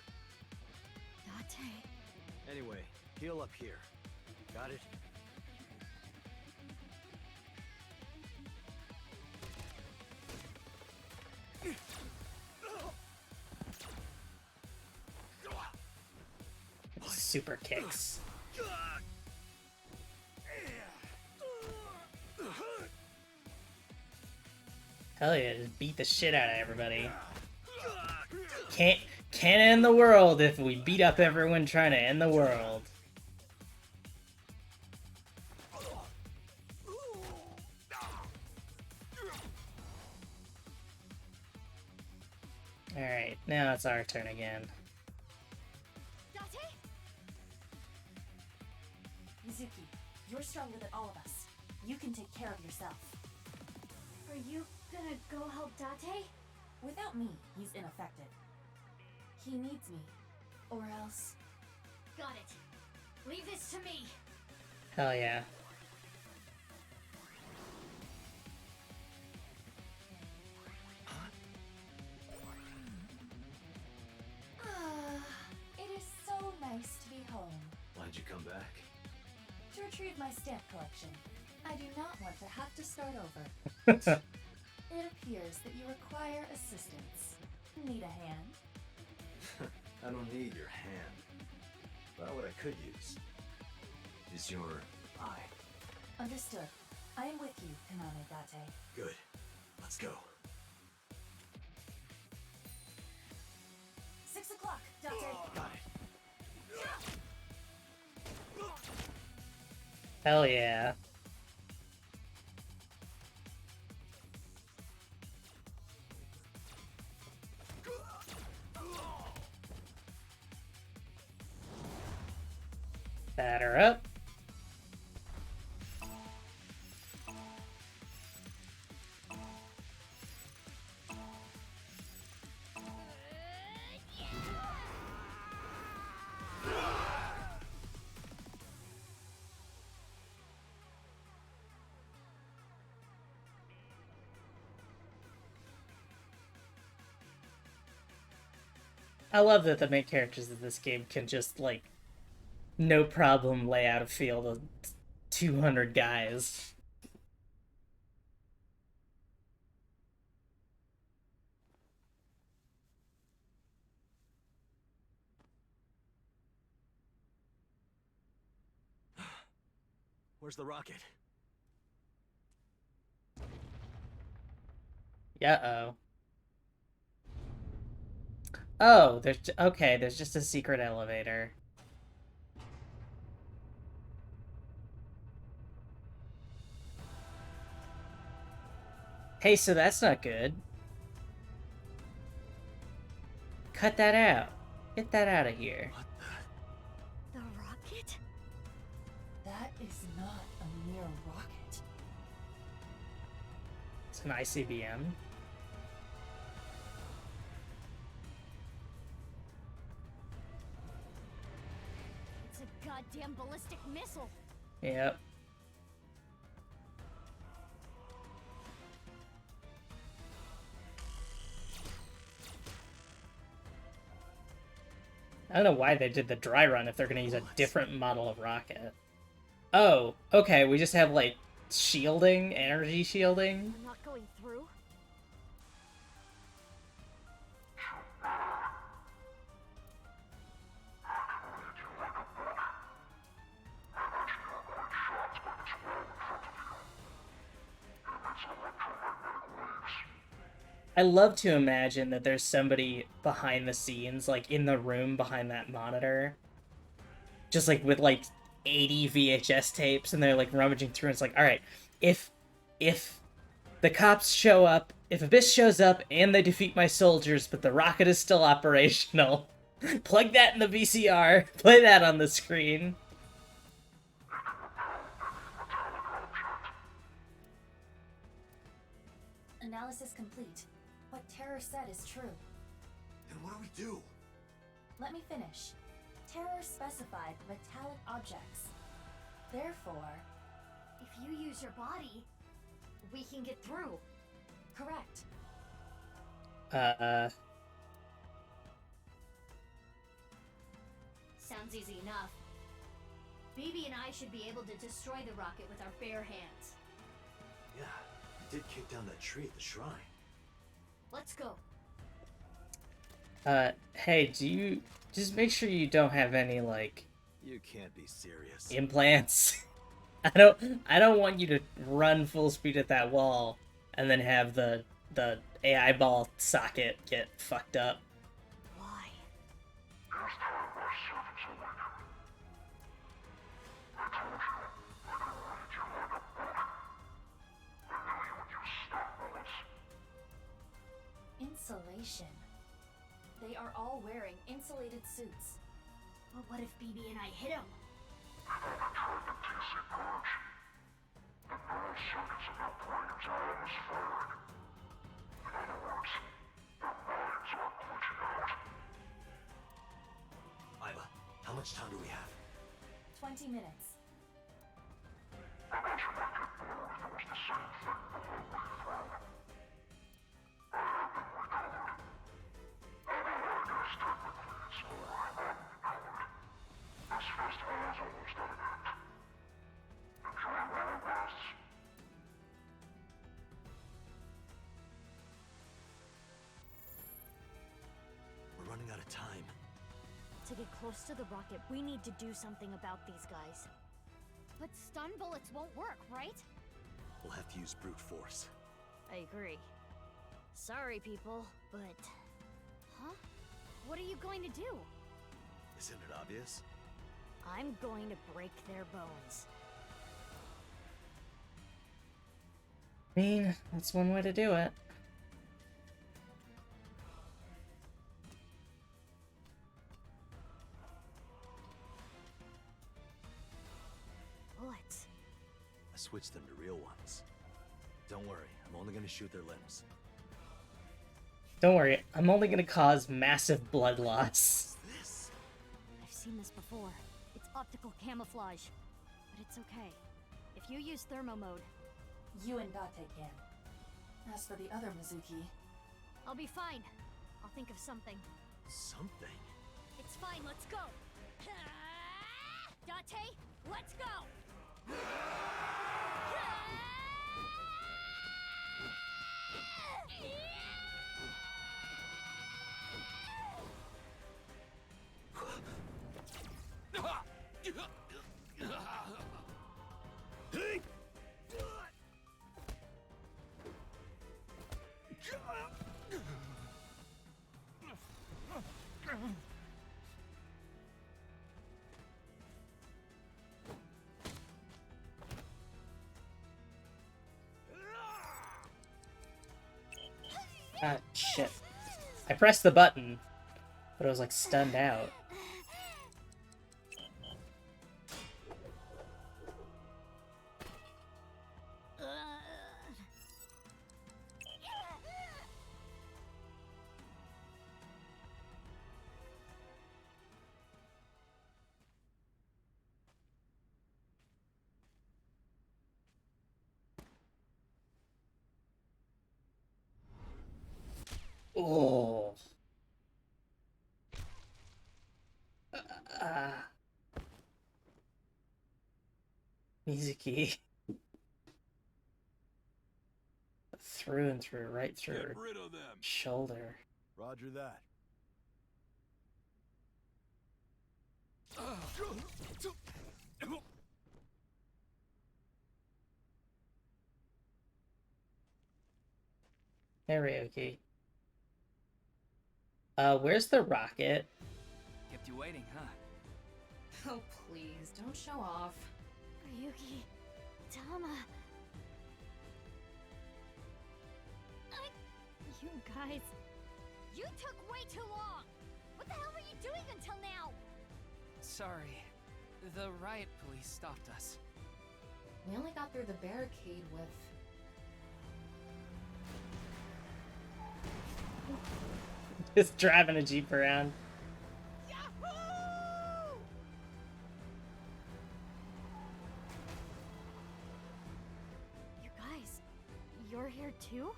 Date. Anyway, heal up here. Got it? Super kicks. Hell yeah, just beat the shit out of everybody. Can't end the world if we beat up everyone trying to end the world. Alright, now it's our turn again. Mizuki, you're stronger than all of us. You can take care of yourself. Are you gonna go help Date? Without me, he's ineffective. He needs me. Or else... Got it. Leave this to me. Hell yeah. It is so nice to be home. Why'd you come back? To retrieve my stamp collection. I do not want to have to start over. It appears that you require assistance. Need a hand? I don't need your hand. But what I could use is your eye. Understood. I am with you, Kaname Date. Good. Let's go. 6 o'clock, Date. Got it. Hell yeah. Batter up. I love that the main characters of this game can just, like, no problem lay out a field of 200 guys. Where's the rocket? Uh-oh. Oh, okay, there's just a secret elevator. Hey, so that's not good. Cut that out. Get that out of here. What The rocket? That is not a mere rocket. It's an ICBM. It's a goddamn ballistic missile. Yep. I don't know why they did the dry run if they're gonna use a different model of rocket. Oh, okay, we just have, like, shielding, energy shielding. I'm not going through. I love to imagine that there's somebody behind the scenes, like, in the room behind that monitor. Just, like, with, like, 80 VHS tapes, and they're, like, rummaging through, and it's like, alright, if the cops show up, if Abyss shows up, and they defeat my soldiers, but the rocket is still operational, plug that in the VCR, play that on the screen. Analysis complete. What Terror said is true. Then what do we do? Let me finish. Terror specified metallic objects. Therefore, If you use your body, we can get through. correct. Sounds easy enough. BB and I should be able to destroy the rocket with our bare hands. Yeah, you did kick down that tree at the shrine. Let's go. Hey, do you... Just make sure you don't have any, like... You can't be serious. Implants. I don't want you to run full speed at that wall and then have the AI ball socket get fucked up. Why? Insulation. They are all wearing insulated suits. But what if BB and I hit him? Iva, how much time do we have? 20 minutes. We're running out of time. To get close to the rocket, we need to do something about these guys. But stun bullets won't work, right? We'll have to use brute force. I agree. Sorry, people, but... Huh? What are you going to do? Isn't it obvious? I'm going to break their bones. I mean, that's one way to do it. Bullets. I switched them to real ones. Don't worry, I'm only gonna shoot their limbs. Don't worry, I'm only gonna cause massive blood loss. I've seen this before. It's optical camouflage. But it's okay. If you use thermo mode, You and Date can. As for the other Mizuki, I'll be fine. I'll think of something. Something? It's fine, let's go! Date, let's go! Ah, shit. I pressed the button, but it was like stunned out. Oh. Mizuki. Through and through, right through her rid of them. shoulder. Roger that. Hey, Ryuki. Where's the rocket? Kept you waiting, huh? Oh, please, don't show off. Ryuki, Tama. You guys. You took way too long! What the hell were you doing until now? Sorry. The riot police stopped us. We only got through the barricade with... Just driving a Jeep around. You guys, you're here too?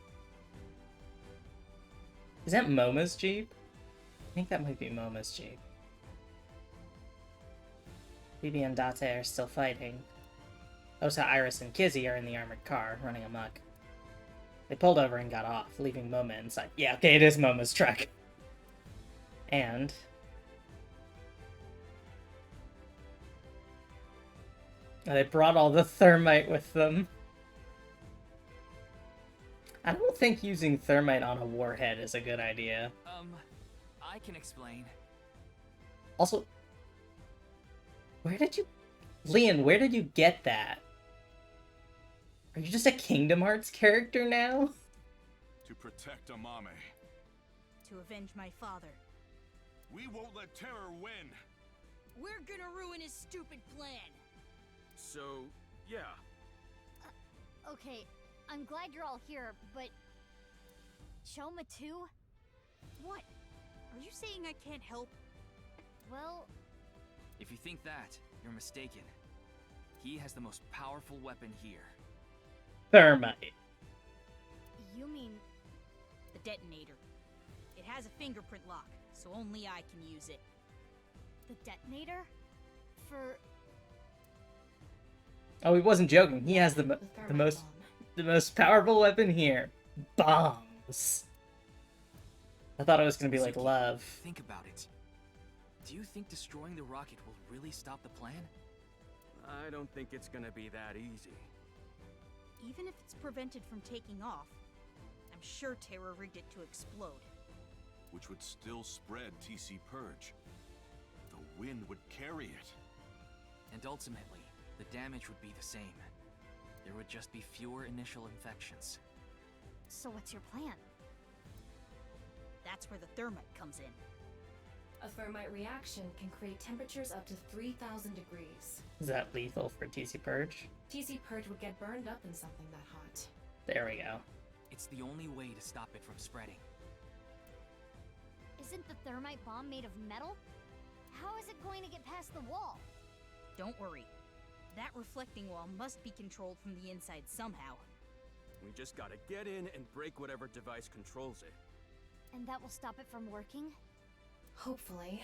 Is that Momo's Jeep? I think that might be Momo's Jeep. Phoebe and Date are still fighting. Osa, Iris, and Kizzy are in the armored car, running amok. They pulled over and got off, leaving Moma inside. Yeah, okay, it is Momo's truck. And... they brought all the thermite with them. I don't think using thermite on a warhead is a good idea. I can explain. Also, where did you... Leon, where did you get that? Are you just a Kingdom Hearts character now? To protect Amame. To avenge my father. We won't let Terror win. We're gonna ruin his stupid plan. So, yeah. Okay, I'm glad you're all here, but... Choma too? What? Are you saying I can't help? Well... If you think that, you're mistaken. He has the most powerful weapon here. Thermite. You mean... the detonator. It has a fingerprint lock, so only I can use it. The detonator? For... Oh, he wasn't joking. He has the most powerful weapon here. Bombs. I thought it was gonna be like love. Think about it. Do you think destroying the rocket will really stop the plan? I don't think it's gonna be that easy. Even if it's prevented from taking off, I'm sure Terror rigged it to explode. Which would still spread TC Purge. The wind would carry it. And ultimately, the damage would be the same. There would just be fewer initial infections. So what's your plan? That's where the thermite comes in. A thermite reaction can create temperatures up to 3,000 degrees. Is that lethal for TC Purge? TC Purge would get burned up in something that hot. There we go. It's the only way to stop it from spreading. Isn't the thermite bomb made of metal? How is it going to get past the wall? Don't worry. That reflecting wall must be controlled from the inside somehow. We just gotta get in and break whatever device controls it. And that will stop it from working? Hopefully.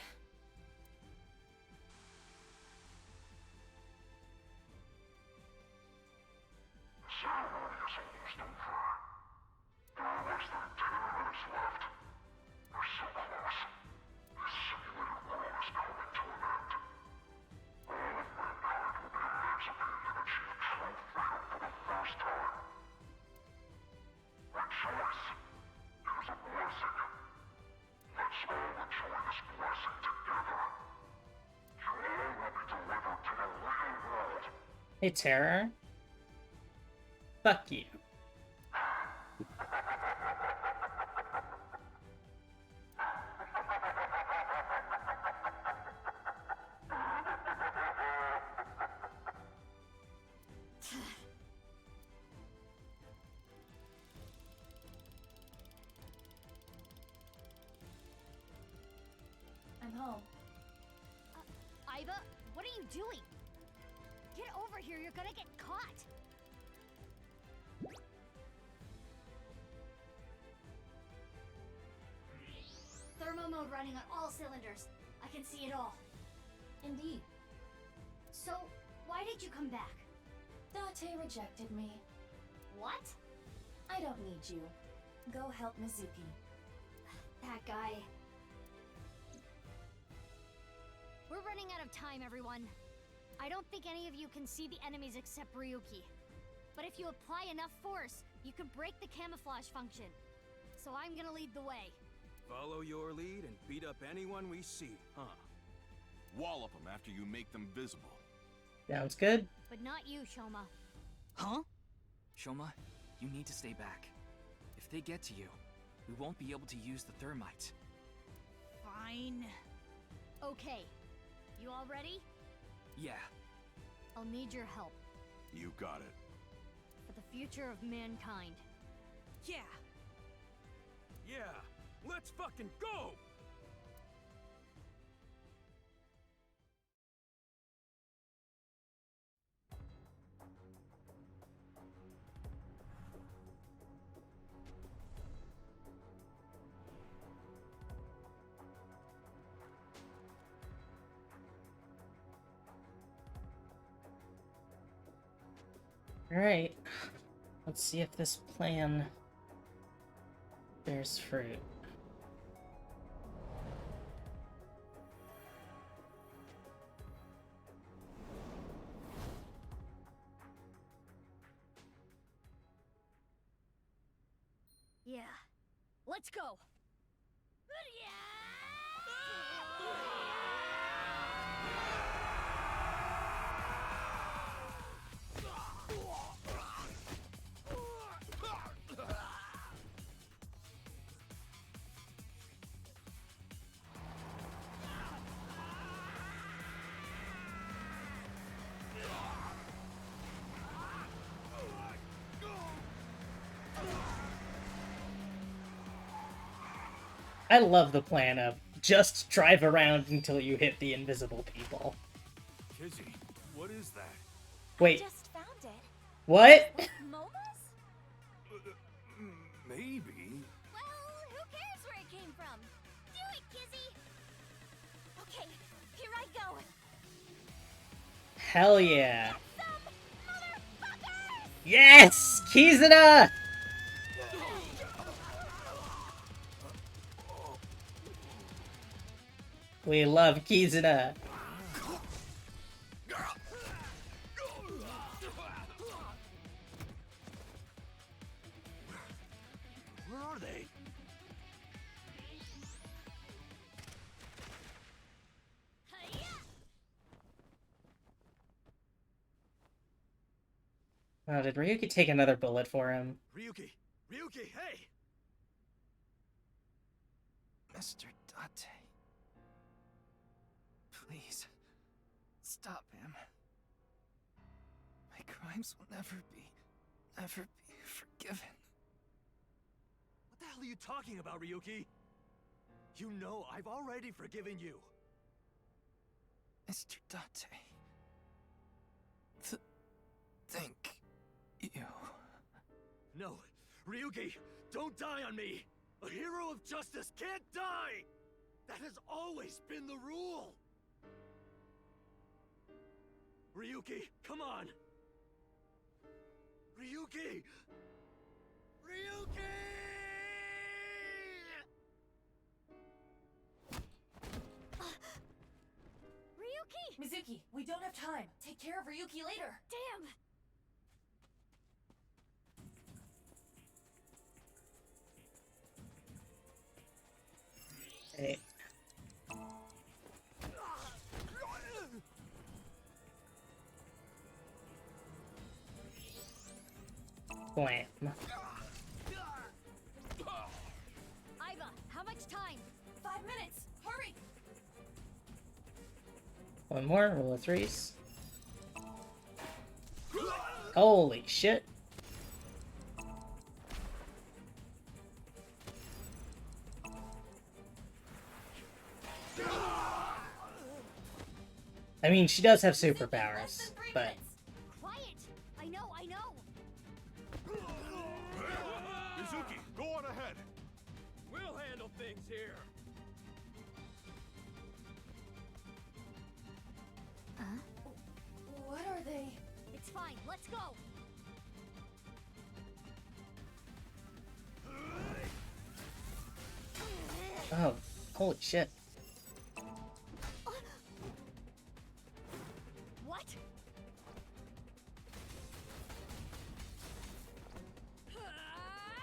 The ceremony is almost over. There are less than 10 minutes left. We're so close. This simulated world is coming to an end. All of mankind will be emancipated and achieve true freedom for the first time. Rejoice! It is a blessing. Let's all enjoy this blessing together. You all will be delivered to the real world. Hey, Terror. Fuck you. I'm home. Iva, what are you doing? Get over here, you're gonna get caught! Thermo mode running on all cylinders. I can see it all. Indeed. So, why did you come back? Date rejected me. What? I don't need you. Go help Mizuki. That guy. We're running out of time, everyone. I don't think any of you can see the enemies except Ryuki. But if you apply enough force, you can break the camouflage function. So I'm gonna lead the way. Follow your lead and beat up anyone we see, huh? Wallop them after you make them visible. Sounds good. But not you, Shoma. Huh? Shoma, you need to stay back. If they get to you, we won't be able to use the thermite. Fine. Okay. You all ready? Yeah. I'll need your help. You got it. For the future of mankind. Yeah. Yeah, let's fucking go! Alright. Let's see if this plan bears fruit. Yeah. Let's go! I love the plan of just drive around until you hit the invisible people. Kizzy, what is that? Wait. I just found it. What? Moma's? Maybe. Well, who cares where it came from? Do it, Kizzy! Okay, here I go. Hell yeah. Yes! Kizuna! We love Kizuna. Where are they? Oh, did Ryuki take another bullet for him? Ryuki! Ryuki, hey! Mr. Date. Please, stop him. My crimes will never be forgiven. What the hell are you talking about, Ryuki? You know I've already forgiven you. Mr. Date. Thank you. No, Ryuki, don't die on me! A hero of justice can't die! That has always been the rule! Ryuki, come on! Ryuki! Ryuki! Ryuki! Mizuki, we don't have time. Take care of Ryuki later. Damn! Hey. Blam. Iva, how much time? 5 minutes! Hurry! One more, roll of threes. Holy shit. I mean, she does have superpowers, but Quiet! I know, I know! Mizuki, go on ahead. We'll handle things here. What are they? It's fine, let's go! oh, holy shit. What?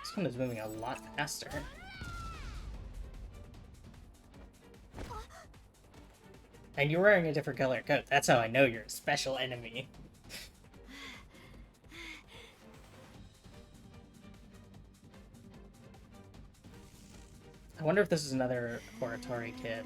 This one is moving a lot faster. And you're wearing a different color coat. That's how I know you're a special enemy. I wonder if this is another Horatory kid.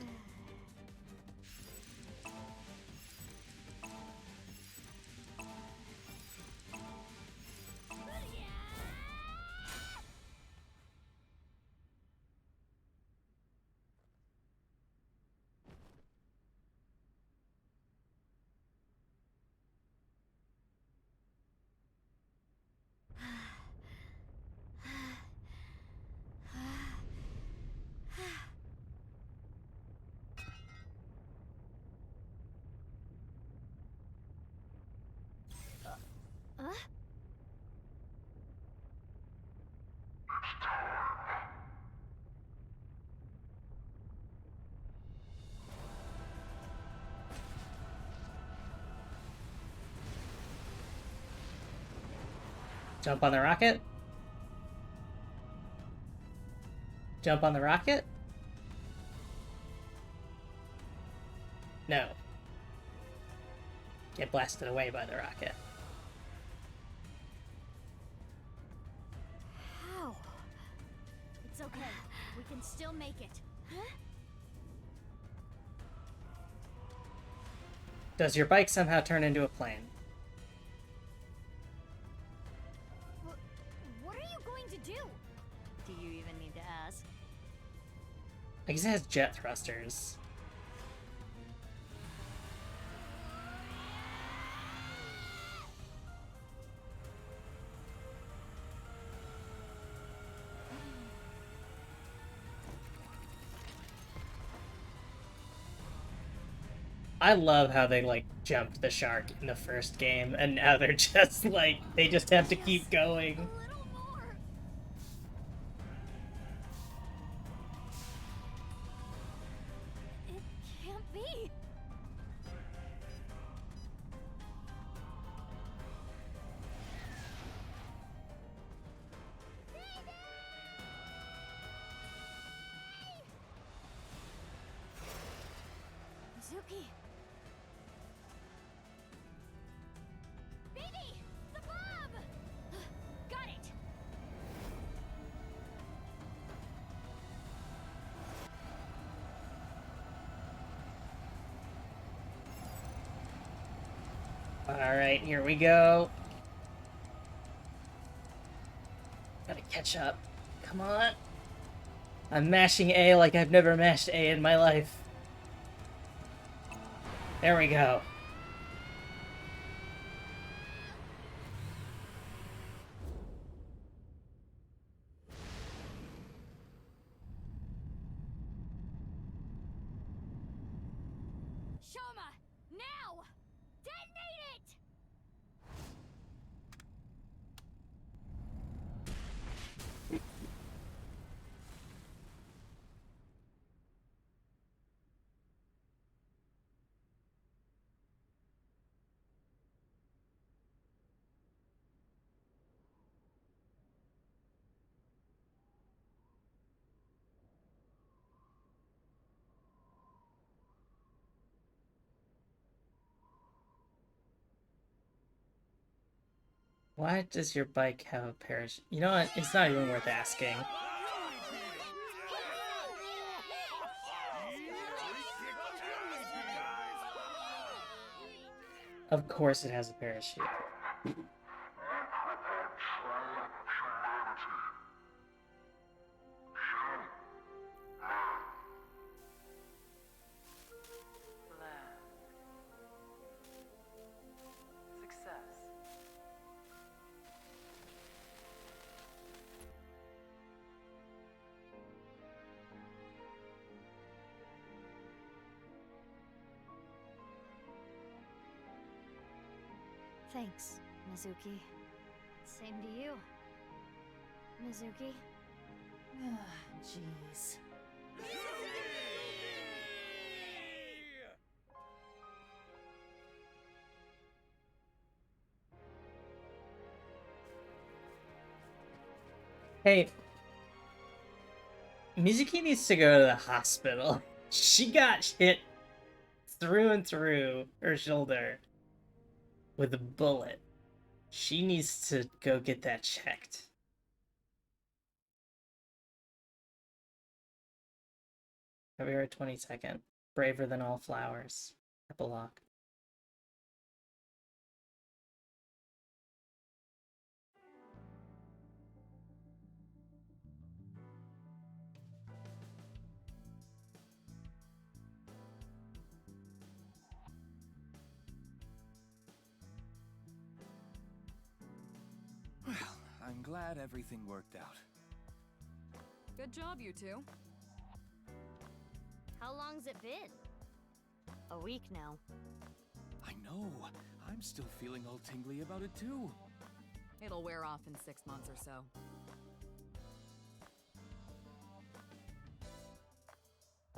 Jump on the rocket? Jump on the rocket? No. Get blasted away by the rocket. How? It's okay. We can still make it. Does your bike somehow turn into a plane? What are you going to do? Do you even need to ask? I guess it has jet thrusters. I love how they, like, jumped the shark in the first game, and now they're just, like, they just have to keep going. It can't be. Mizuki. Baby! The bomb! Got it! Alright, here we go. Gotta catch up. Come on. I'm mashing A like I've never mashed A in my life. There we go. Shoma! Now! Detonate it! Why does your bike have a parachute? You know what? It's not even worth asking. Of course it has a parachute. Thanks, Mizuki. Same to you, Mizuki. Ah, jeez. Hey, Mizuki needs to go to the hospital. She got hit through and through her shoulder with a bullet. She needs to go get that checked. February 22nd. Braver than all flowers. Epilogue. Well, I'm glad everything worked out. Good job, you two. How long's it been? A week now. I know. I'm still feeling all tingly about it too. It'll wear off in 6 months or so.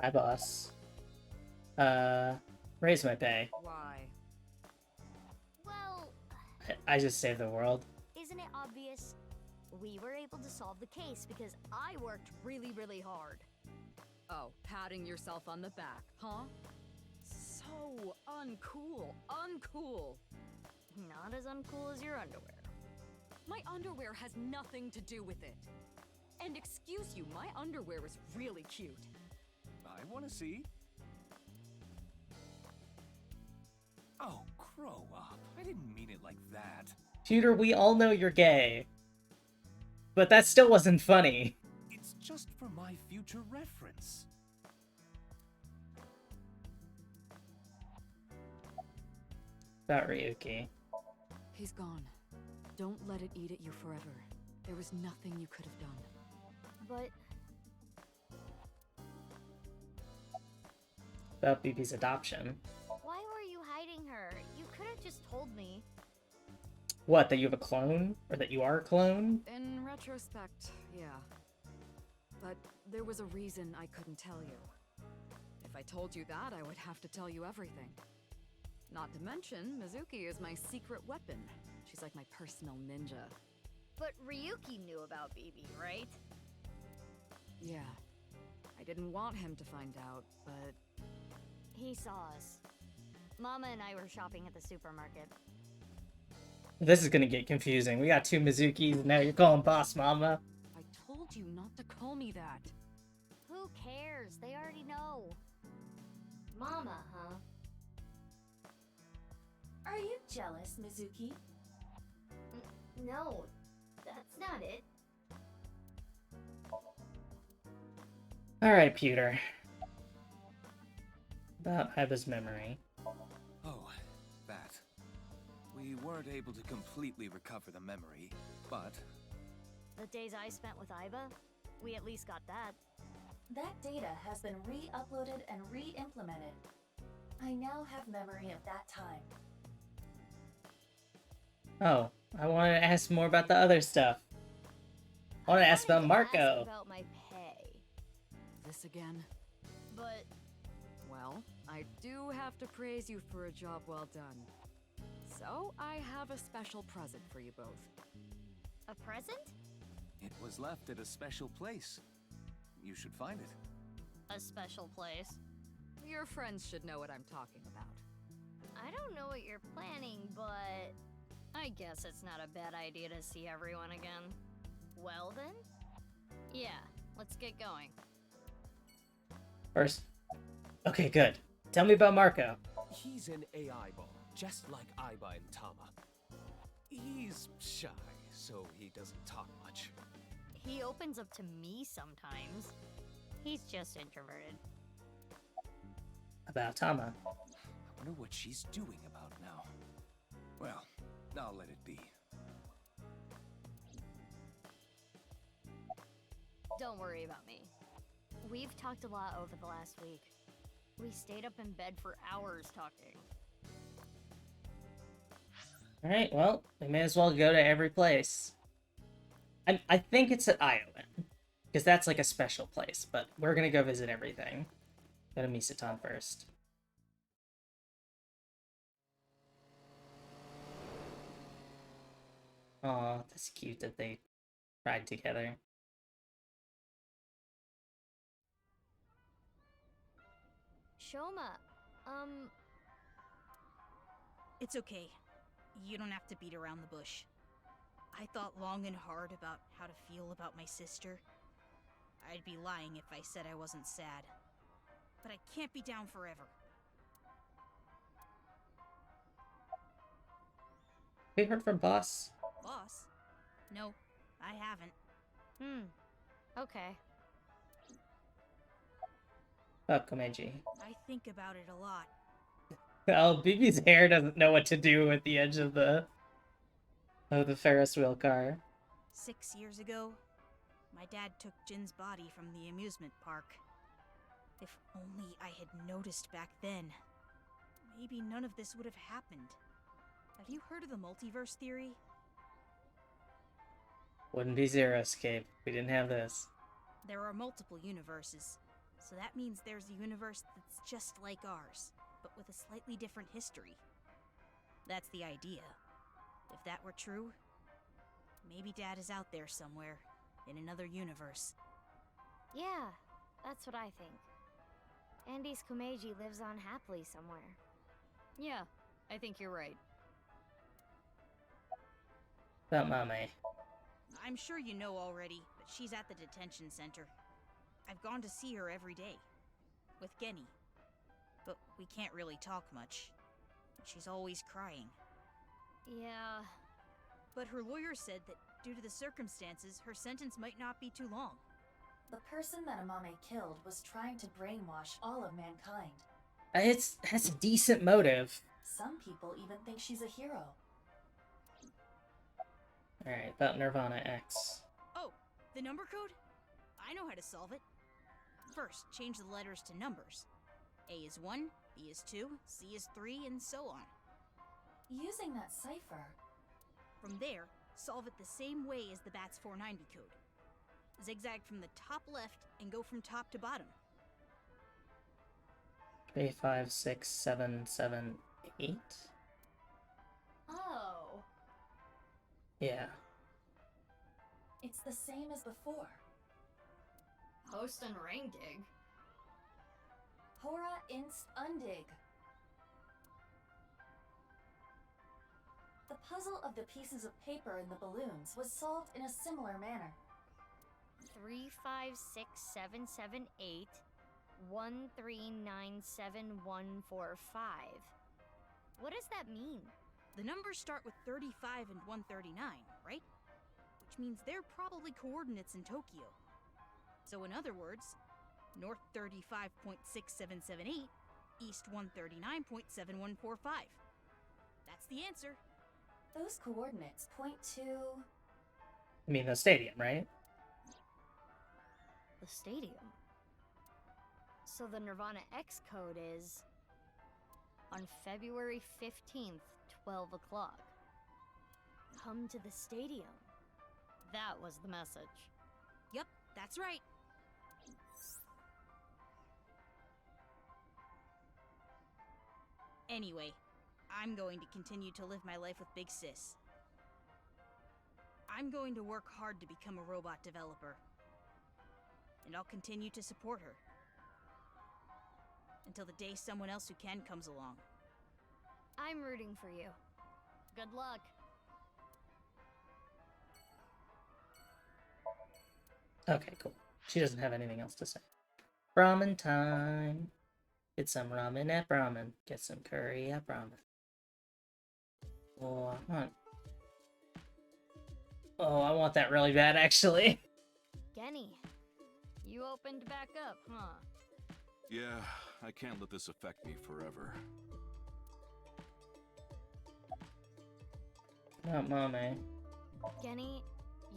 Hi, boss. Raise my pay. Why? Well, I just saved the world. isn't it obvious? We were able to solve the case because I worked really, really hard. Oh, patting yourself on the back, huh? So uncool. Uncool. Not as uncool as your underwear. My underwear has nothing to do with it. And excuse you, my underwear is really cute. I want to see. Oh, grow up. I didn't mean it like that. Pewter, we all know you're gay. But that still wasn't funny. It's just for my future reference. About Ryuki. He's gone. Don't let it eat at you forever. There was nothing you could have done. But About BB's adoption. why were you hiding her? You could have just told me. What, that you have a clone? Or that you are a clone? In retrospect, yeah. But there was a reason I couldn't tell you. If I told you that, I would have to tell you everything. Not to mention, Mizuki is my secret weapon. She's like my personal ninja. But Ryuki knew about BB, right? Yeah. I didn't want him to find out, but... He saw us. Mama and I were shopping at the supermarket. This is gonna get confusing. We got two Mizukis, and now you're calling Boss Mama. I told you not to call me that. Who cares? They already know. Mama, huh? Are you jealous, Mizuki? No, that's not it. Alright, Pewter. About Iba's memory. Oh, that. We weren't able to completely recover the memory, but... The days I spent with Iba, we at least got that. That data has been re-uploaded and re-implemented. I now have memory of that time. Oh, I wanted to ask more about the other stuff. I want to ask about Marco. Ask about my pay. This again? But Well, I do have to praise you for a job well done. So, I have a special present for you both. a present? It was left at a special place. You should find it. A special place. Your friends should know what I'm talking about. I don't know what you're planning, but I guess it's not a bad idea to see everyone again. Well then? Yeah, let's get going. First. Okay, good. Tell me about Marco. He's an AI ball, just like Iba and Tama. He's shy, so he doesn't talk much. He opens up to me sometimes. He's just introverted. About Tama. I wonder what she's doing about now. Well, I'll let it be. Don't worry about me. We've talked a lot over the last week. We stayed up in bed for hours talking. Alright, well, we may as well go to every place. I think it's at Iowan, because that's like a special place, but we're gonna go visit everything. Go to Misatan first. Aw, that's cute that they ride together. Shoma, It's okay. You don't have to beat around the bush. I thought long and hard about how to feel about my sister. I'd be lying if I said I wasn't sad. But I can't be down forever. We heard from Boss. Boss? No, I haven't. Okay. Oh, Komeiji. I think about it a lot. Oh, BB's hair doesn't know what to do with the edge of the Ferris wheel car. 6 years ago, my dad took Jin's body from the amusement park. If only I had noticed back then, maybe none of this would have happened. Have you heard of the multiverse theory? Wouldn't be Zero Escape. We didn't have this. There are multiple universes, so that means there's a universe that's just like ours, but with a slightly different history. That's the idea. If that were true, maybe Dad is out there somewhere, in another universe. Yeah, that's what I think. Andy's Komeiji lives on happily somewhere. Yeah, I think you're right. About Mame. I'm sure you know already, but she's at the detention center. I've gone to see her every day. With Genny. But we can't really talk much. She's always crying. Yeah. But her lawyer said that due to the circumstances, her sentence might not be too long. The person that Amame killed was trying to brainwash all of mankind. Has a decent motive. Some people even think she's a hero. Alright, about nirvanA X. Oh, the number code? I know how to solve it. First, change the letters to numbers. A is 1, B is 2, C is 3, and so on. Using that cipher. From there, solve it the same way as the BATS 490 code. Zigzag from the top left and go from top to bottom. 3, 5, 6, 7, 7, 8? Oh. Yeah. It's the same as before. Host and rain gig. Hora inst undig. The puzzle of the pieces of paper and the balloons was solved in a similar manner. 3, 5, 6, 7, 7, 8, 1, 3, 9, 7, 1, 4, 5. What does that mean? The numbers start with 35 and 139, right? Which means they're probably coordinates in Tokyo. So in other words, north 35.6778, east 139.7145. That's the answer. Those coordinates point to... I mean, the stadium, right? The stadium. So the nirvanA X code is... on February 15th, 12 o'clock. Come to the stadium. That was the message. Yep, that's right. Anyway, I'm going to continue to live my life with Big Sis. I'm going to work hard to become a robot developer. And I'll continue to support her. Until the day someone else who can comes along. I'm rooting for you. Good luck. Okay, cool. She doesn't have anything else to say. Ramen time. Get some ramen at ramen. Get some curry at ramen. Oh, I want that really bad, actually. Genny, you opened back up, huh? Yeah, I can't let this affect me forever. Not Mame. Genny,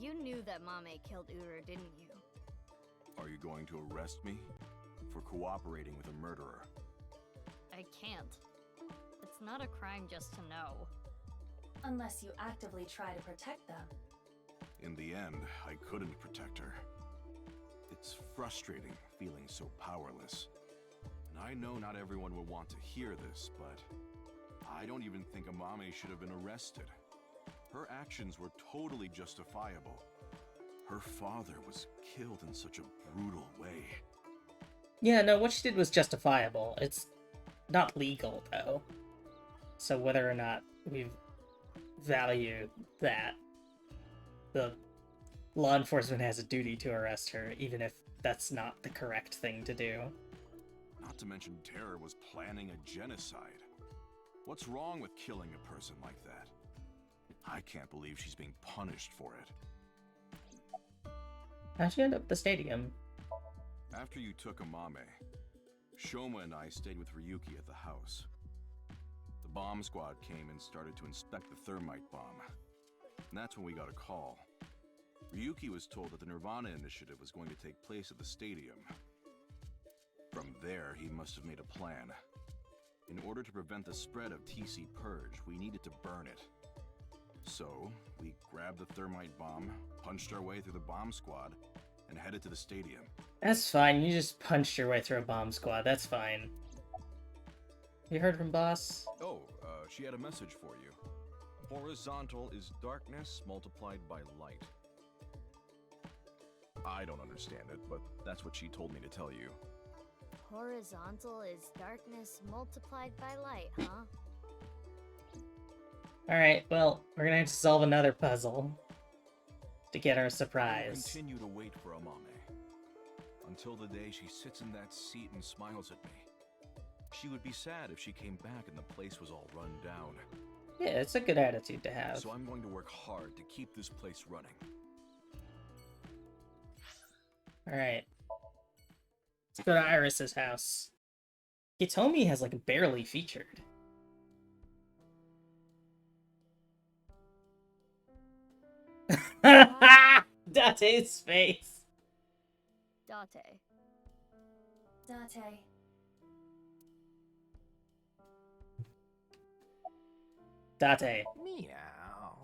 you knew that Mame killed Uru, didn't you? Are you going to arrest me for cooperating with a murderer? I can't. It's not a crime just to know. Unless you actively try to protect them. In the end, I couldn't protect her. It's frustrating feeling so powerless. And I know not everyone will want to hear this, but I don't even think Amame should have been arrested. Her actions were totally justifiable. Her father was killed in such a brutal way. Yeah, no, what she did was justifiable. It's not legal, though. So whether or not we value that, the law enforcement has a duty to arrest her, even if that's not the correct thing to do. Not to mention Terror was planning a genocide. What's wrong with killing a person like that? I can't believe she's being punished for it. How'd you end up at the stadium? After you took Amame, Shoma and I stayed with Ryuki at the house. The bomb squad came and started to inspect the thermite bomb. And that's when we got a call. Ryuki was told that the nirvanA initiative was going to take place at the stadium. From there, he must have made a plan. In order to prevent the spread of TC Purge, we needed to burn it. So, we grabbed the thermite bomb, punched our way through the bomb squad, and headed to the stadium. That's fine, you just punched your way through a bomb squad, that's fine. You heard from Boss? Oh, she had a message for you. Horizontal is darkness multiplied by light. I don't understand it, but that's what she told me to tell you. Horizontal is darkness multiplied by light, huh? Alright, well, we're gonna have to solve another puzzle to get our I will surprise. continue to wait for Amame. Until the day she sits in that seat and smiles at me. She would be sad if she came back and the place was all run down. Yeah, it's a good attitude to have. So I'm going to work hard to keep this place running. Alright. Let's go to Iris's house. Hitomi has, like, barely featured. Date's face. Date. Date. Date. Meow.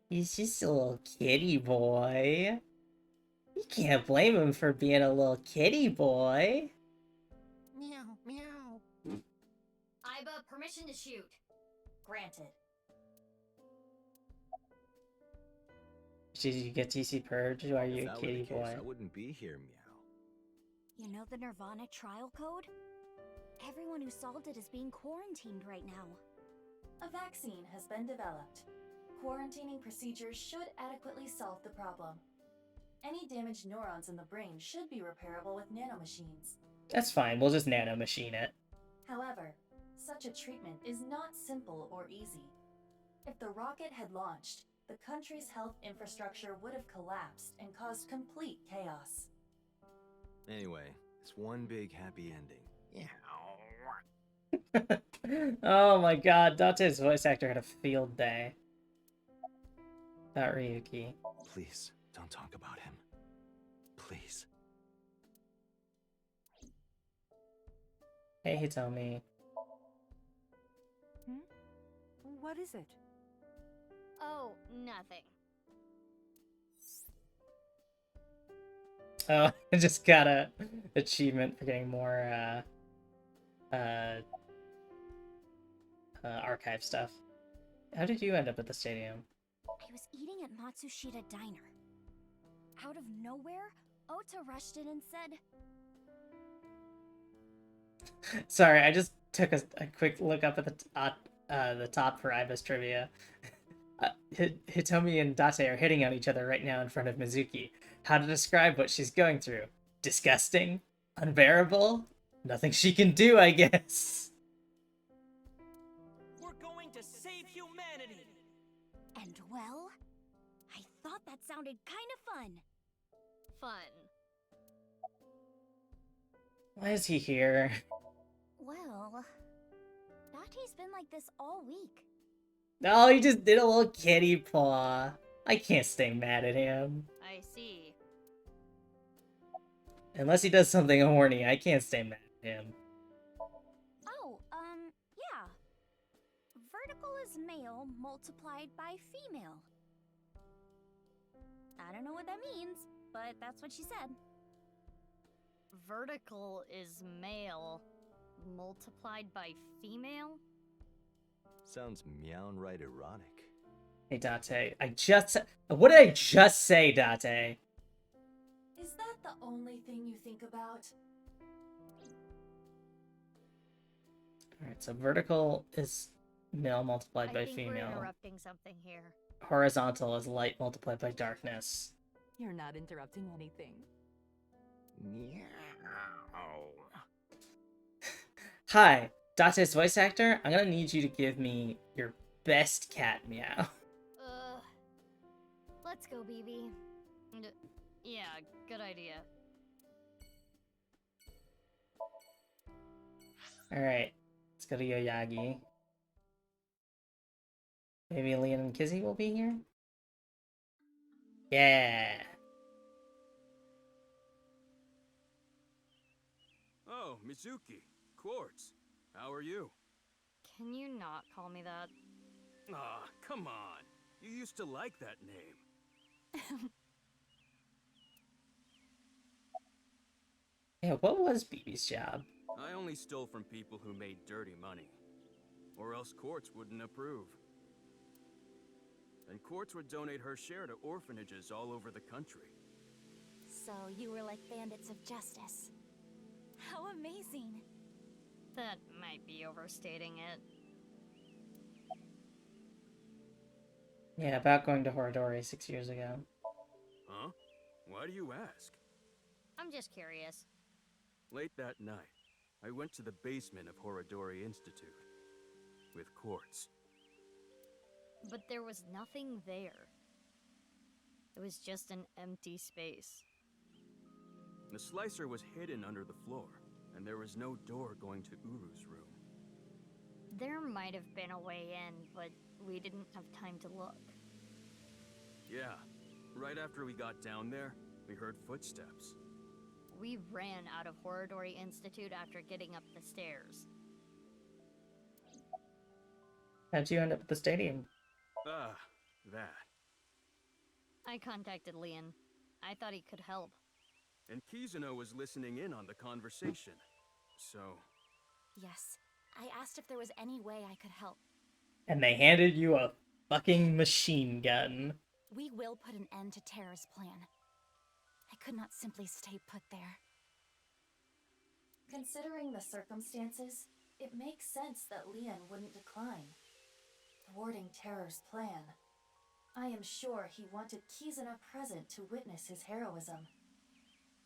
He's just a little kitty boy. You can't blame him for being a little kitty boy. Meow, meow. Iba, permission to shoot. Granted. Did you get TC Purge? Why are you a kitty boy? I wouldn't be here, meow. You know the nirvanA trial code? Everyone who solved it is being quarantined right now. A vaccine has been developed. Quarantining procedures should adequately solve the problem. Any damaged neurons in the brain should be repairable with nanomachines. That's fine, we'll just nanomachine it. However, such a treatment is not simple or easy. If the rocket had launched, the country's health infrastructure would have collapsed and caused complete chaos. Anyway, it's one big happy ending. Yeah. Oh my god, Date's voice actor had a field day. About Ryuki. Please, don't talk about him. Please. Hey, Hitomi. What is it? Oh, nothing. Oh, I just got a achievement for getting more, archive stuff. How did you end up at the stadium? I was eating at Matsushita Diner. Out of nowhere, Ota rushed in and said... Sorry, I just took a quick look up at the top for Iba's trivia. Hitomi and Date are hitting on each other right now in front of Mizuki. How to describe what she's going through? Disgusting? Unbearable? Nothing she can do, I guess. We're going to save humanity! And well, I thought that sounded kind of fun. Fun. Why is he here? Well, Date's been like this all week. Oh, he just did a little kitty paw. I can't stay mad at him. I see. Unless he does something horny, I can't stay mad at him. Oh, yeah. vertical is male multiplied by female. I don't know what that means, but that's what she said. Vertical is male multiplied by female? Sounds meow-right erotic. Hey, Date. What did I just say, Date? Is that the only thing you think about? Alright, so vertical is male multiplied by I think we're female. interrupting something here. Horizontal is light multiplied by darkness. You're not interrupting anything. Meow. Hi, Date's voice actor. I'm gonna need you to give me your best cat meow. Let's go, BB. Yeah, good idea. Alright, let's go to Yoyagi. Maybe Leon and Kizzy will be here? Yeah! Oh, Mizuki. Quartz. How are you? Can you not call me that? Ah, come on. You used to like that name. Yeah, what was BB's job? I only stole from people who made dirty money. Or else Quartz wouldn't approve. And Quartz would donate her share to orphanages all over the country. So you were like bandits of justice. How amazing! That might be overstating it. Yeah, about going to Horodori 6 years ago. Huh? Why do you ask? I'm just curious. Late that night, I went to the basement of Horodori Institute. With Quartz. But there was nothing there. It was just an empty space. The slicer was hidden under the floor, and there was no door going to Uru's room. There might have been a way in, but we didn't have time to look. Yeah, right after we got down there, we heard footsteps. We ran out of Horodori Institute after getting up the stairs. How'd you end up at the stadium? Ah, that. I contacted Leon. I thought he could help. And Kizuno was listening in on the conversation. So... Yes, I asked if there was any way I could help. And they handed you a fucking machine gun. We will put an end to Terror's plan. I could not simply stay put there. Considering the circumstances, it makes sense that Leon wouldn't decline. Thwarting Terror's plan. I am sure he wanted Kizuno present to witness his heroism.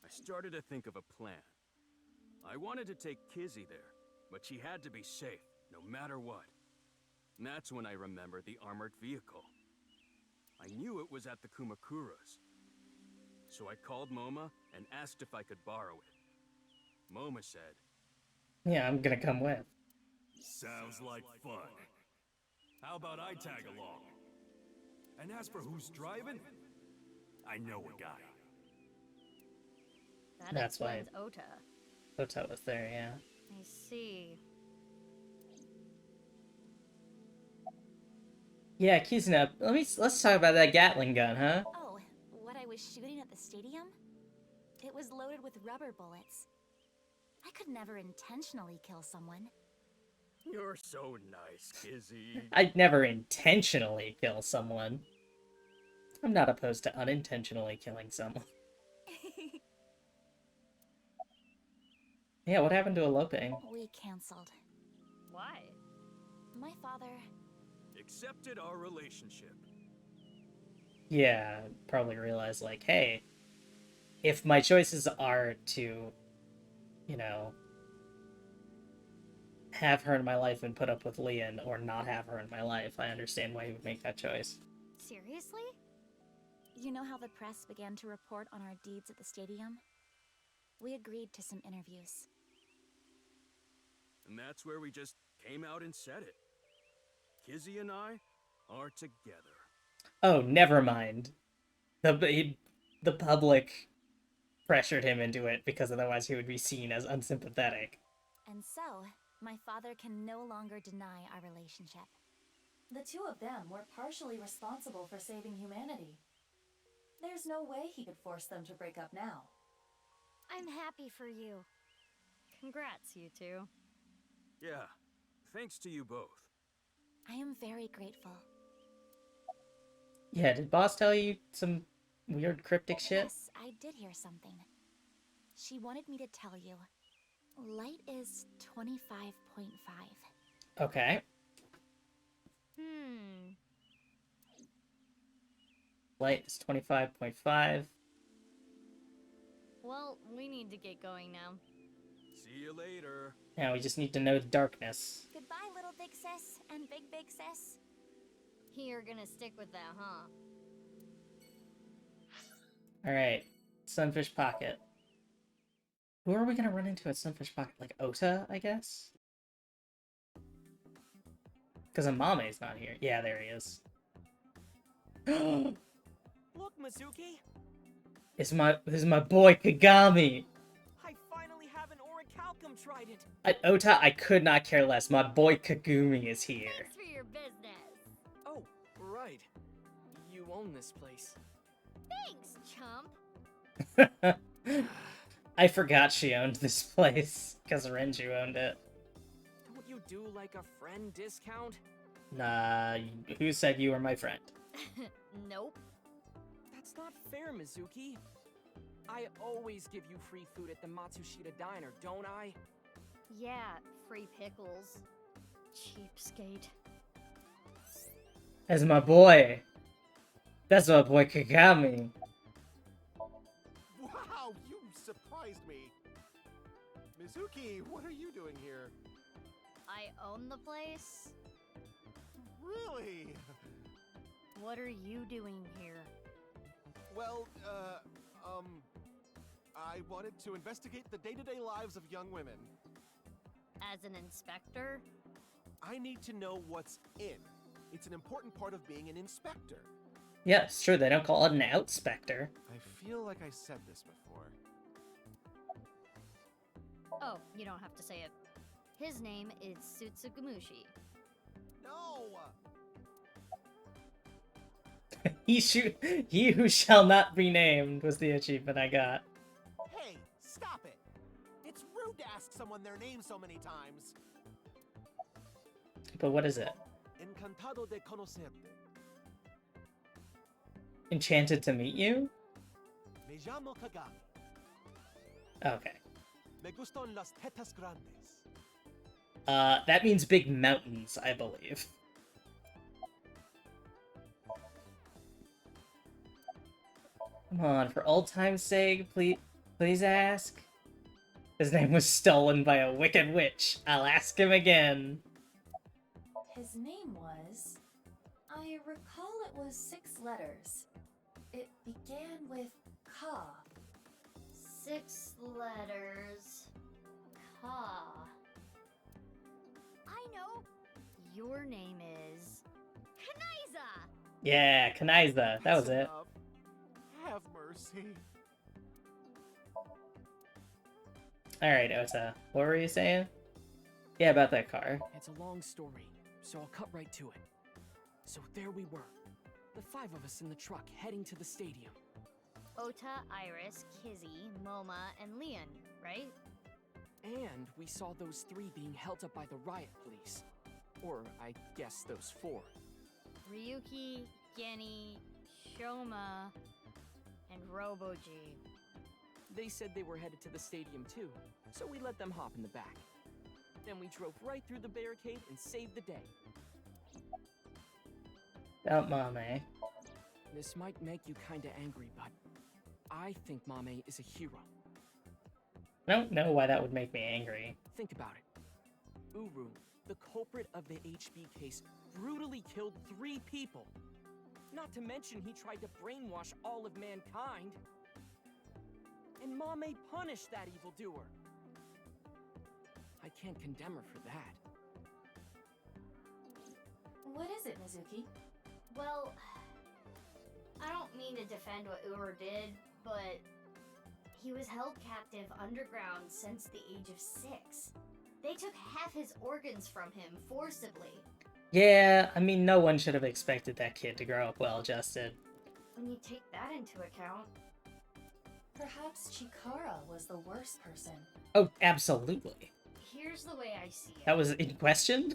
I started to think of a plan. I wanted to take Kizzy there, but she had to be safe, no matter what. And that's when I remembered the armored vehicle. I knew it was at the Kumakuras. So I called Moma and asked if I could borrow it. Moma said, Yeah, I'm gonna come with. Sounds like fun. How about I tag along? And as for who's driving, I know a guy. That's why explains Ota. Ota was there, yeah. I see. Yeah, Kizuno, let's talk about that Gatling gun, huh? Oh, what I was shooting at the stadium? It was loaded with rubber bullets. I could never intentionally kill someone. "You're so nice, Kizzy." I'd never intentionally kill someone. I'm not opposed to unintentionally killing someone. Yeah, what happened to eloping? We canceled. Why? My father... accepted our relationship. Yeah, probably realized, like, hey, if my choices are to, you know, have her in my life and put up with Leon, or not have her in my life, I understand why he would make that choice. Seriously? You know how the press began to report on our deeds at the stadium? We agreed to some interviews. And that's where we just came out and said it. Kizzy and I are together. Oh, never mind. The public pressured him into it because otherwise he would be seen as unsympathetic. And so, my father can no longer deny our relationship. The two of them were partially responsible for saving humanity. There's no way he could force them to break up now. I'm happy for you. Congrats, you two. Yeah, thanks to you both. I am very grateful. Yeah, did boss tell you some weird cryptic shit? Yes, I did hear something. She wanted me to tell you. Light is 25.5. Okay. Light is 25.5. Well, we need to get going now. See you later. Now we just need to know the darkness. Goodbye, little big sis and big sis. You're gonna stick with that, huh? Alright. Sunfish Pocket. Who are we gonna run into at Sunfish Pocket? Like Ota, I guess? Because Amame's not here. Yeah, there he is. Look, Mizuki! This is my boy Kagami! I finally have an orichalcum trident! Ota, I could not care less. My boy Kagumi is here. Thanks for your business. Oh, right. You own this place. Thanks, chump. I forgot she owned this place, because Renju owned it. Don't you do like a friend discount? Nah, who said you were my friend? Nope. That's not fair, Mizuki. I always give you free food at the Matsushita Diner, don't I? Yeah, free pickles. Cheapskate. That's my boy. That's my boy Kagami. Wow, you surprised me. Mizuki, what are you doing here? I own the place. Really? What are you doing here? Well, I wanted to investigate the day-to-day lives of young women. As an inspector? I need to know what's in. It's an important part of being an inspector. Yeah, it's true. They don't call it an outspector. I feel like I said this before. Oh, you don't have to say it. His name is Sutsugumushi. No! He who shall not be named was the achievement I got. Hey, stop it! It's rude to ask someone their name so many times. But what is it? Encantado de conocerte. Enchanted to meet you? Me llamo Kagami. Okay. Me gustan las tetas grandes. That means big mountains, I believe. Come on, for old time's sake, please ask. His name was stolen by a wicked witch. I'll ask him again. His name was... I recall it was 6 letters. It began with Ka. 6 letters. Ka. I know. Your name is... Kanaiza! Yeah, Kanaiza. That was it. Enough. Have mercy. Alright, Ota. What were you saying? Yeah, about that car. It's a long story, so I'll cut right to it. So there we were. The 5 of us in the truck heading to the stadium. Ota, Iris, Kizzy, Moma, and Leon, right? And we saw those 3 being held up by the riot police. Or, I guess those 4. Ryuki, Genny, Shoma, and Robo-G. They said they were headed to the stadium too, so we let them hop in the back. Then we drove right through the barricade and saved the day. About Mame. This might make you kinda angry, but I think Mame is a hero. I don't know why that would make me angry. Think about it. Uru, the culprit of the HB case, brutally killed 3 people. Not to mention he tried to brainwash all of mankind. And Mame punished that evildoer. I can't condemn her for that. What is it, Mizuki? Well, I don't mean to defend what Uru did, but he was held captive underground since the age of 6. They took half his organs from him forcibly. Yeah, I mean, no one should have expected that kid to grow up well-adjusted. When you take that into account... Perhaps Chikara was the worst person. Oh, absolutely. Here's the way I see it. That was in question?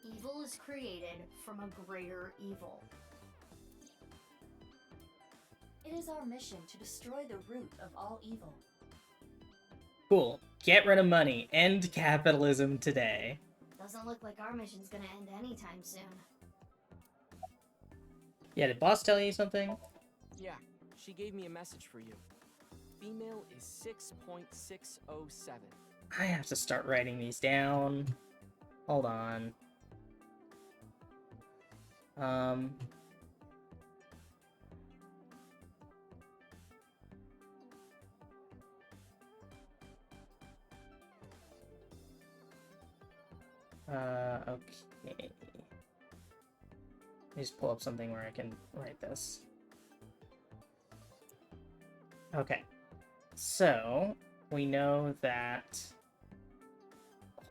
Evil is created from a greater evil. It is our mission to destroy the root of all evil. Cool. Get rid of money. End capitalism today. Doesn't look like our mission's gonna end anytime soon. Yeah, did boss tell you something? Yeah, she gave me a message for you. Female is 6.607. I have to start writing these down. Hold on. Okay. Let me just pull up something where I can write this. Okay. So, we know that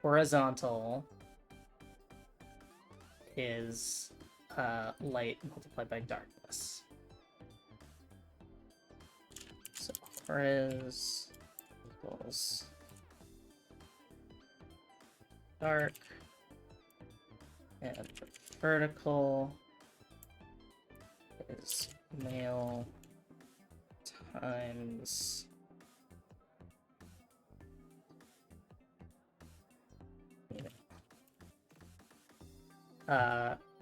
horizontal is light multiplied by darkness. So, horiz equals dark, and vertical is male times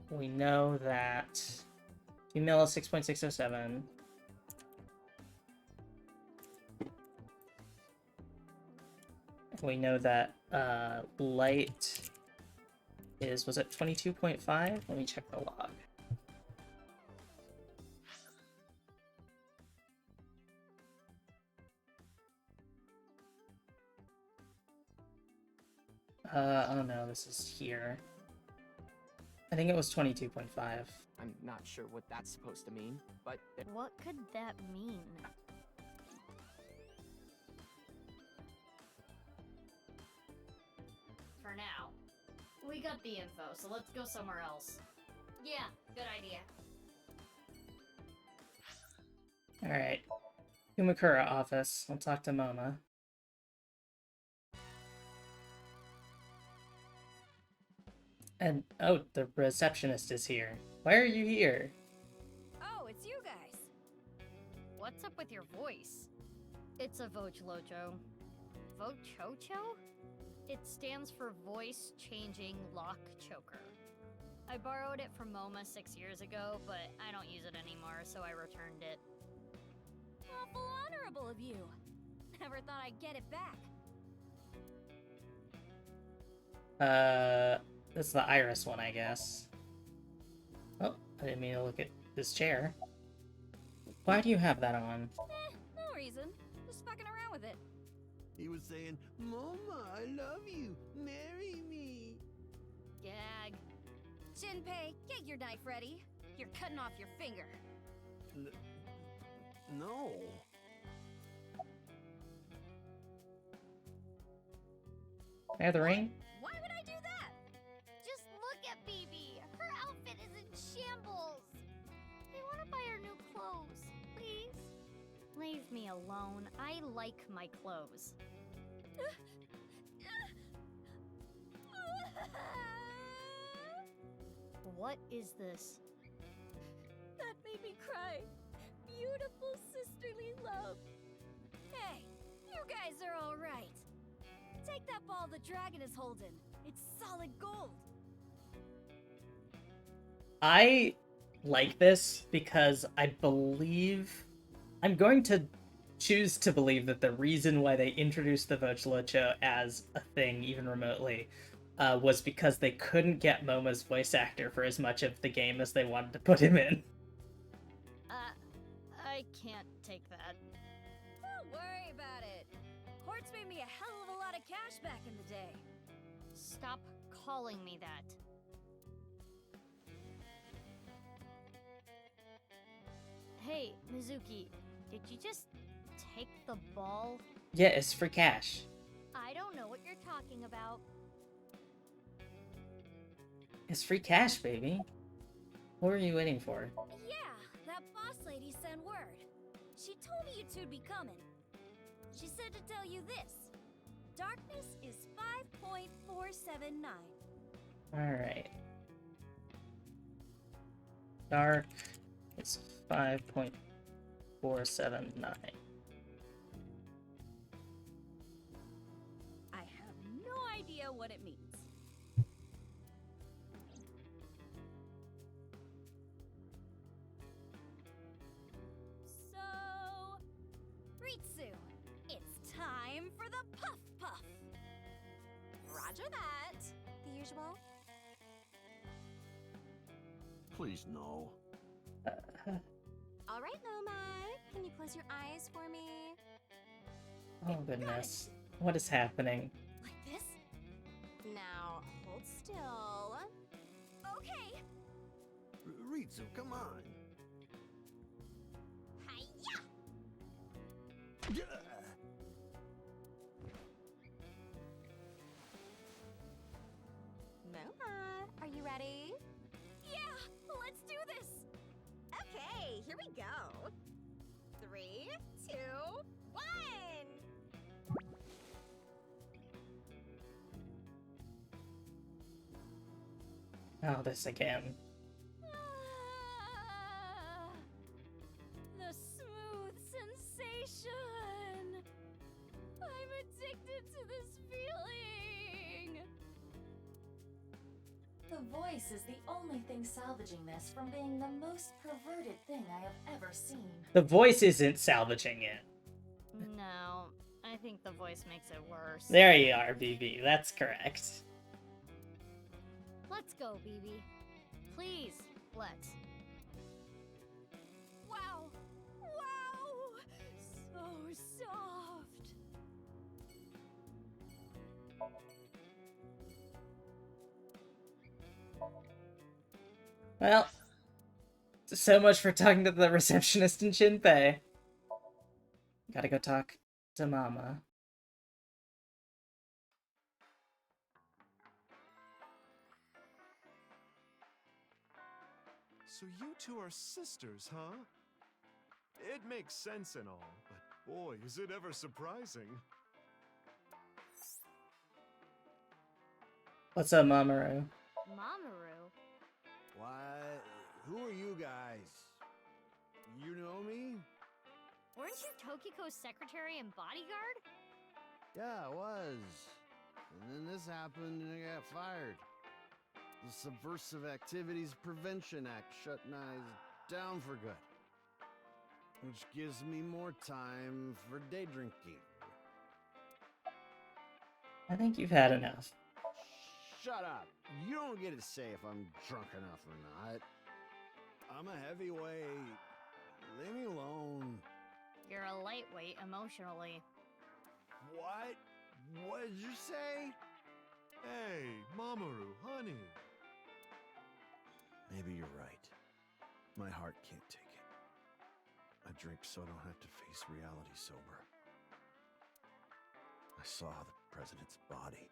we know that female is 6.607. We know that light is, was it 22.5? Let me check the log. Oh no, this is here. I think it was 22.5. I'm not sure what that's supposed to mean, but... What could that mean? For now. We got the info, so let's go somewhere else. Yeah, good idea. Alright. Kumakura office. I'll talk to Moma. And, oh, the receptionist is here. Why are you here? Oh, it's you guys! What's up with your voice? It's a Vochlocho. Vochocho? It stands for Voice Changing Lock Choker. I borrowed it from MoMA 6 years ago, but I don't use it anymore, so I returned it. Awful honorable of you. Never thought I'd get it back. That's the iris one, I guess. Oh, I didn't mean to look at this chair. Why do you have that on? No reason. Just fucking around with it. He was saying, Mama, I love you. Marry me. Gag. Shinpei, get your knife ready. You're cutting off your finger. No. Can I have the ring? Why would I do that? Just look at Bibi. Her outfit is in shambles. I want to buy her new clothes, please. Leave me alone. I like my clothes. What is this? That made me cry. Beautiful sisterly love. Hey, you guys are all right. Take that ball the dragon is holding. It's solid gold. I like this because I believe... I'm going to choose to believe that the reason why they introduced the Vochlocho as a thing, even remotely, was because they couldn't get Moma's voice actor for as much of the game as they wanted to put him in. I can't take that. Don't worry about it. Quartz made me a hell of a lot of cash back in the day. Stop calling me that. Hey, Mizuki, did you just take the ball? Yeah, it's for cash. I don't know what you're talking about. It's free cash, baby. What are you waiting for? Yeah, that boss lady sent word. She told me you two'd be coming. She said to tell you this. Darkness is 5.479. Alright. Dark is 5.479. I have no idea what it means. So, Ritsu, it's time for the Puff Puff. Roger that. The usual. Please, no. All right, Nomad. Can you close your eyes for me? Oh goodness. What is happening? Like this? Now, hold still. Okay. Ritsu, come on. Hiya! Nomad, are you ready? Yeah, let's do this. Okay, here we go. 3, 2, 1. Oh, this again. The smooth sensation. I'm addicted to this feeling. The voice is the only thing salvaging this from being the most perverted thing I have ever seen. The voice isn't salvaging it. No, I think the voice makes it worse. There you are, BB. That's correct. Let's go, BB. Please, let's. Wow. Wow. So soft. Well, so much for talking to the receptionist in Shinpei. Gotta go talk to Mama. So you two are sisters, huh? It makes sense and all, but boy, is it ever surprising. What's up, Mamoru? Mamoru? What? Who are you guys? You know me? Weren't you Tokiko's secretary and bodyguard? Yeah, I was. And then this happened and I got fired. The Subversive Activities Prevention Act shut Nyes down for good. Which gives me more time for day drinking. I think you've had enough. Shut up. You don't get to say if I'm drunk enough or not. I'm a heavyweight. Leave me alone. You're a lightweight emotionally. What? What did you say? Hey, Mamoru, honey. Maybe you're right. My heart can't take it. I drink so I don't have to face reality sober. I saw the president's body.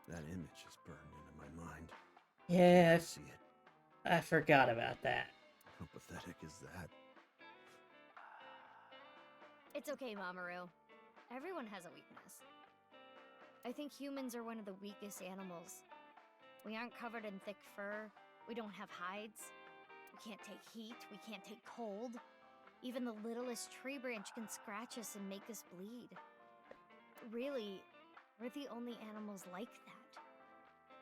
That image is burned into my mind. Yeah, I see it. I forgot about that. How pathetic is that? It's okay, Mamoru. Everyone has a weakness. I think humans are one of the weakest animals. We aren't covered in thick fur. We don't have hides. We can't take heat. We can't take cold. Even the littlest tree branch can scratch us and make us bleed. Really, we're the only animals like that.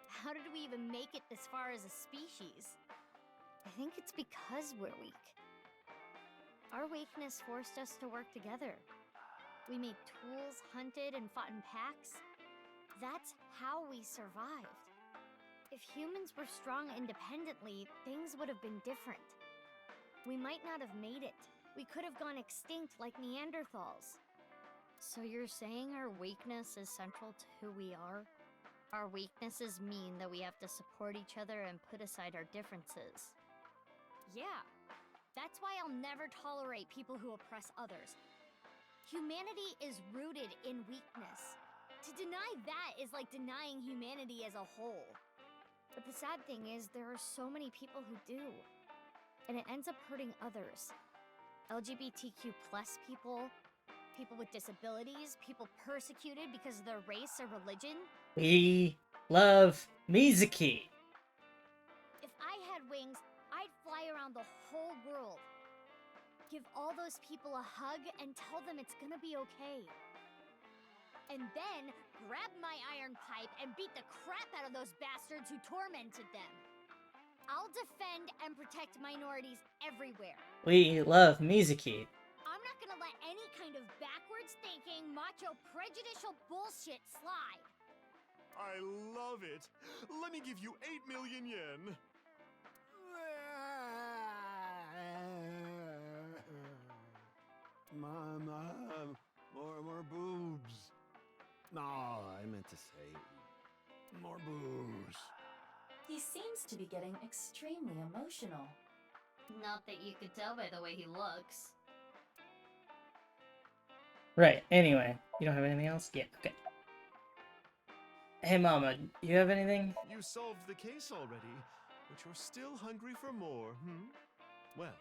How did we even make it this far as a species? I think it's because we're weak. Our weakness forced us to work together. We made tools, hunted, and fought in packs. That's how we survived. If humans were strong independently, things would have been different. We might not have made it. We could have gone extinct like Neanderthals. So you're saying our weakness is central to who we are? Our weaknesses mean that we have to support each other and put aside our differences. Yeah, that's why I'll never tolerate people who oppress others. Humanity is rooted in weakness. To deny that is like denying humanity as a whole. But the sad thing is, there are so many people who do. And it ends up hurting others. LGBTQ plus people, people with disabilities, people persecuted because of their race or religion. We love Mizuki. If I had wings, I'd fly around the whole world. Give all those people a hug and tell them it's gonna be okay. And then grab my iron pipe and beat the crap out of those bastards who tormented them. I'll defend and protect minorities everywhere. We love Mizuki. I'm not gonna let any kind of backwards thinking, macho, prejudicial bullshit slide. I love it. Let me give you 8 million yen. Mama, more boobs. No, I meant to say more boobs. He seems to be getting extremely emotional. Not that you could tell by the way he looks. Right, anyway. You don't have anything else? Yeah, okay. Hey, Mama, you have anything? You solved the case already, but you're still hungry for more, hmm? Well,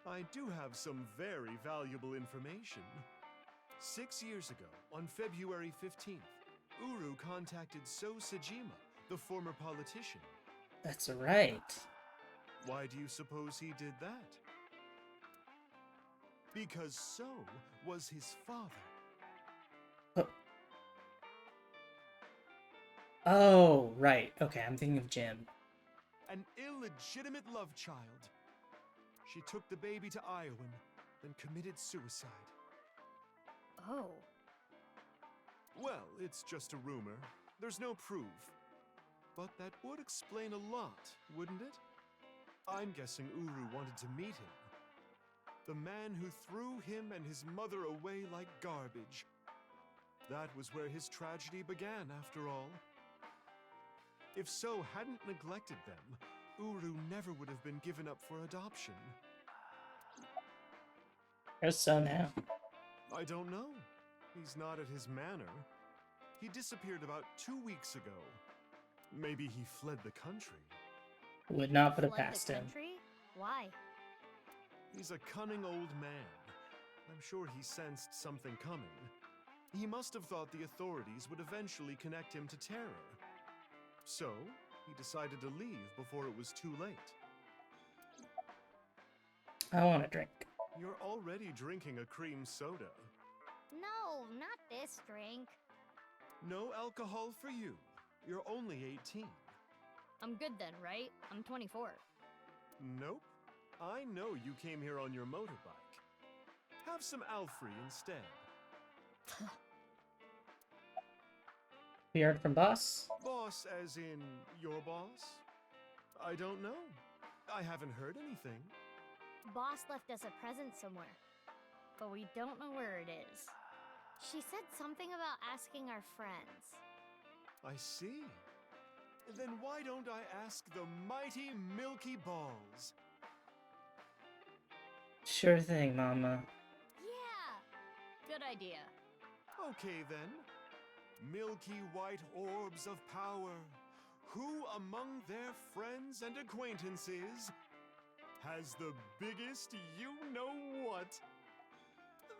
I do have some very valuable information. 6 years ago, on February 15th, Uru contacted So Sejima, the former politician. That's right. Why do you suppose he did that? Because So was his father. Oh, right. Okay, I'm thinking of Jim. An illegitimate love child. She took the baby to Iowa, then committed suicide. Oh. Well, it's just a rumor. There's no proof. But that would explain a lot, wouldn't it? I'm guessing Uru wanted to meet him. The man who threw him and his mother away like garbage. That was where his tragedy began, after all. If So hadn't neglected them, Uru never would have been given up for adoption. Where's So now? I don't know. He's not at his manor. He disappeared about 2 weeks ago. Maybe he fled the country. Would not put it Fled past the him. country? Why? He's a cunning old man. I'm sure he sensed something coming. He must have thought the authorities would eventually connect him to terror. So, he decided to leave before it was too late. I want a drink. You're already drinking a cream soda. No, not this drink. No alcohol for you. You're only 18. I'm good then, right? I'm 24. Nope. I know you came here on your motorbike. Have some Alfrey instead. We heard from Boss? Boss as in your boss? I don't know. I haven't heard anything. Boss left us a present somewhere, but we don't know where it is. She said something about asking our friends. I see. Then why don't I ask the mighty Milky Balls? Sure thing, Mama. Yeah! Good idea. Okay then. Milky white orbs of power. Who among their friends and acquaintances has the biggest you-know-what?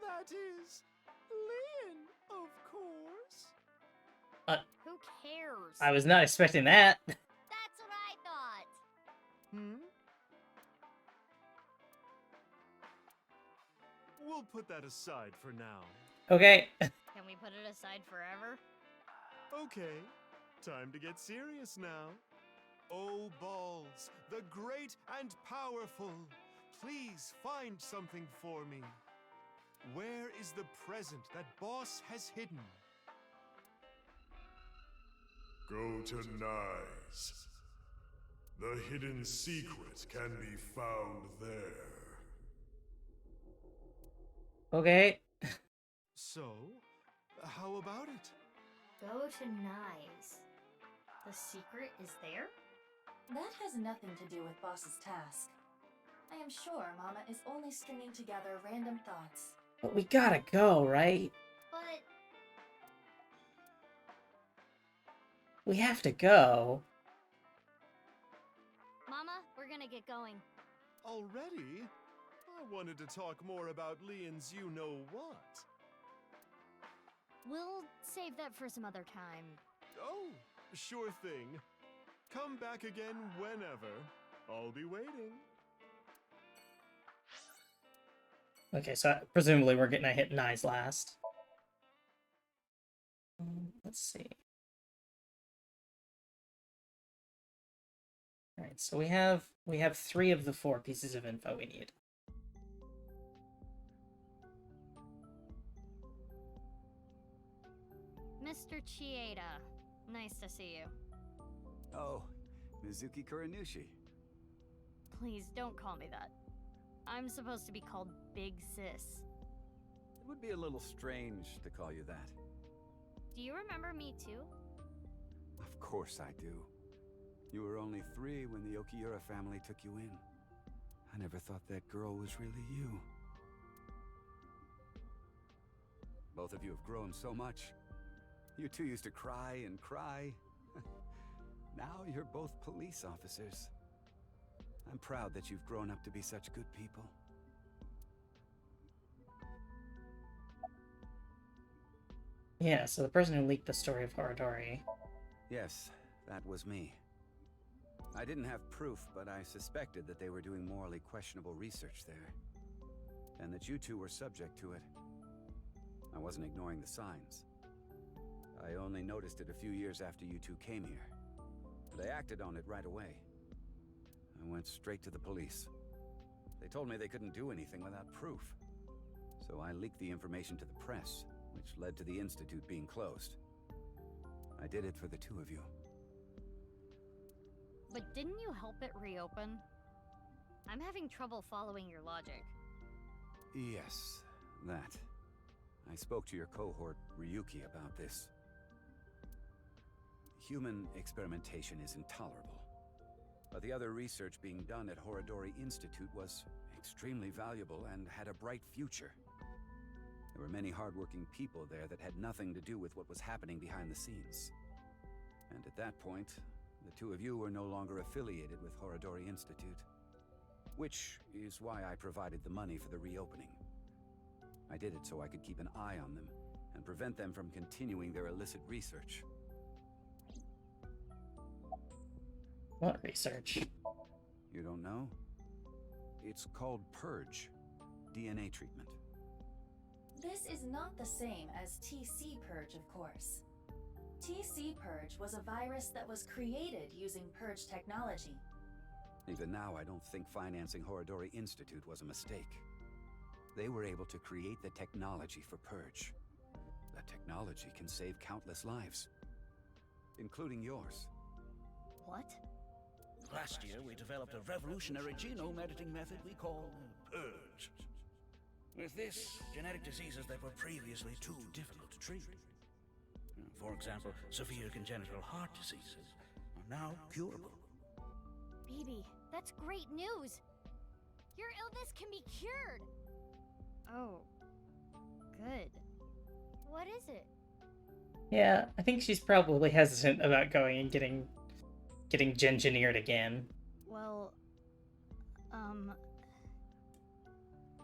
That is Lynn, of course. Who cares? I was not expecting that. That's what I thought. Hmm? We'll put that aside for now. Okay. Can we put it aside forever? Okay, time to get serious now. Oh, Balls, the great and powerful, please find something for me. Where is the present that Boss has hidden? Go to Nyes. The hidden secret can be found there. Okay. So, how about it? Go to Nyes. The secret is there? That has nothing to do with Boss's task. I am sure Mama is only stringing together random thoughts. But we gotta go, right? But We have to go. Mama, we're gonna get going. Already? I wanted to talk more about Leon's you-know-what. We'll save that for some other time. Oh, sure thing. Come back again whenever. I'll be waiting. Okay, so presumably we're getting a hit Nye's last. Let's see. All right, so we have 3 of the 4 pieces of info we need. Mr. Chieda, nice to see you. Oh, Mizuki Kuranushi. Please don't call me that. I'm supposed to be called Big Sis. It would be a little strange to call you that. Do you remember me too? Of course I do. You were only 3 when the Okiura family took you in. I never thought that girl was really you. Both of you have grown so much. You two used to cry and cry. Now you're both police officers. I'm proud that you've grown up to be such good people. Yeah, so the person who leaked the story of Horodori. Yes, that was me. I didn't have proof, but I suspected that they were doing morally questionable research there. And that you two were subject to it. I wasn't ignoring the signs. I only noticed it a few years after you two came here. But I acted on it right away. I went straight to the police. They told me they couldn't do anything without proof. So I leaked the information to the press, which led to the Institute being closed. I did it for the 2 of you. But didn't you help it reopen? I'm having trouble following your logic. Yes, that. I spoke to your cohort, Ryuki, about this. Human experimentation is intolerable. But the other research being done at Horodori Institute was extremely valuable and had a bright future. There were many hardworking people there that had nothing to do with what was happening behind the scenes. And at that point, the 2 of you were no longer affiliated with Horodori Institute. Which is why I provided the money for the reopening. I did it so I could keep an eye on them and prevent them from continuing their illicit research. What research? You don't know? It's called Purge. DNA treatment. This is not the same as TC Purge, of course. TC Purge was a virus that was created using Purge technology. Even now, I don't think financing Horodori Institute was a mistake. They were able to create the technology for Purge. That technology can save countless lives. Including yours. What? Last year, we developed a revolutionary genome editing method we call Purge. With this, genetic diseases that were previously too difficult to treat. For example, severe congenital heart diseases are now curable. BB, that's great news! Your illness can be cured! Oh, good. What is it? Yeah, I think she's probably hesitant about going and getting gingineered again. Well,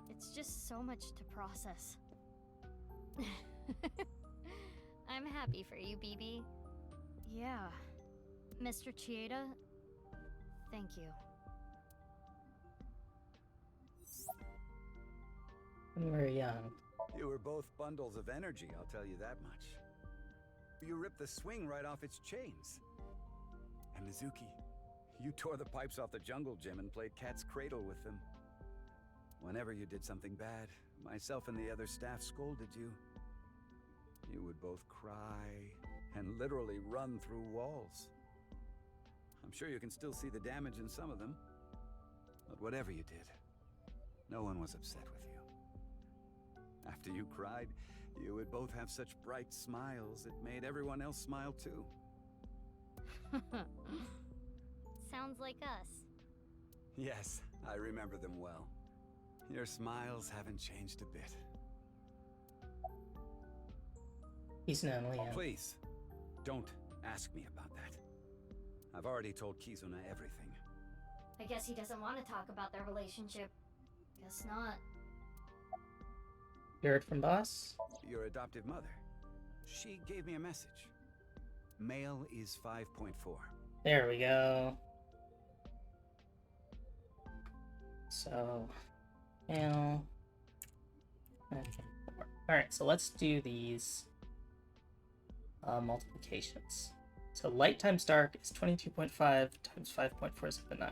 it's just so much to process. I'm happy for you, BB. Yeah. Mr. Chieda, thank you. When we were young. You were both bundles of energy, I'll tell you that much. You ripped the swing right off its chains. And Mizuki, you tore the pipes off the jungle gym and played cat's cradle with them. Whenever you did something bad, myself and the other staff scolded you. You would both cry and literally run through walls. I'm sure you can still see the damage in some of them. But whatever you did, no one was upset with you. After you cried, you would both have such bright smiles it made everyone else smile too. Sounds like us. Yes, I remember them well. Your smiles haven't changed a bit. He's known Leon. Please, don't ask me about that. I've already told Kizuna everything. I guess he doesn't want to talk about their relationship. Guess not. You heard from boss? Your adoptive mother. She gave me a message. Male is 5.4. There we go. So, male. Alright, so let's do these multiplications. So light times dark is 22.5 times 5.479.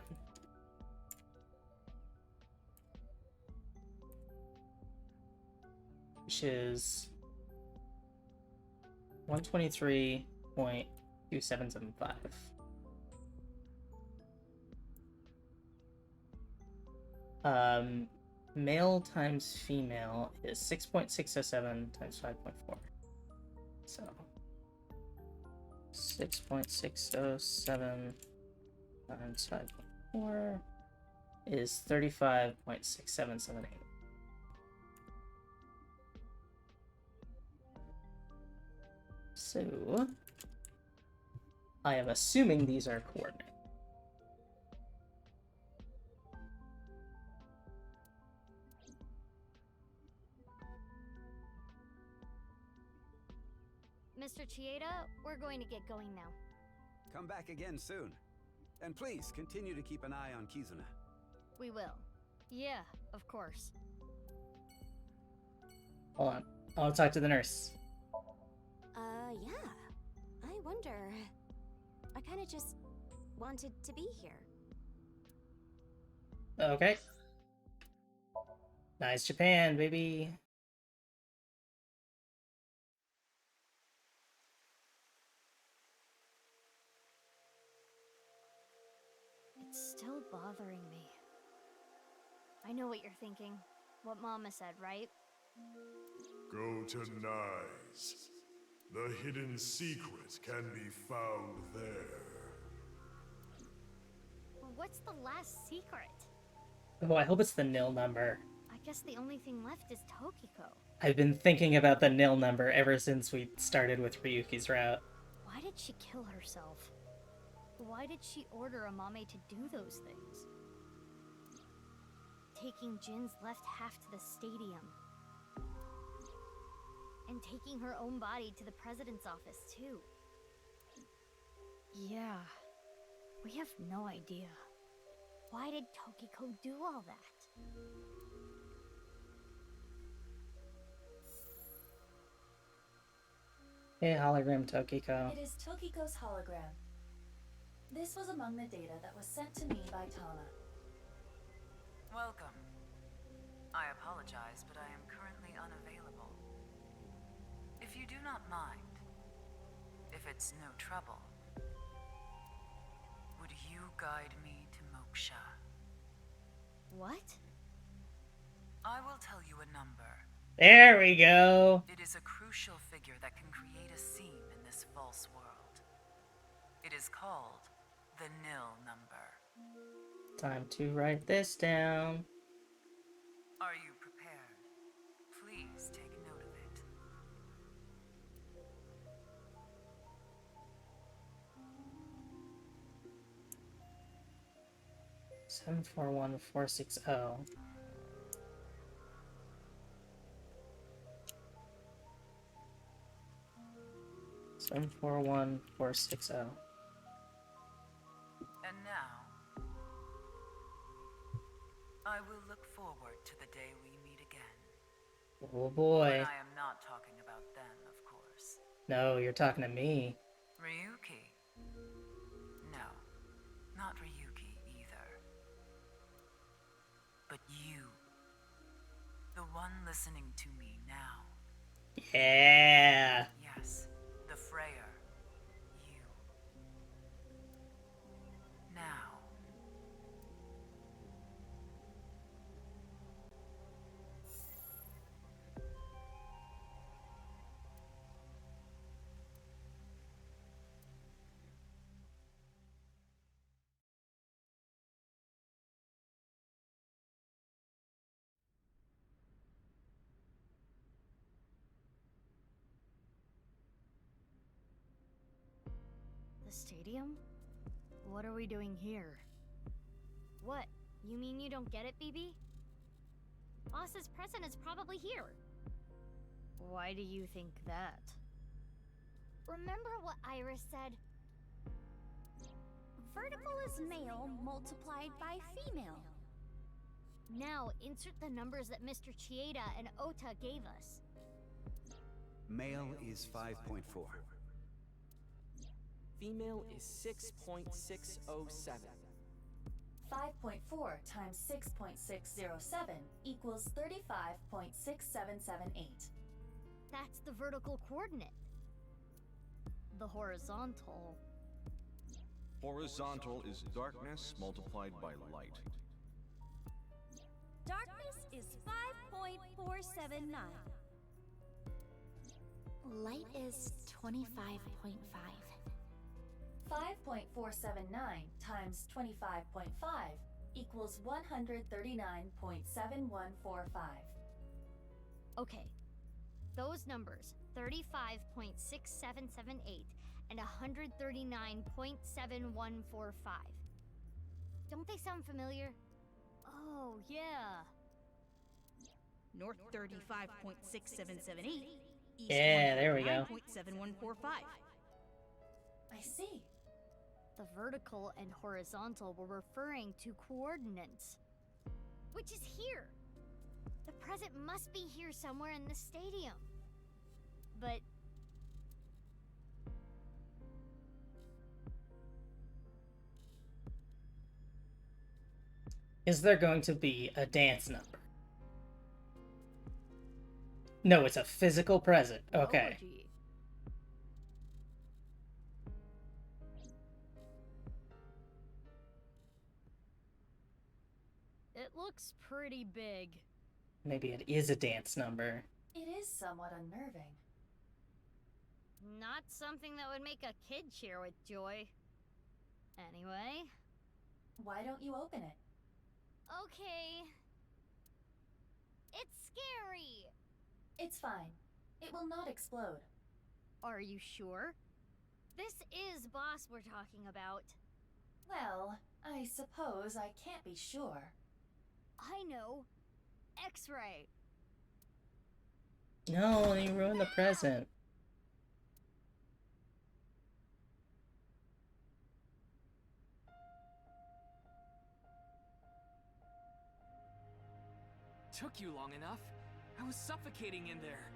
Which is 123.2775. Male times female is 6.607 times 5.4. So 6.607 times 5.4 is 35.6778. So I am assuming these are coordinates. Mr. Chieda, we're going to get going now. Come back again soon. And please continue to keep an eye on Kizuna. We will. Yeah, of course. Hold on. I'll talk to the nurse. Yeah. I wonder. I kind of just wanted to be here. Okay. Nice Japan, baby. It's still bothering me. I know what you're thinking. What Mama said, right? Go to Nyes. The hidden secret can be found there. What's the last secret? Oh, I hope it's the nil number. I guess the only thing left is Tokiko. I've been thinking about the nil number ever since we started with Ryuki's route. Why did she kill herself? Why did she order Amame to do those things? Taking Jin's left half to the stadium. And taking her own body to the president's office, too. Yeah. We have no idea. Why did Tokiko do all that? Hey, hologram Tokiko. It is Tokiko's hologram. This was among the data that was sent to me by Tana. Welcome. I apologize, but I am currently unavailable. If you do not mind, if it's no trouble, would you guide me to Moksha? What? I will tell you a number. There we go. It is a crucial figure that can create a seam in this false world. It is called the nil number. Time to write this down. Are you prepared? Please take note of it. 741460. 741460. And now, I will look forward to the day we meet again. Oh boy. But I am not talking about them, of course. No, you're talking to me. Ryuki? No, not Ryuki either. But you. The one listening to me now. Yeah. Yes, the Freyer. You. Now. The stadium? What are we doing here? What? You mean you don't get it, BB? Boss's present is probably here. Why do you think that? Remember what Iris said? Vertical is male multiplied by female. Now, insert the numbers that Mr. Chieda and Ota gave us. Male is 5.4. Female is 6.607. 5.4 times 6.607 equals 35.6778. That's the vertical coordinate. The horizontal... Horizontal is darkness multiplied by light. Darkness is 5.479. Light is 25.5. 5.479 times 25.5 equals 139.7145. Okay. Those numbers, 35.6778 and 139.7145. Don't they sound familiar? Oh, yeah. North 35.6778. East Yeah, there we go. 109.7145. I see. The vertical and horizontal were referring to coordinates. Which is here. The present must be here somewhere in the stadium. But... Is there going to be a dance number? No, it's a physical present. Okay. It looks pretty big. Maybe it is a dance number. It is somewhat unnerving. Not something that would make a kid cheer with joy. Anyway. Why don't you open it? Okay. It's scary. It's fine. It will not explode. Are you sure? This is Boss we're talking about. Well, I suppose I can't be sure. I know. X-ray. No, you ruined the present. Took you long enough. I was suffocating in there.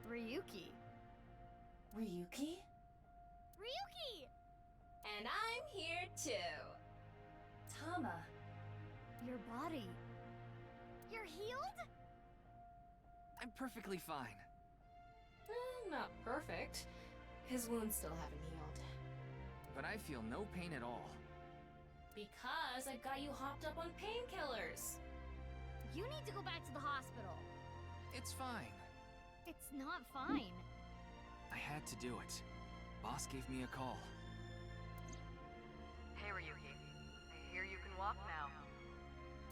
Ryuki. Ryuki? Ryuki! And I'm here too. Tama. Your body. You're healed? I'm perfectly fine. Not perfect. His wounds still haven't healed. But I feel no pain at all. Because I've got you hopped up on painkillers. You need to go back to the hospital. It's fine. It's not fine. I had to do it. Boss gave me a call. Hey, Ryuki. I hear you can walk now.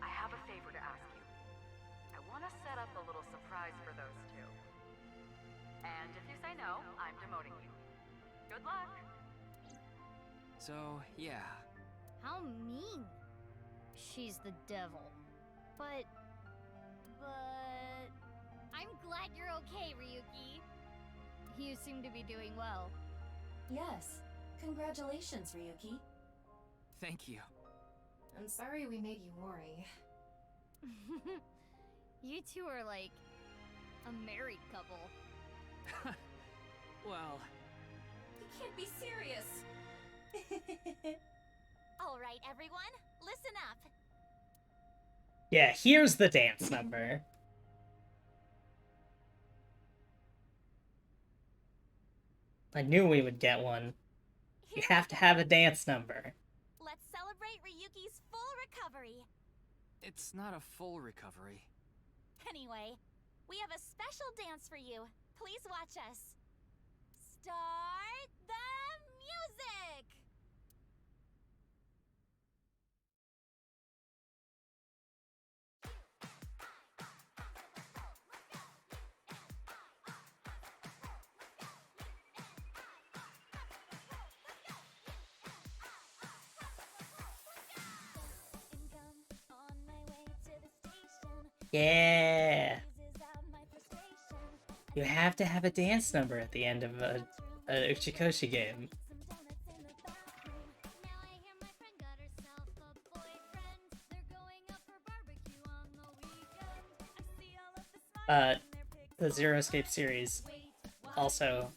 I have a favor to ask you. I want to set up a little surprise for those two. And if you say no, I'm demoting you. Good luck! So, yeah. How mean. She's the devil. But... I'm glad you're okay, Ryuki. You seem to be doing well. Yes. Congratulations, Ryuki. Thank you. I'm sorry we made you worry. You two are like a married couple. Well... You can't be serious. All right, everyone, listen up. Yeah, here's the dance number. I knew we would get one. You have to have a dance number. Let's celebrate Ryuki's full recovery. It's not a full recovery. Anyway, we have a special dance for you. Please watch us. Start the music! Yeah. You have to have a dance number at the end of a Uchikoshi game. The Zero Escape series also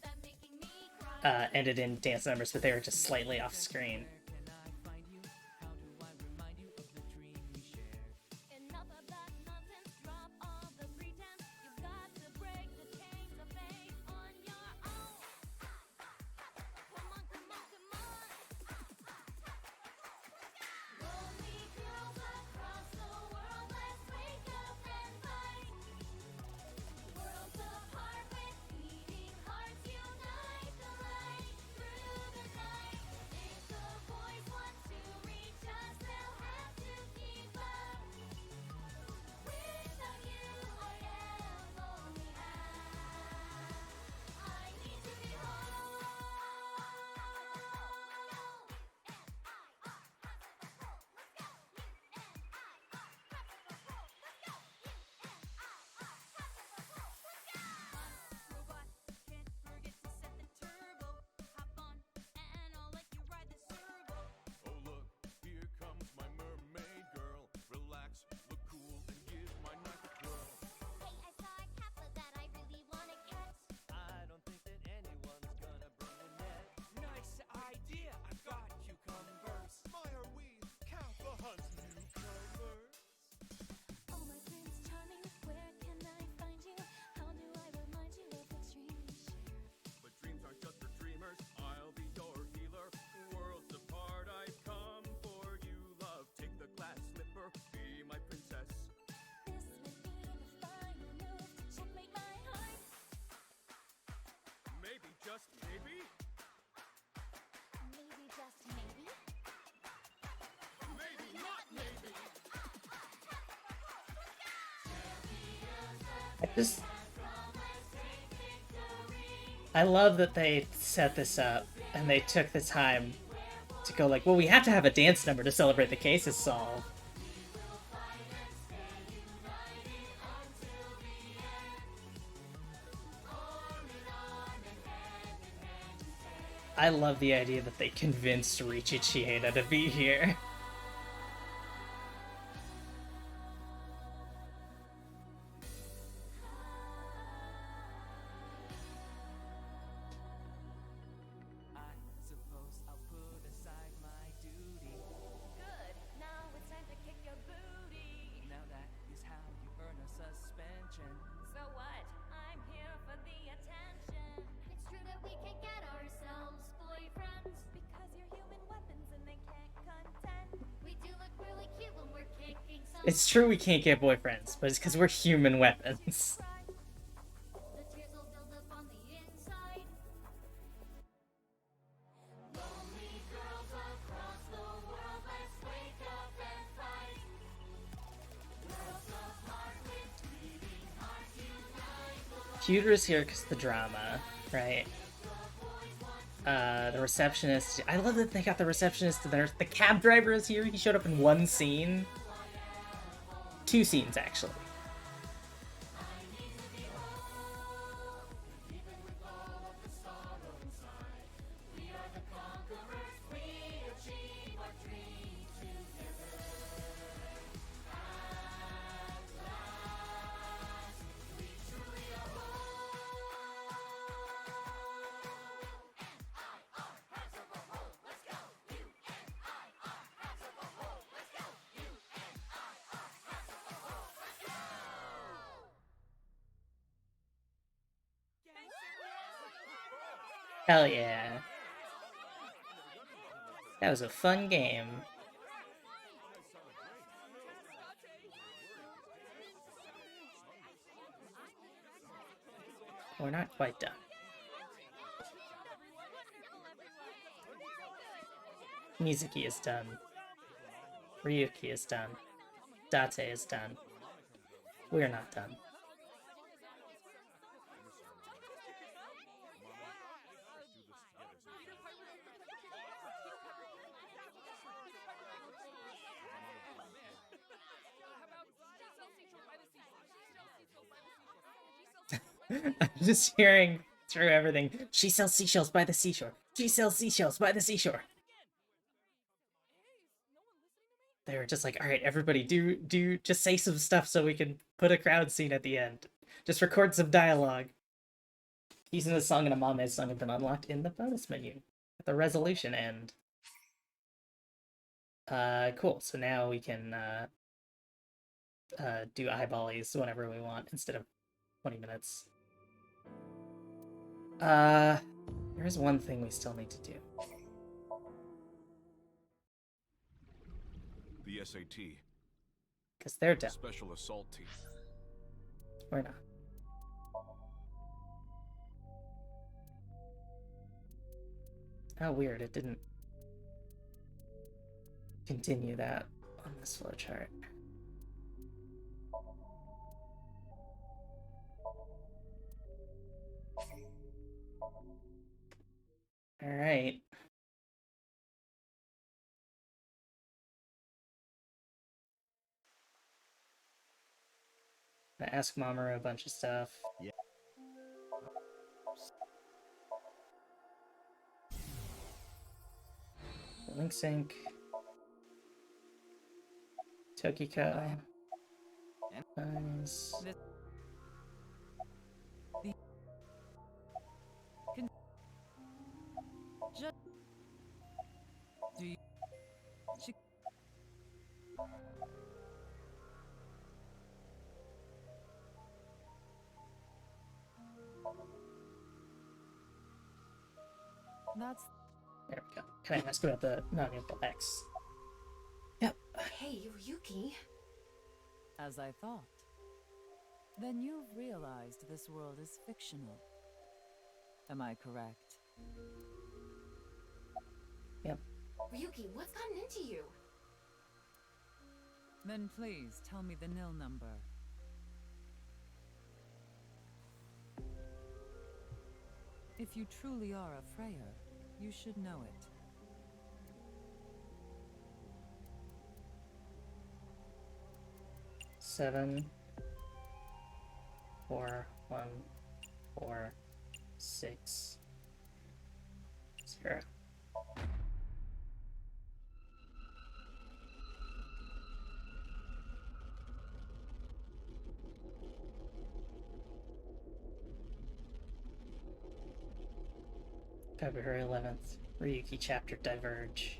ended in dance numbers, but they were just slightly off screen. I love that they set this up and they took the time to go like, well, we have to have a dance number to celebrate the case is solved. I love the idea that they convinced Riichi Chieda to be here. It's true we can't get boyfriends, but it's because we're human weapons. Pewter is here because of the drama, right? The receptionist. I love that they got the receptionist. The cab driver is here. He showed up in one scene. 2 scenes, actually. Hell yeah. That was a fun game. We're not quite done. Mizuki is done. Ryuki is done. Date is done. We're not done. I'm just hearing through everything. She sells seashells by the seashore. She sells seashells by the seashore. They were just like, all right, everybody, just say some stuff so we can put a crowd scene at the end. Just record some dialogue. Using the song and a Mame song have been unlocked in the bonus menu at the resolution end. Cool. So now we can do eyeballies whenever we want instead of 20 minutes. There is one thing we still need to do. The SAT. Because they're done. Special assault team. We're not. How weird, it didn't continue that on this flowchart. Alright. I'm gonna ask Mamoru a bunch of stuff. Yeah. Link sync. Tokiko. Nice. That's... There we go. Can I ask about the non-impel X? Yep. Hey, Ryuki. As I thought. Then you've realized this world is fictional. Am I correct? Yep. Ryuki, what's gotten into you? Then please tell me the nil number. If you truly are a Freya, you should know it. Seven, 4, 1, 4, 6, 0. February 11th, Ryuki chapter diverge.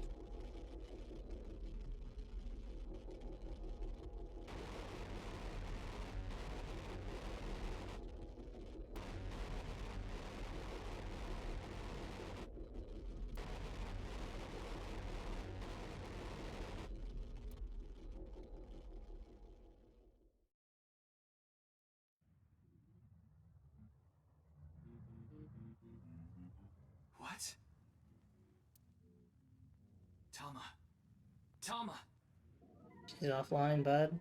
What? Tama. Tama! She's offline, bud.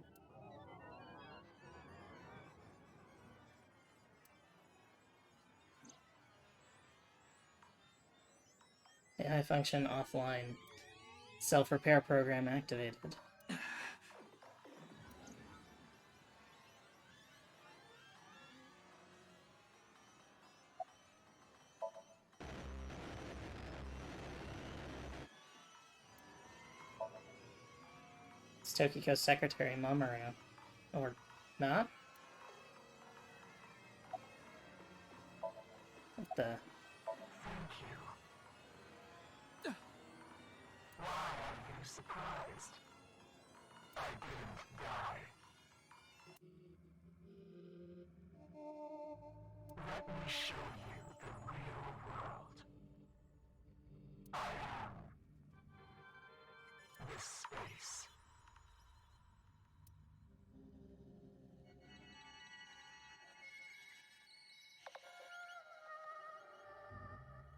AI function offline. Self-repair program activated. It's Tokiko's secretary, Mamoru. Or not? What the? Thank you. Why are you surprised? I didn't die. Let me show you the real world. I am this space.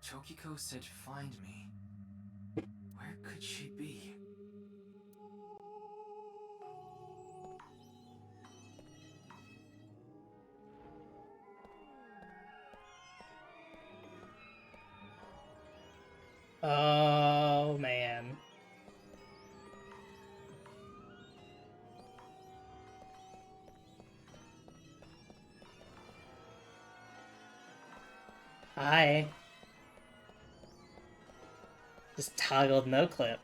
Tokiko said find me. Where could she be? Oh, man. Hi. Just toggled no clip.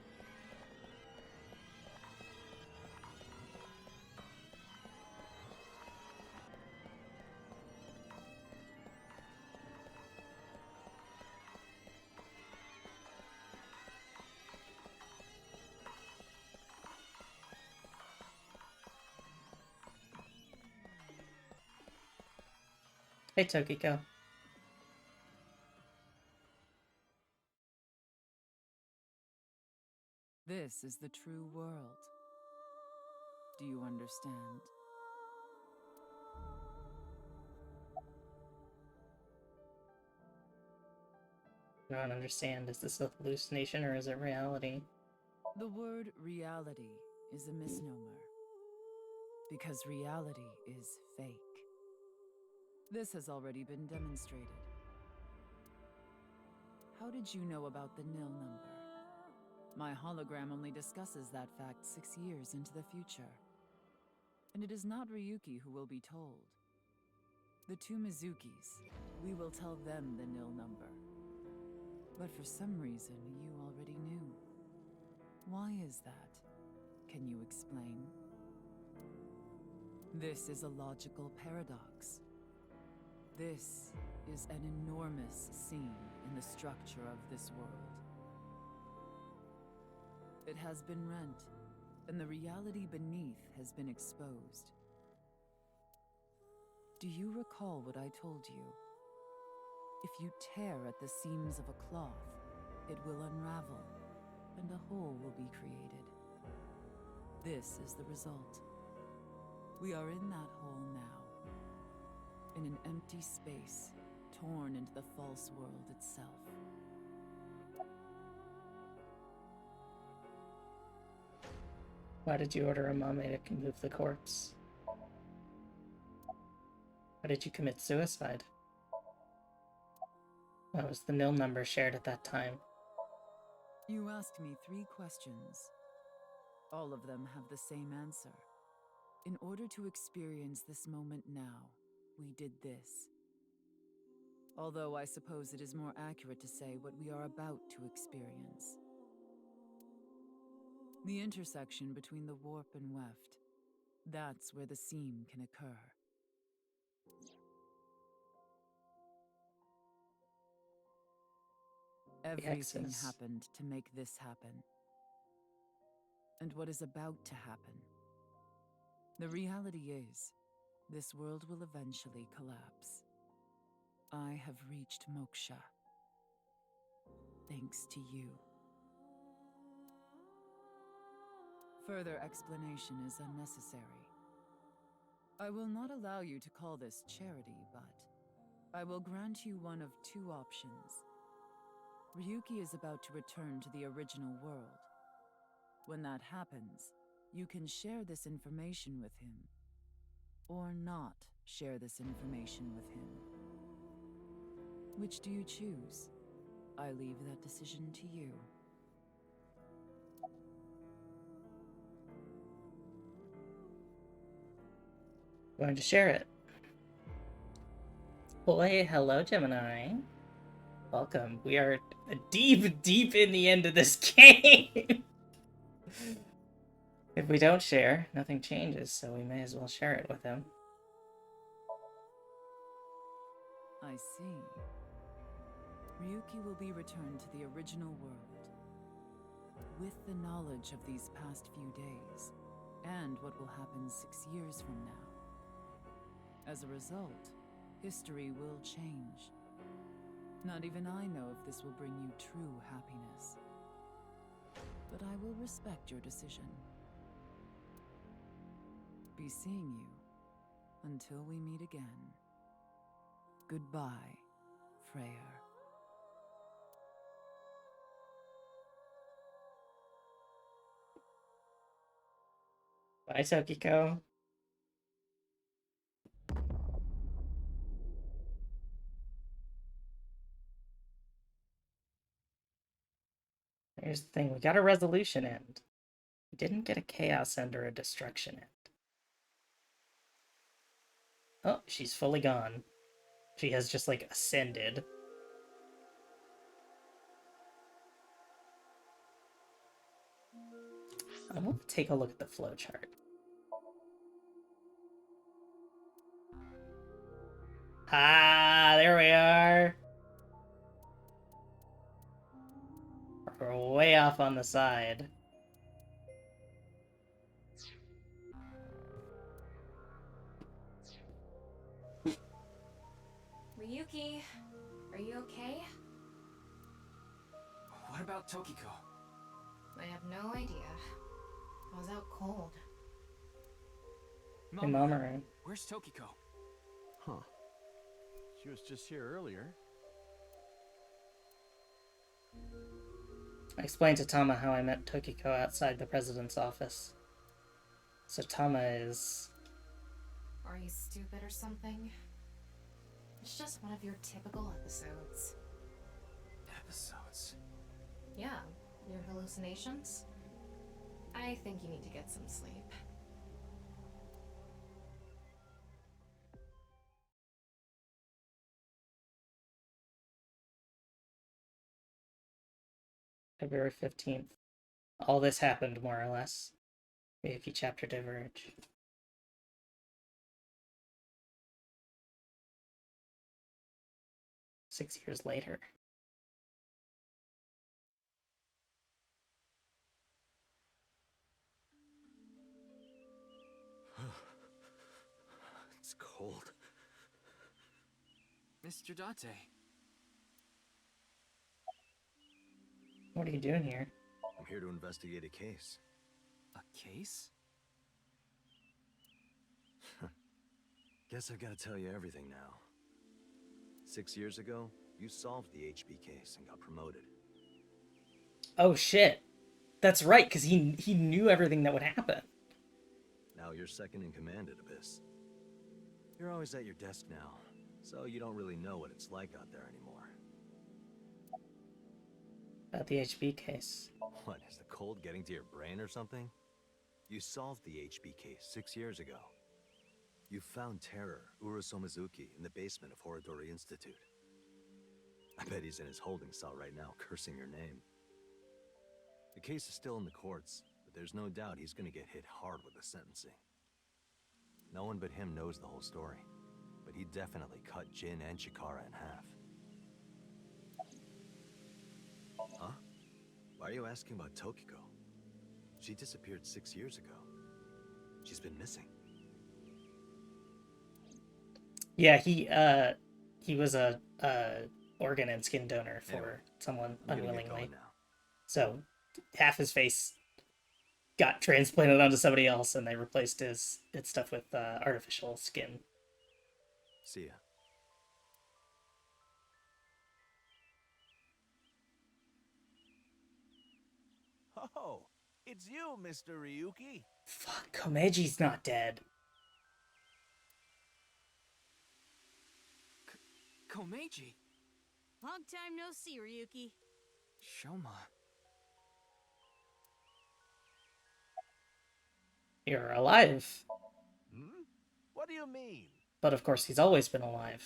Hey, Tokiko. This is the true world. Do you understand? I don't understand. Is this a hallucination or is it reality? The word reality is a misnomer. Because reality is fake. This has already been demonstrated. How did you know about the nil number? My hologram only discusses that fact 6 years into the future. And it is not Ryuki who will be told. The two Mizukis, we will tell them the nil number. But for some reason, you already knew. Why is that? Can you explain? This is a logical paradox. This is an enormous seam in the structure of this world. It has been rent, and the reality beneath has been exposed. Do you recall what I told you? If you tear at the seams of a cloth, it will unravel, and a hole will be created. This is the result. We are in that hole now, in an empty space, torn into the false world itself. Why did you order a mame to move the corpse? Why did you commit suicide? Why was the nil number shared at that time? You asked me 3 questions. All of them have the same answer. In order to experience this moment now, we did this. Although I suppose it is more accurate to say what we are about to experience. The intersection between the warp and weft. That's where the seam can occur. Everything happened to make this happen. And what is about to happen? The reality is, this world will eventually collapse. I have reached moksha. Thanks to you. Further explanation is unnecessary. I will not allow you to call this charity, but I will grant you one of 2 options. Ryuki is about to return to the original world. When that happens, you can share this information with him. Or not share this information with him. Which do you choose? I leave that decision to you. Going to share it. Boy, hello, Gemini. Welcome. We are deep, deep in the end of this game. If we don't share, nothing changes, so we may as well share it with him. I see. Ryuki will be returned to the original world. With the knowledge of these past few days, and what will happen 6 years from now. As a result, history will change. Not even I know if this will bring you true happiness. But I will respect your decision. Be seeing you until we meet again. Goodbye, Freyr. Bye, Tokiko. Here's the thing, we got a resolution end. We didn't get a chaos end or a destruction end. Oh, she's fully gone. She has just, like, ascended. I want to take a look at the flowchart. Ah, there we are. We're way off on the side. Ryuki, are you okay? What about Tokiko? I have no idea. I was out cold. Hey, Mamoru. Where's Tokiko? Huh. She was just here earlier. I explained to Tama how I met Tokiko outside the president's office. So Tama is... Are you stupid or something? It's just one of your typical episodes. Episodes? Yeah, your hallucinations? I think you need to get some sleep. February 15th. All this happened, more or less. If you chapter diverge. Six years later. It's cold. Mr. Date. What are you doing here? I'm here to investigate a case. A case? Guess I've got to tell you everything now. 6 years ago, you solved the HB case and got promoted. Oh shit. That's right, because he knew everything that would happen. Now you're second in command at Abyss. You're always at your desk now, so you don't really know what it's like out there anymore. About the HB case. What, is the cold getting to your brain or something? You solved the HB case 6 years ago. You found Terror, Uro Somizuki, in the basement of Horodori Institute. I bet he's in his holding cell right now, cursing your name. The case is still in the courts, but there's no doubt he's gonna get hit hard with the sentencing. No one but him knows the whole story, but he definitely cut Jin and Chikara in half. Huh? Why are you asking about Tokiko? She disappeared 6 years ago. She's been missing. Yeah, he was a organ and skin donor for someone unwillingly. So half his face got transplanted onto somebody else, and they replaced its stuff with artificial skin. See ya. Oh, it's you, Mr. Ryuki. Fuck, Komeji's not dead. Komeiji? Long time no see, Ryuki. Shoma. You're alive. Hmm? What do you mean? But of course, he's always been alive.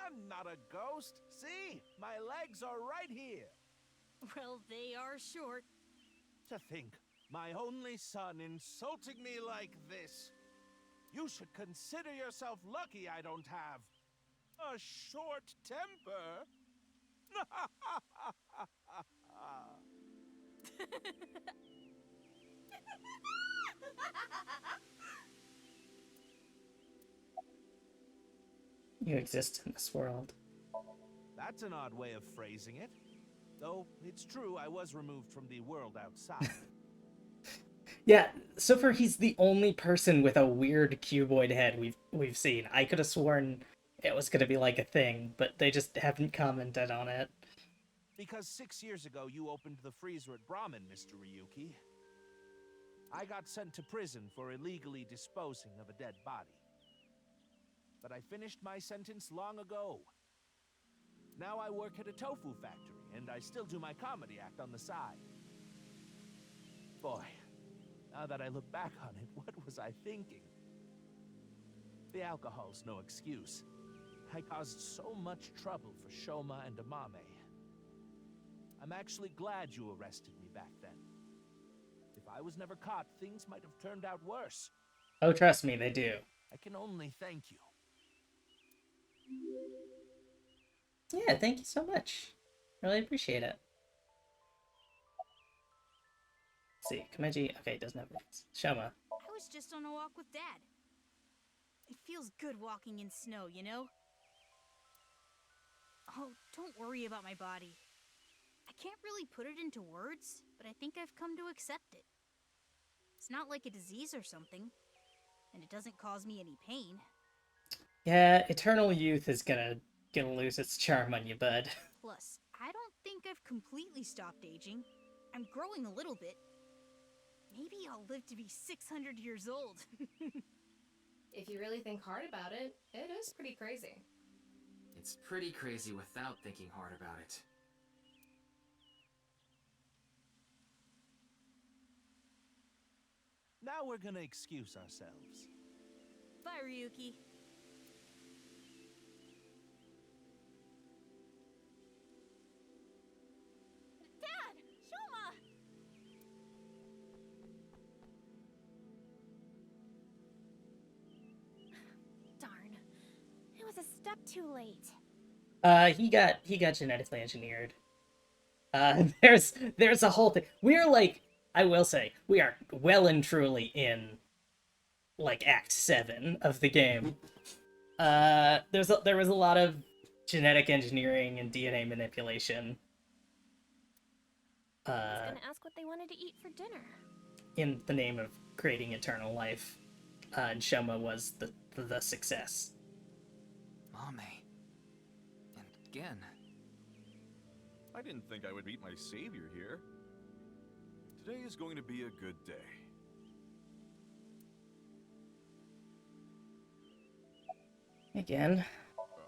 I'm not a ghost. See, my legs are right here. Well, they are short. To think, my only son insulting me like this. You should consider yourself lucky I don't have a short temper. You exist in this world. That's an odd way of phrasing it. Though, it's true, I was removed from the world outside. Yeah, so far he's the only person with a weird cuboid head we've seen. I could have sworn it was gonna be like a thing, but they just haven't commented on it. Because 6 years ago you opened the freezer at Brahmin, Mr. Ryuki. I got sent to prison for illegally disposing of a dead body. But I finished my sentence long ago. Now I work at a tofu factory, and I still do my comedy act on the side. Boy, now that I look back on it, what was I thinking? The alcohol's no excuse. I caused so much trouble for Shoma and Amame. I'm actually glad you arrested me back then. If I was never caught, things might have turned out worse. Oh, trust me, they do. I can only thank you. Yeah, thank you so much. Really appreciate it. Let's see, Komeji. Okay, doesn't have names. Shoma. I was just on a walk with Dad. It feels good walking in snow, you know? Oh, don't worry about my body. I can't really put it into words, but I think I've come to accept it. It's not like a disease or something, and it doesn't cause me any pain. Yeah, eternal youth is gonna lose its charm on you, bud. Plus, I don't think I've completely stopped aging. I'm growing a little bit. Maybe I'll live to be 600 years old. If you really think hard about it, it is pretty crazy. It's pretty crazy without thinking hard about it. Now we're gonna excuse ourselves. Bye, Ryuki. Dad! Shoma! Darn. It was a step too late. He got genetically engineered. There's a whole thing. We're like, I will say, we are well and truly in like Act 7 of the game. There was a lot of genetic engineering and DNA manipulation. I was gonna ask what they wanted to eat for dinner. In the name of creating eternal life. And Shoma was the success. Mame. And again. I didn't think I would meet my savior here. Today is going to be a good day. Again.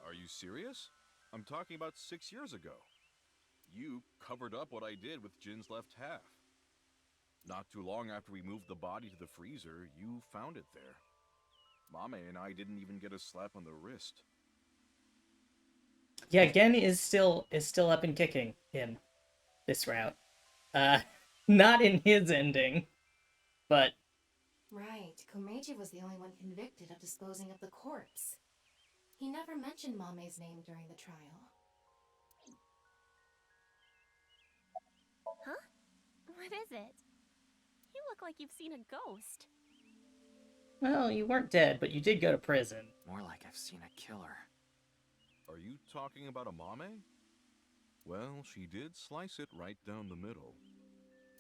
Are you serious? I'm talking about 6 years ago. You covered up what I did with Jin's left half. Not too long after we moved the body to the freezer, you found it there. Mame and I didn't even get a slap on the wrist. Yeah, Gen is still up and kicking in this route. Not in his ending, but Right, Komeiji was the only one convicted of disposing of the corpse. He never mentioned Mame's name during the trial. Huh? What is it? You look like you've seen a ghost. well, you weren't dead, but you did go to prison. More like I've seen a killer. Are you talking about a Mame? Well, she did slice it right down the middle.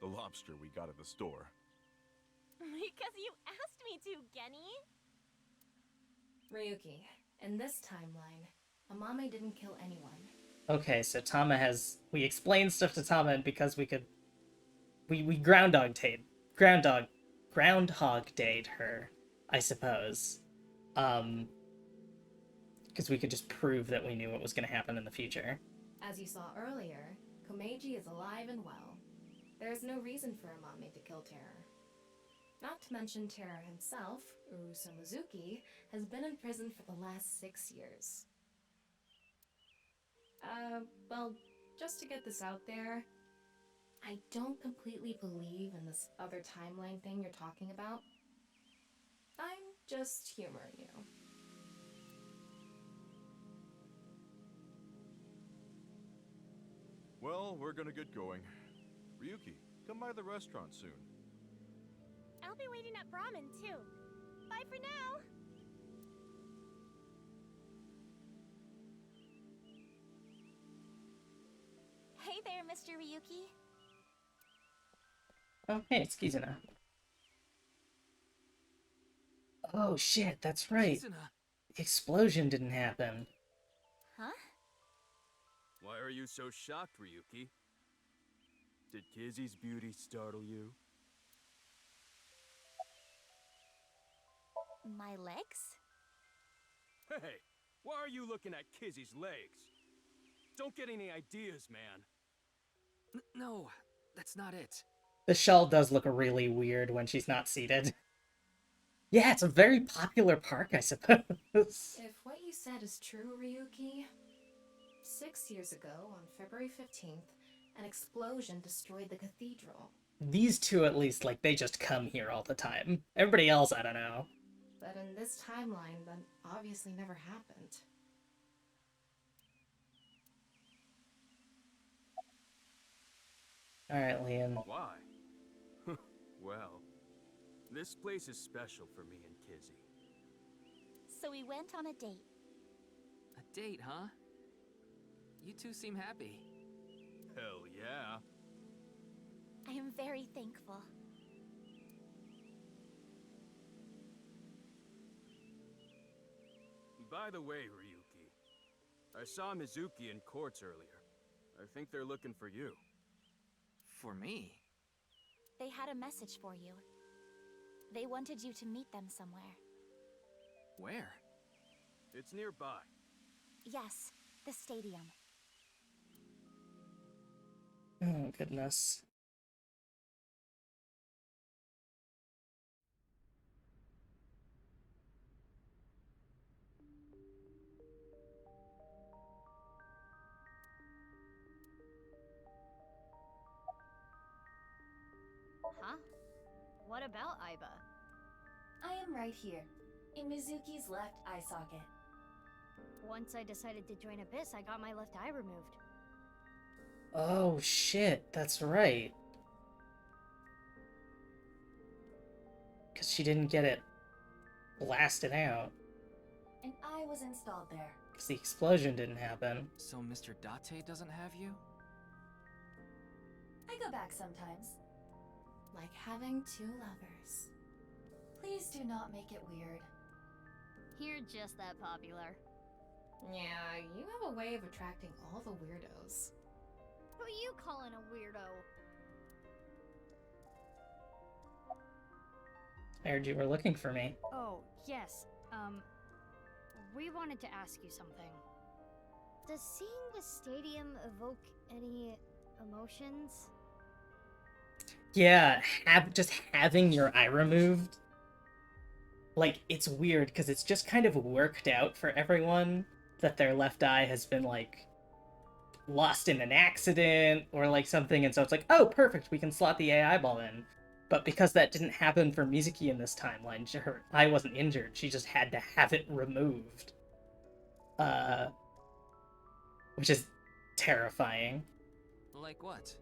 The lobster we got at the store. Because you asked me to, Genny. Ryuki, in this timeline, Amame didn't kill anyone. Okay, so Tama we explained stuff to Tama, and because we Groundhog Dayed her, I suppose. Because we could just prove that we knew what was going to happen in the future. As you saw earlier, Komeiji is alive and well. There is no reason for Amame to kill Terror. Not to mention Terror himself, Uruso Mizuki, has been in prison for the last 6 years. Well, just to get this out there, I don't completely believe in this other timeline thing you're talking about. I'm just humoring you. Well, we're gonna get going. Ryuki, come by the restaurant soon. I'll be waiting at Brahmin, too. Bye for now! Hey there, Mr. Ryuki. Oh, hey, it's Kizuna. Oh, shit, that's right. Kizuna. The explosion didn't happen. Huh? Why are you so shocked, Ryuki? Did Kizzy's beauty startle you? My legs? Hey, why are you looking at Kizzy's legs? Don't get any ideas, man. No, that's not it. The shawl does look really weird when she's not seated. Yeah, it's a very popular park, I suppose. If what you said is true, Ryuki, 6 years ago, on February 15th, an explosion destroyed the cathedral. these two at least, like, they just come here all the time. Everybody else, I don't know. But in this timeline, that obviously never happened. Alright, Leon. Why? Well, this place is special for me and Kizzy. So we went on a date. A date, huh? You two seem happy. Hell yeah. I am very thankful. By the way, Ryuki, I saw Mizuki in courts earlier. I think they're looking for you. For me? They had a message for you. They wanted you to meet them somewhere. Where? It's nearby. Yes, the stadium. Oh, goodness. Huh? What about Aiba? I am right here, in Mizuki's left eye socket. Once I decided to join Abyss, I got my left eye removed. Oh, shit, that's right. Because she didn't get it blasted out. An eye was installed there. Because the explosion didn't happen. So Mr. Date doesn't have you? I go back sometimes. Like having two lovers. Please do not make it weird. You're just that popular. Yeah, you have a way of attracting all the weirdos. Who you calling a weirdo? I heard you were looking for me. Oh, yes. We wanted to ask you something. Does seeing the stadium evoke any emotions? Yeah, just having your eye removed. Like, it's weird, because it's just kind of worked out for everyone that their left eye has been, like, lost in an accident or, like, something, and so it's like, oh, perfect, we can slot the AI ball in. But because that didn't happen for Mizuki in this timeline, her eye wasn't injured, she just had to have it removed. Which is terrifying. Like what?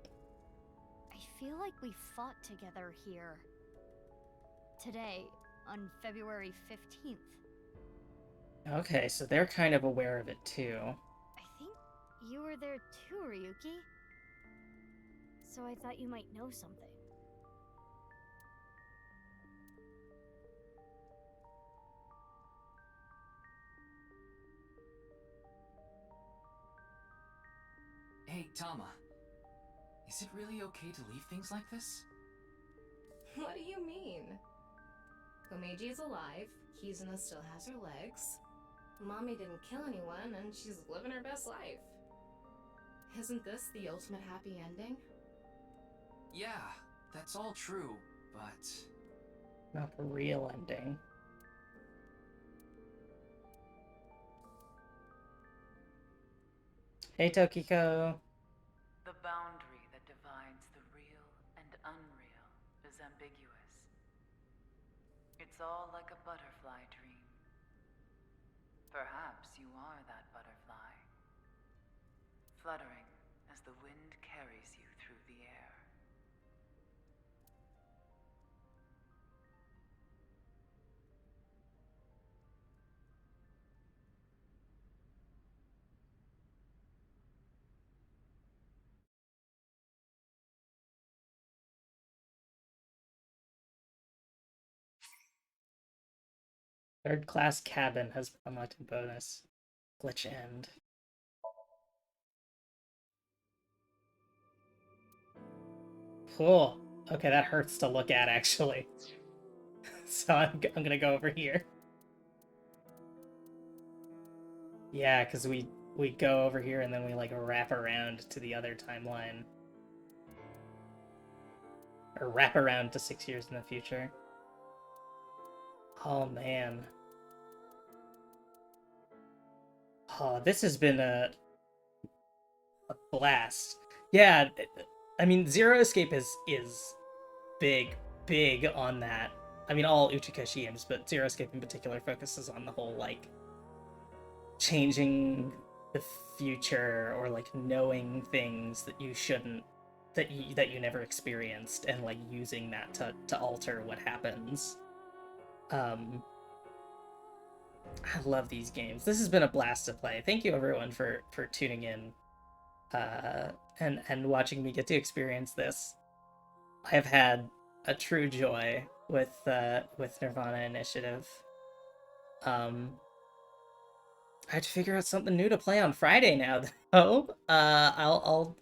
I feel like we fought together here. Today, on February 15th. Okay, so they're kind of aware of it too. I think you were there too, Ryuki. So I thought you might know something. Hey, Tama. Is it really okay to leave things like this? What do you mean? Komeiji is alive, Kizuna still has her legs, Mommy didn't kill anyone, and she's living her best life. Isn't this the ultimate happy ending? Yeah, that's all true, but... Not the real ending. Hey, Tokiko. The boundary that divides the real and unreal is ambiguous. It's all like a butterfly dream. Perhaps you are that butterfly, fluttering as the wind carries you through the air. Third class cabin has unlocked bonus. Glitch end. Cool. Okay, that hurts to look at, actually. So I'm gonna go over here. Yeah, because we go over here and then we, like, wrap around to the other timeline. Or wrap around to 6 years in the future. Oh, man. Oh, this has been a blast. Yeah, I mean, Zero Escape is big on that. I mean, all Uchikoshi games, but Zero Escape in particular focuses on the whole, like, changing the future, or, like, knowing things that you shouldn't, that you never experienced, and, like, using that to alter what happens. I love these games. This has been a blast to play. Thank you, everyone, for tuning in and watching me get to experience this. I have had a true joy with nirvanA Initiative. I have to figure out something new to play on Friday now, though. I'll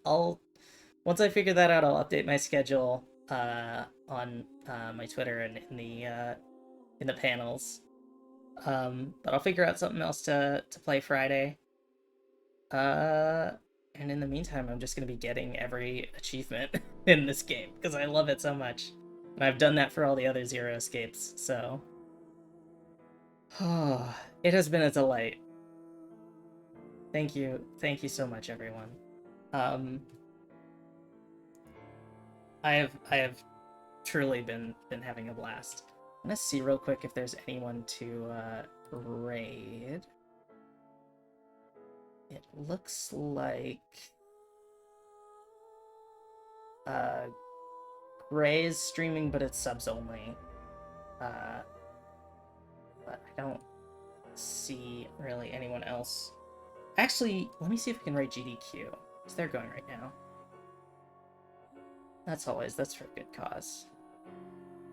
once I figure that out, I'll update my schedule on my Twitter and in the panels. But I'll figure out something else to play Friday. And in the meantime, I'm just gonna be getting every achievement in this game because I love it so much. And I've done that for all the other Zero Escapes, so it has been a delight. Thank you so much, everyone. I have truly been having a blast. I'm gonna see real quick if there's anyone to raid. It looks like Gray is streaming, but it's subs only. But I don't see really anyone else. Actually, let me see if I can raid GDQ, because they're going right now. That's for a good cause.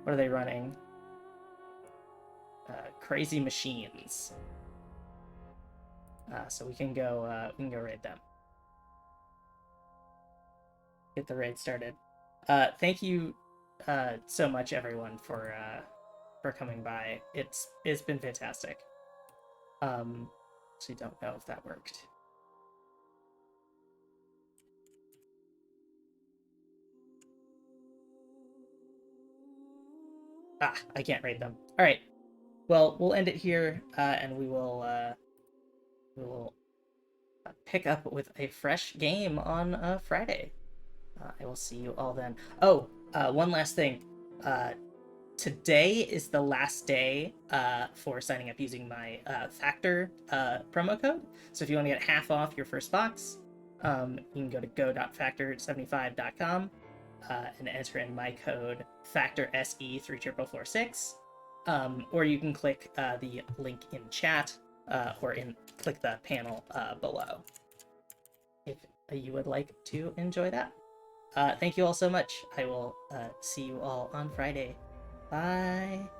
What are they running? Crazy Machines. So we can go raid them. Get the raid started. Thank you so much, everyone, for coming by. It's been fantastic. Actually don't know if that worked. I can't raid them. All right. Well, we'll end it here, and we will pick up with a fresh game on Friday. I will see you all then. Oh, one last thing. Today is the last day for signing up using my Factor promo code. So if you want to get half off your first box, you can go to go.factor75.com and enter in my code FACTORSE34446. Or you can click the link in chat or click the panel below if you would like to enjoy that. Thank you all so much. I will see you all on Friday. Bye.